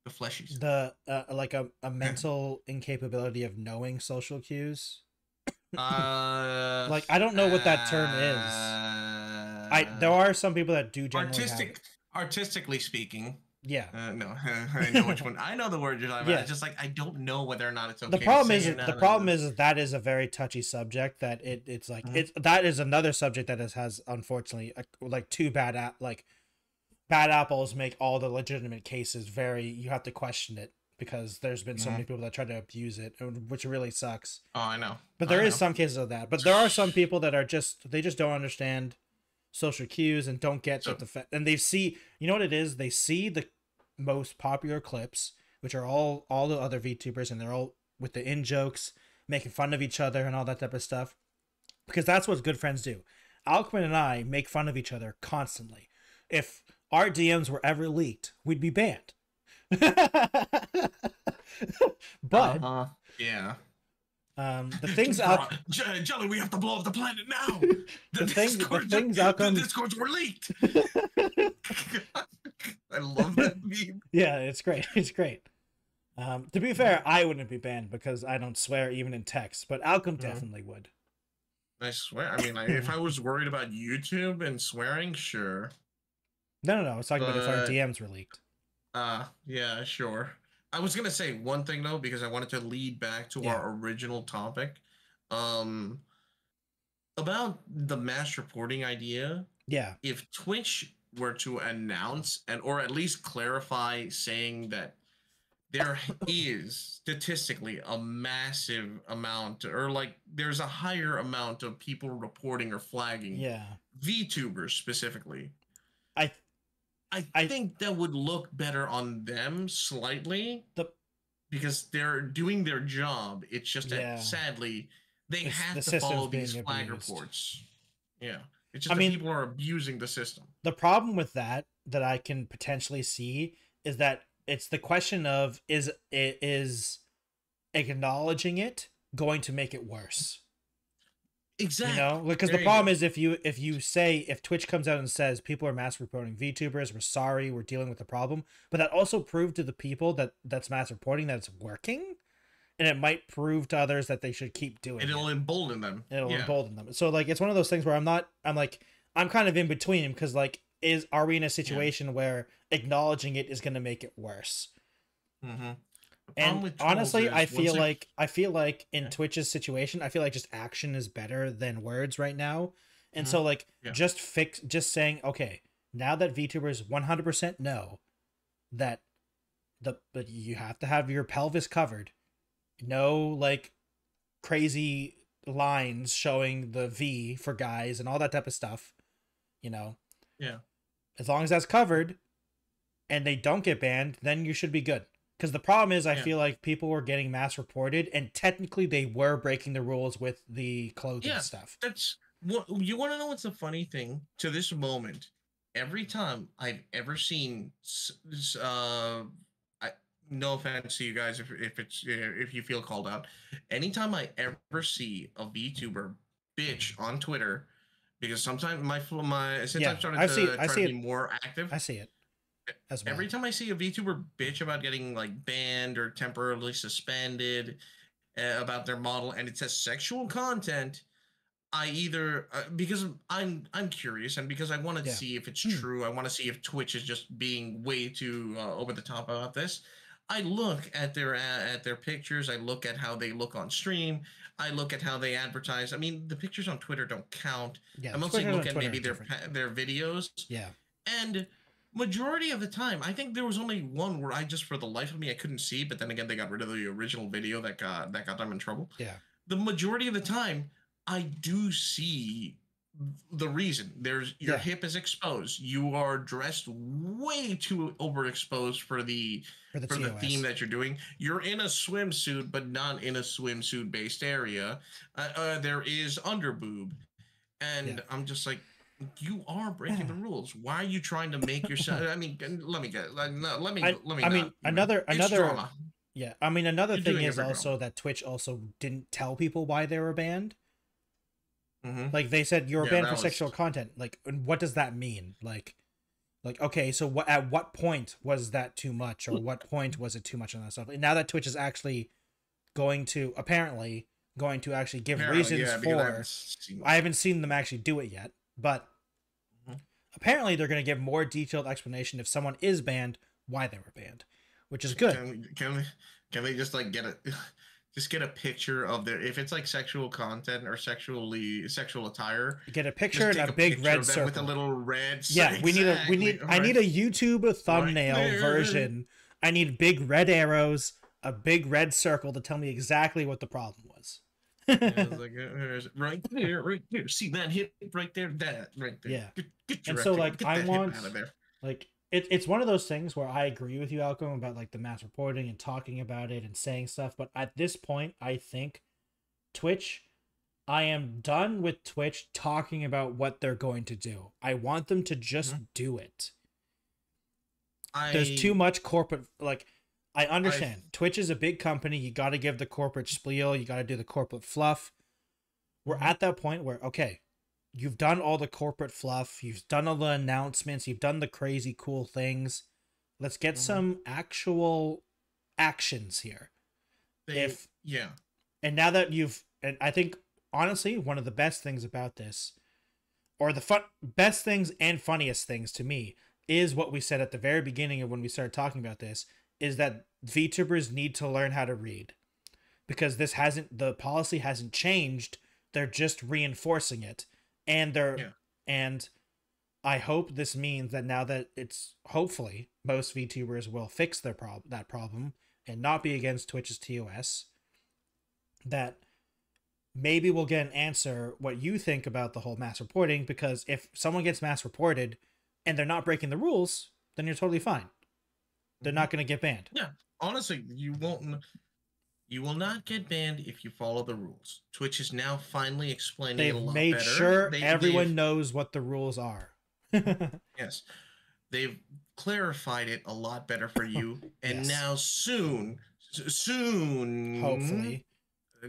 [SPEAKER 2] The fleshies.
[SPEAKER 1] The like a mental incapability of knowing social cues. Like I don't know what that term is. There are some people that do generally
[SPEAKER 2] artistically speaking.
[SPEAKER 1] Yeah.
[SPEAKER 2] No, I know which one. I know the word you're talking about. It's just like I don't know whether or not it's okay.
[SPEAKER 1] The problem is that is a very touchy subject. That it's like that is another subject that has unfortunately like two bad apples make all the legitimate cases you have to question it because there's been so many people that try to abuse it, which really sucks.
[SPEAKER 2] Oh, I know.
[SPEAKER 1] But there is some cases of that. But there are some people that are just don't understand social cues and don't get and they see, you know what it is? They see the most popular clips, which are all the other VTubers, and they're all with the in jokes, making fun of each other and all that type of stuff. Because that's what good friends do. Alchem and I make fun of each other constantly. If our DMs were ever leaked, we'd be banned. But
[SPEAKER 2] yeah.
[SPEAKER 1] The things
[SPEAKER 2] Jelly, we have to blow up the planet now.
[SPEAKER 1] the
[SPEAKER 2] Discords were leaked. I love that meme.
[SPEAKER 1] Yeah, it's great. It's great. To be fair, I wouldn't be banned because I don't swear even in text, but Alchem definitely would.
[SPEAKER 2] I swear. I mean, if I was worried about YouTube and swearing, sure.
[SPEAKER 1] No. I was talking about if our DMs were leaked.
[SPEAKER 2] Yeah, sure. I was gonna say one thing though, because I wanted to lead back to our original topic, about the mass reporting idea.
[SPEAKER 1] Yeah.
[SPEAKER 2] If Twitch were to announce or at least clarify, saying that there is statistically a massive amount, or like there's a higher amount of people reporting or flagging.
[SPEAKER 1] Yeah.
[SPEAKER 2] VTubers specifically. I think that would look better on them slightly, because they're doing their job. It's just that sadly they have to follow these flag reports. Yeah, it's just that people are abusing the system.
[SPEAKER 1] The problem with that I can potentially see is that it's the question of is acknowledging it going to make it worse?
[SPEAKER 2] Exactly.
[SPEAKER 1] You know, because the problem is if Twitch comes out and says people are mass reporting VTubers, we're sorry, we're dealing with the problem, but that also proved to the people that's mass reporting that it's working, and it might prove to others that they should keep doing it.
[SPEAKER 2] It'll embolden them.
[SPEAKER 1] Embolden them. So like it's one of those things where I'm kind of in between, because like are we in a situation where acknowledging it is going to make it worse?
[SPEAKER 2] Mm-hmm.
[SPEAKER 1] And honestly, I feel like in Twitch's situation, I feel like just action is better than words right now. And so like just saying, okay, now that VTubers 100% know that but you have to have your pelvis covered, no like crazy lines showing the V for guys and all that type of stuff, you know.
[SPEAKER 2] Yeah.
[SPEAKER 1] As long as that's covered and they don't get banned, then you should be good. Because the problem is, I feel like people were getting mass reported, and technically they were breaking the rules with the clothing stuff.
[SPEAKER 2] That's what you want to know. What's the funny thing to this moment? Every time I've ever seen, no offense to you guys if you feel called out. Anytime I ever see a VTuber bitch on Twitter, because sometimes since I've started to be more active,
[SPEAKER 1] I see it. As well.
[SPEAKER 2] Every time I see a VTuber bitch about getting like banned or temporarily suspended about their model, and it says sexual content, I either because I'm curious, and because I want to see if it's true, I want to see if Twitch is just being way too over the top about this. I look at their pictures. I look at how they look on stream. I look at how they advertise. I mean, the pictures on Twitter don't count.
[SPEAKER 1] Yeah,
[SPEAKER 2] I mostly look at maybe their videos.
[SPEAKER 1] Yeah,
[SPEAKER 2] and majority of the time, I think there was only one where I just, for the life of me, I couldn't see. But then again, they got rid of the original video that got them in trouble.
[SPEAKER 1] Yeah.
[SPEAKER 2] The majority of the time, I do see the reason. There's your
[SPEAKER 1] Yeah.
[SPEAKER 2] hip is exposed. You are dressed way too overexposed for the theme
[SPEAKER 1] TOS.
[SPEAKER 2] that you're doing. You're in a swimsuit, but not in a swimsuit based area. There is underboob,
[SPEAKER 1] Yeah.
[SPEAKER 2] and I'm just like, you are breaking the rules. Why are you trying to make yourself? I mean, let me get no, let me
[SPEAKER 1] I mean
[SPEAKER 2] not even.
[SPEAKER 1] another
[SPEAKER 2] It's drama.
[SPEAKER 1] yeah. I mean another
[SPEAKER 2] You're
[SPEAKER 1] thing
[SPEAKER 2] doing it
[SPEAKER 1] is
[SPEAKER 2] for
[SPEAKER 1] also
[SPEAKER 2] drama.
[SPEAKER 1] that Twitch also didn't tell people why they were banned.
[SPEAKER 2] Mm-hmm.
[SPEAKER 1] Like they said you were
[SPEAKER 2] Yeah,
[SPEAKER 1] banned
[SPEAKER 2] that
[SPEAKER 1] for
[SPEAKER 2] was.
[SPEAKER 1] sexual content. Like what does that mean? Like okay, so what at what point was that too much, or what point was it too much on that stuff? And now that Twitch is actually apparently going to actually give
[SPEAKER 2] Apparently,
[SPEAKER 1] reasons
[SPEAKER 2] yeah, because
[SPEAKER 1] for. I haven't seen them actually do it yet, but apparently they're going to give more detailed explanation if someone is banned, why they were banned, which is good.
[SPEAKER 2] Can we just like get a just get a picture of their, if it's like sexual content or sexual attire,
[SPEAKER 1] Get a picture and a big red circle
[SPEAKER 2] with a little red.
[SPEAKER 1] Yeah,
[SPEAKER 2] exactly.
[SPEAKER 1] I need a YouTube thumbnail
[SPEAKER 2] Right
[SPEAKER 1] version. I need big red arrows, a big red circle to tell me exactly what the problem was.
[SPEAKER 2] Yeah, it's like, right there. See that hip right there? That right there.
[SPEAKER 1] Yeah.
[SPEAKER 2] Get your
[SPEAKER 1] And so
[SPEAKER 2] rectangle.
[SPEAKER 1] like I want
[SPEAKER 2] out of there.
[SPEAKER 1] like it's one of those things where I agree with you, Alchem, about like the mass reporting and talking about it and saying stuff, but at this point I think I am done with Twitch talking about what they're going to do. I want them to just do it. There's too much corporate, like, I understand. Twitch is a big company. You got to give the corporate spiel. You got to do the corporate fluff. We're at that point where, okay, you've done all the corporate fluff. You've done all the announcements. You've done the crazy cool things. Let's get some actual actions here. And now that and I think, honestly, one of the best things about this, or the best things and funniest things to me, is what we said at the very beginning of when we started talking about this, is that VTubers need to learn how to read, because the policy hasn't changed. They're just reinforcing it, and and I hope this means that now that hopefully most VTubers will fix that problem and not be against Twitch's TOS, that maybe we'll get an answer what you think about the whole mass reporting, because if someone gets mass reported and they're not breaking the rules, then you're totally fine. They're not going to get banned.
[SPEAKER 2] Yeah, honestly, you will not get banned if you follow the rules. Twitch is now finally explaining it a lot better.
[SPEAKER 1] They've made sure everyone knows what the rules are.
[SPEAKER 2] Yes. They've clarified it a lot better for you. And now soon,
[SPEAKER 1] hopefully,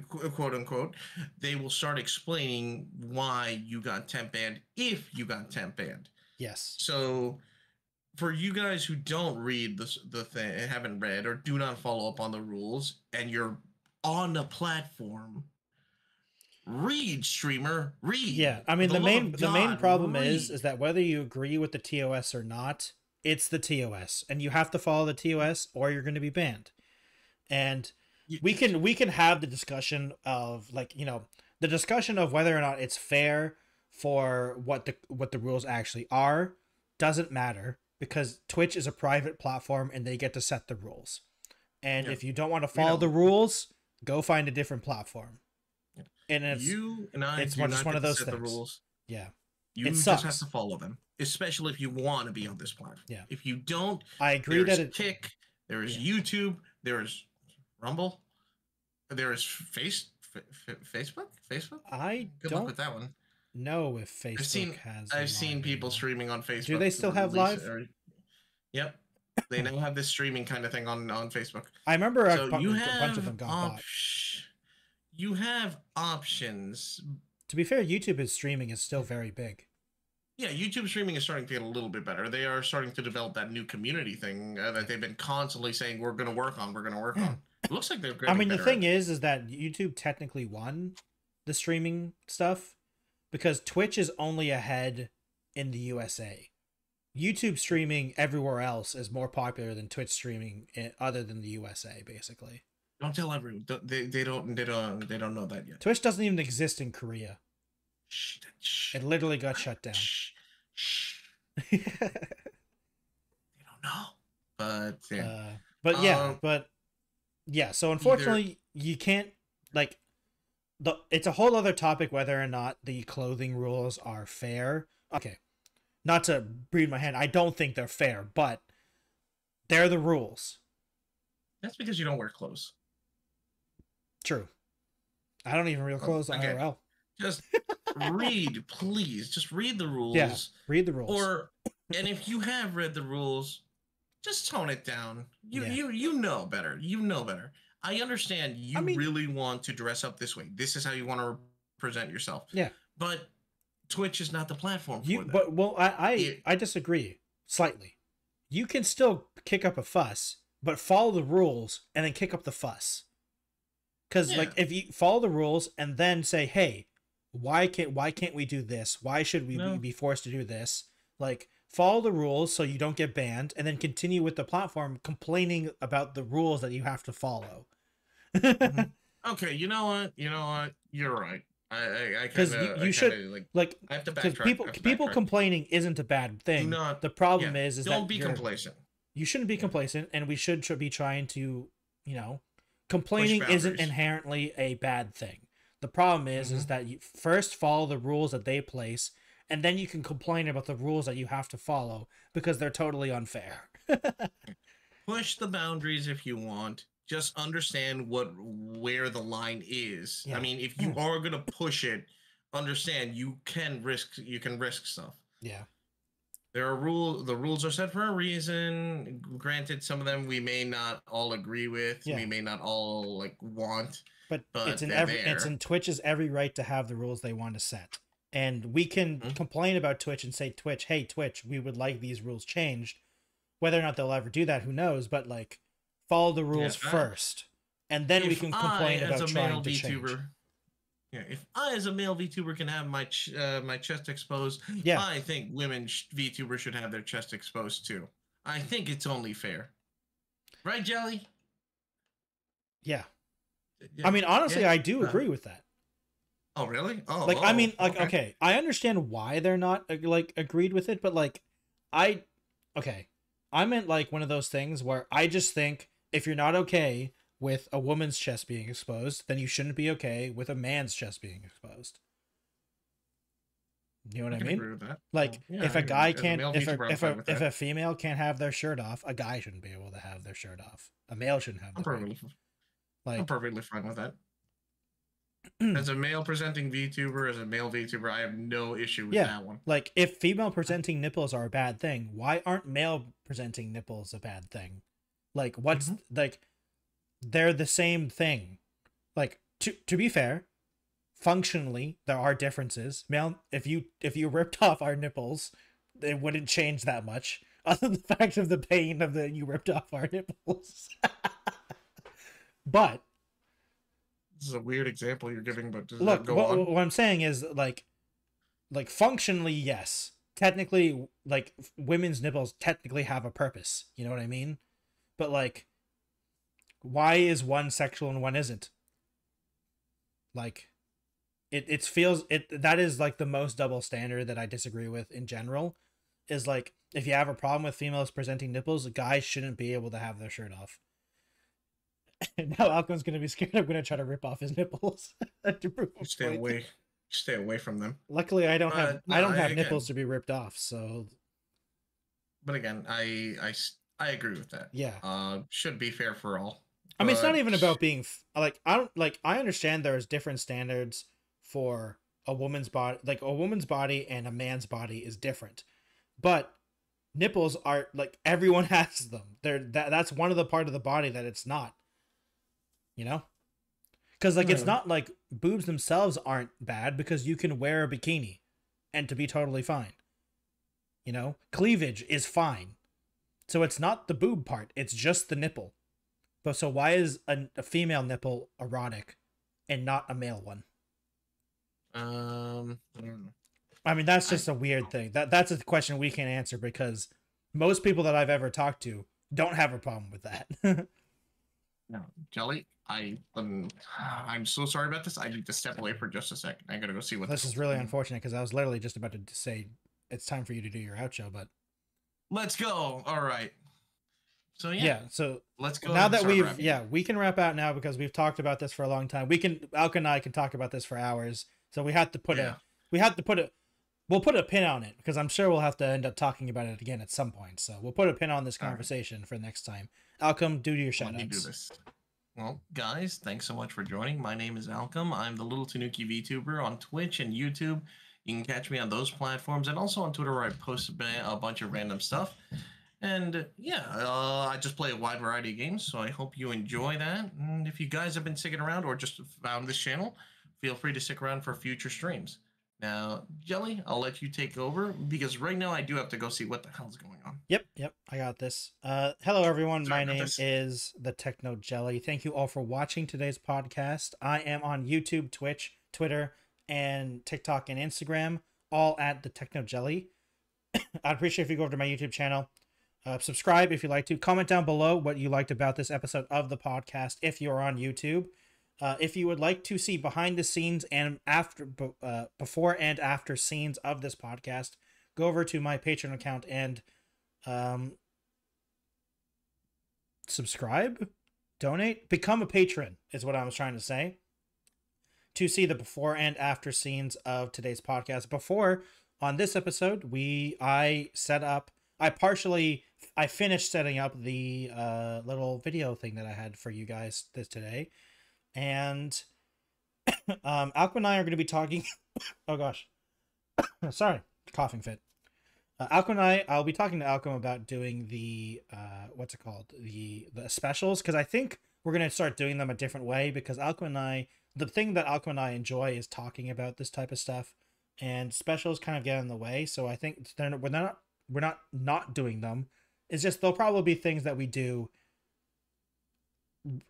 [SPEAKER 2] quote unquote, they will start explaining why you got temp banned if you got temp banned.
[SPEAKER 1] Yes.
[SPEAKER 2] So for you guys who don't read the thing, haven't read, or do not follow up on the rules, and you're on the platform, read, streamer, read.
[SPEAKER 1] Yeah, I mean the main problem is that whether you agree with the TOS or not, it's the TOS, and you have to follow the TOS or you're going to be banned. And we can have the discussion of, like, the discussion of whether or not it's fair for what the rules actually are doesn't matter, because Twitch is a private platform and they get to set the rules. And if you don't want to follow the rules, go find a different platform. And it's just one of those things. The rules. Yeah.
[SPEAKER 2] You just have to follow them, especially if you want to be on this platform.
[SPEAKER 1] Yeah.
[SPEAKER 2] If you don't,
[SPEAKER 1] I agree that it's
[SPEAKER 2] Kick, there is YouTube, there is Rumble, there is Facebook. Good luck with that one.
[SPEAKER 1] Know if Facebook has.
[SPEAKER 2] I've seen people streaming on Facebook.
[SPEAKER 1] Do they still have live?
[SPEAKER 2] Yep. They now have this streaming kind of thing on Facebook.
[SPEAKER 1] I remember a bunch of them got bought.
[SPEAKER 2] You have options.
[SPEAKER 1] To be fair, YouTube's streaming is still very big.
[SPEAKER 2] Yeah, YouTube streaming is starting to get a little bit better. They are starting to develop that new community thing that they've been constantly saying we're going to work on. It looks like they're getting better.
[SPEAKER 1] the thing is that YouTube technically won the streaming stuff, because Twitch is only ahead in the USA. YouTube streaming everywhere else is more popular than Twitch streaming other than the USA, basically.
[SPEAKER 2] Don't tell everyone. They don't know that yet.
[SPEAKER 1] Twitch doesn't even exist in Korea. It literally got shut down.
[SPEAKER 2] They don't know.
[SPEAKER 1] But yeah. So unfortunately, you can't, like, it's a whole other topic whether or not the clothing rules are fair. Okay, not to breathe my hand, I don't think they're fair, but they're the rules.
[SPEAKER 2] That's because you don't wear clothes.
[SPEAKER 1] True. I don't even real clothes IRL.
[SPEAKER 2] Just read, please. Just read the rules.
[SPEAKER 1] Yeah, read the rules.
[SPEAKER 2] And if you have read the rules, just tone it down. You know better. You know better. I understand you really want to dress up this way. This is how you want to present yourself.
[SPEAKER 1] Yeah.
[SPEAKER 2] But Twitch is not the platform for that.
[SPEAKER 1] But I disagree slightly. You can still kick up a fuss, but follow the rules and then kick up the fuss. Because like if you follow the rules and then say, hey, why can't we do this? Why should we be forced to do this? Like follow the rules so you don't get banned, and then continue with the platform complaining about the rules that you have to follow.
[SPEAKER 2] Okay, you know what? You're right.
[SPEAKER 1] Because you should like
[SPEAKER 2] I have to
[SPEAKER 1] because
[SPEAKER 2] backtrack.
[SPEAKER 1] people complaining isn't a bad thing. The problem is
[SPEAKER 2] don't be complacent.
[SPEAKER 1] You shouldn't be complacent, and we should be trying to, complaining isn't inherently a bad thing. The problem is that you first follow the rules that they place, and then you can complain about the rules that you have to follow because they're totally unfair.
[SPEAKER 2] Push the boundaries if you want. Just understand where the line is. Yeah. I mean, if you are gonna push it, understand you can risk stuff.
[SPEAKER 1] Yeah.
[SPEAKER 2] There are rules. The rules are set for a reason. Granted, some of them we may not all agree with. Yeah. We may not all want.
[SPEAKER 1] But it's in Twitch's every right to have the rules they want to set. And we can complain about Twitch and say, Twitch, hey, Twitch, we would like these rules changed. Whether or not they'll ever do that, who knows? But follow the rules first, and then we can complain about trying to change.
[SPEAKER 2] Yeah, if I as a male VTuber can have my chest exposed, I think women VTubers should have their chest exposed too. I think it's only fair, right, Jelly?
[SPEAKER 1] Yeah. I mean, honestly, I do agree with that.
[SPEAKER 2] Oh, really? Oh,
[SPEAKER 1] okay. I understand why they're not agreed with it, but I meant one of those things where I just think if you're not okay with a woman's chest being exposed, then you shouldn't be okay with a man's chest being exposed. You know what I mean?
[SPEAKER 2] Agree with that.
[SPEAKER 1] If a guy can't, if a female can't have their shirt off, a guy shouldn't be able to have their shirt off. A male shouldn't have.
[SPEAKER 2] I'm perfectly fine with that. As a male presenting VTuber, as a male VTuber, I have no issue with that one.
[SPEAKER 1] If female presenting nipples are a bad thing, why aren't male presenting nipples a bad thing? What's they're the same thing. To be fair, functionally there are differences. Male, if you ripped off our nipples, it wouldn't change that much, other than the fact of the pain of you ripped off our nipples. But
[SPEAKER 2] this is a weird example you're giving, but
[SPEAKER 1] look, what I'm saying is functionally, yes. Technically, women's nipples technically have a purpose. You know what I mean? But why is one sexual and one isn't? It feels that is the most double standard that I disagree with in general. Is if you have a problem with females presenting nipples, guys shouldn't be able to have their shirt off. And now Alchem's gonna be scared I'm gonna try to rip off his nipples. To prove
[SPEAKER 2] Stay away from them.
[SPEAKER 1] Luckily, I don't have nipples to be ripped off. So,
[SPEAKER 2] but again, I agree with that.
[SPEAKER 1] Yeah.
[SPEAKER 2] Should be fair for all.
[SPEAKER 1] I mean, it's not even about being I understand there's different standards for a woman's body. A woman's body and a man's body is different, but nipples are everyone has them. That's one of the part of the body that it's not. Because it's not boobs themselves aren't bad because you can wear a bikini and to be totally fine. Cleavage is fine. So it's not the boob part, it's just the nipple. But so why is a female nipple erotic and not a male one? I mean, that's just a weird thing. That's a question we can't answer because most people that I've ever talked to don't have a problem with that.
[SPEAKER 2] No, Jelly, I'm so sorry about this. I need to step away for just a second. I gotta go see what
[SPEAKER 1] this is really unfortunate because I was literally just about to say it's time for you to do your outro, but
[SPEAKER 2] let's go. All right. So
[SPEAKER 1] Yeah. So
[SPEAKER 2] let's go.
[SPEAKER 1] now that we've
[SPEAKER 2] wrapping.
[SPEAKER 1] we can wrap out now because we've talked about this for a long time. We can Alka and I can talk about this for hours. So we have to put we'll put a pin on it because I'm sure we'll have to end up talking about it again at some point. So we'll put a pin on this conversation for next time. Alchem, do your shout outs. Let me do this.
[SPEAKER 2] Well, guys, thanks so much for joining. My name is Alchem. I'm the Little Tanuki VTuber on Twitch and YouTube. You can catch me on those platforms and also on Twitter where I post a bunch of random stuff. And yeah, I just play a wide variety of games, so I hope you enjoy that. And if you guys have been sticking around or just found this channel, feel free to stick around for future streams. Now, Jelly, I'll let you take over because right now I do have to go see what the hell's going on.
[SPEAKER 1] Yep, I got this. Hello, everyone. My name is the Techno Jelly. Thank you all for watching today's podcast. I am on YouTube, Twitch, Twitter, and TikTok and Instagram, all at the Techno Jelly. I'd appreciate if you go over to my YouTube channel. Subscribe if you like to. Comment down below what you liked about this episode of the podcast if you're on YouTube. If you would like to see behind the scenes and before and after scenes of this podcast, go over to my Patreon account and subscribe, donate, become a patron is what I was trying to say. To see the before and after scenes of today's podcast. Before, on this episode, I finished setting up the little video thing that I had for you guys today. And Alchem and I are going to be talking. Oh gosh, sorry, coughing fit. Alchem and I'll be talking to Alchem about doing the what's it called, the specials, because I think we're going to start doing them a different way. Because the thing that Alchem and I enjoy is talking about this type of stuff, and specials kind of get in the way. So I think we're not doing them. It's just they'll probably be things that we do.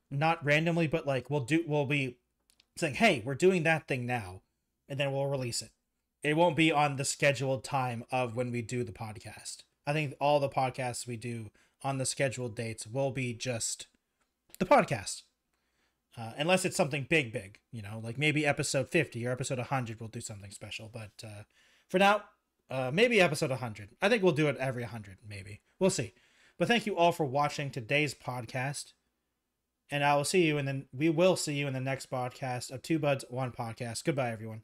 [SPEAKER 1] Not randomly, but like we'll be saying, hey, we're doing that thing now, and then we'll release it. It won't be on the scheduled time of when we do the podcast. I think all the podcasts we do on the scheduled dates will be just the podcast. Unless it's something big, like maybe episode 50 or episode 100, we'll do something special. But for now, maybe episode 100. I think we'll do it every 100, maybe. We'll see. But thank you all for watching today's podcast. And we will see you in the next podcast of Two Buds, One Podcast. Goodbye, everyone.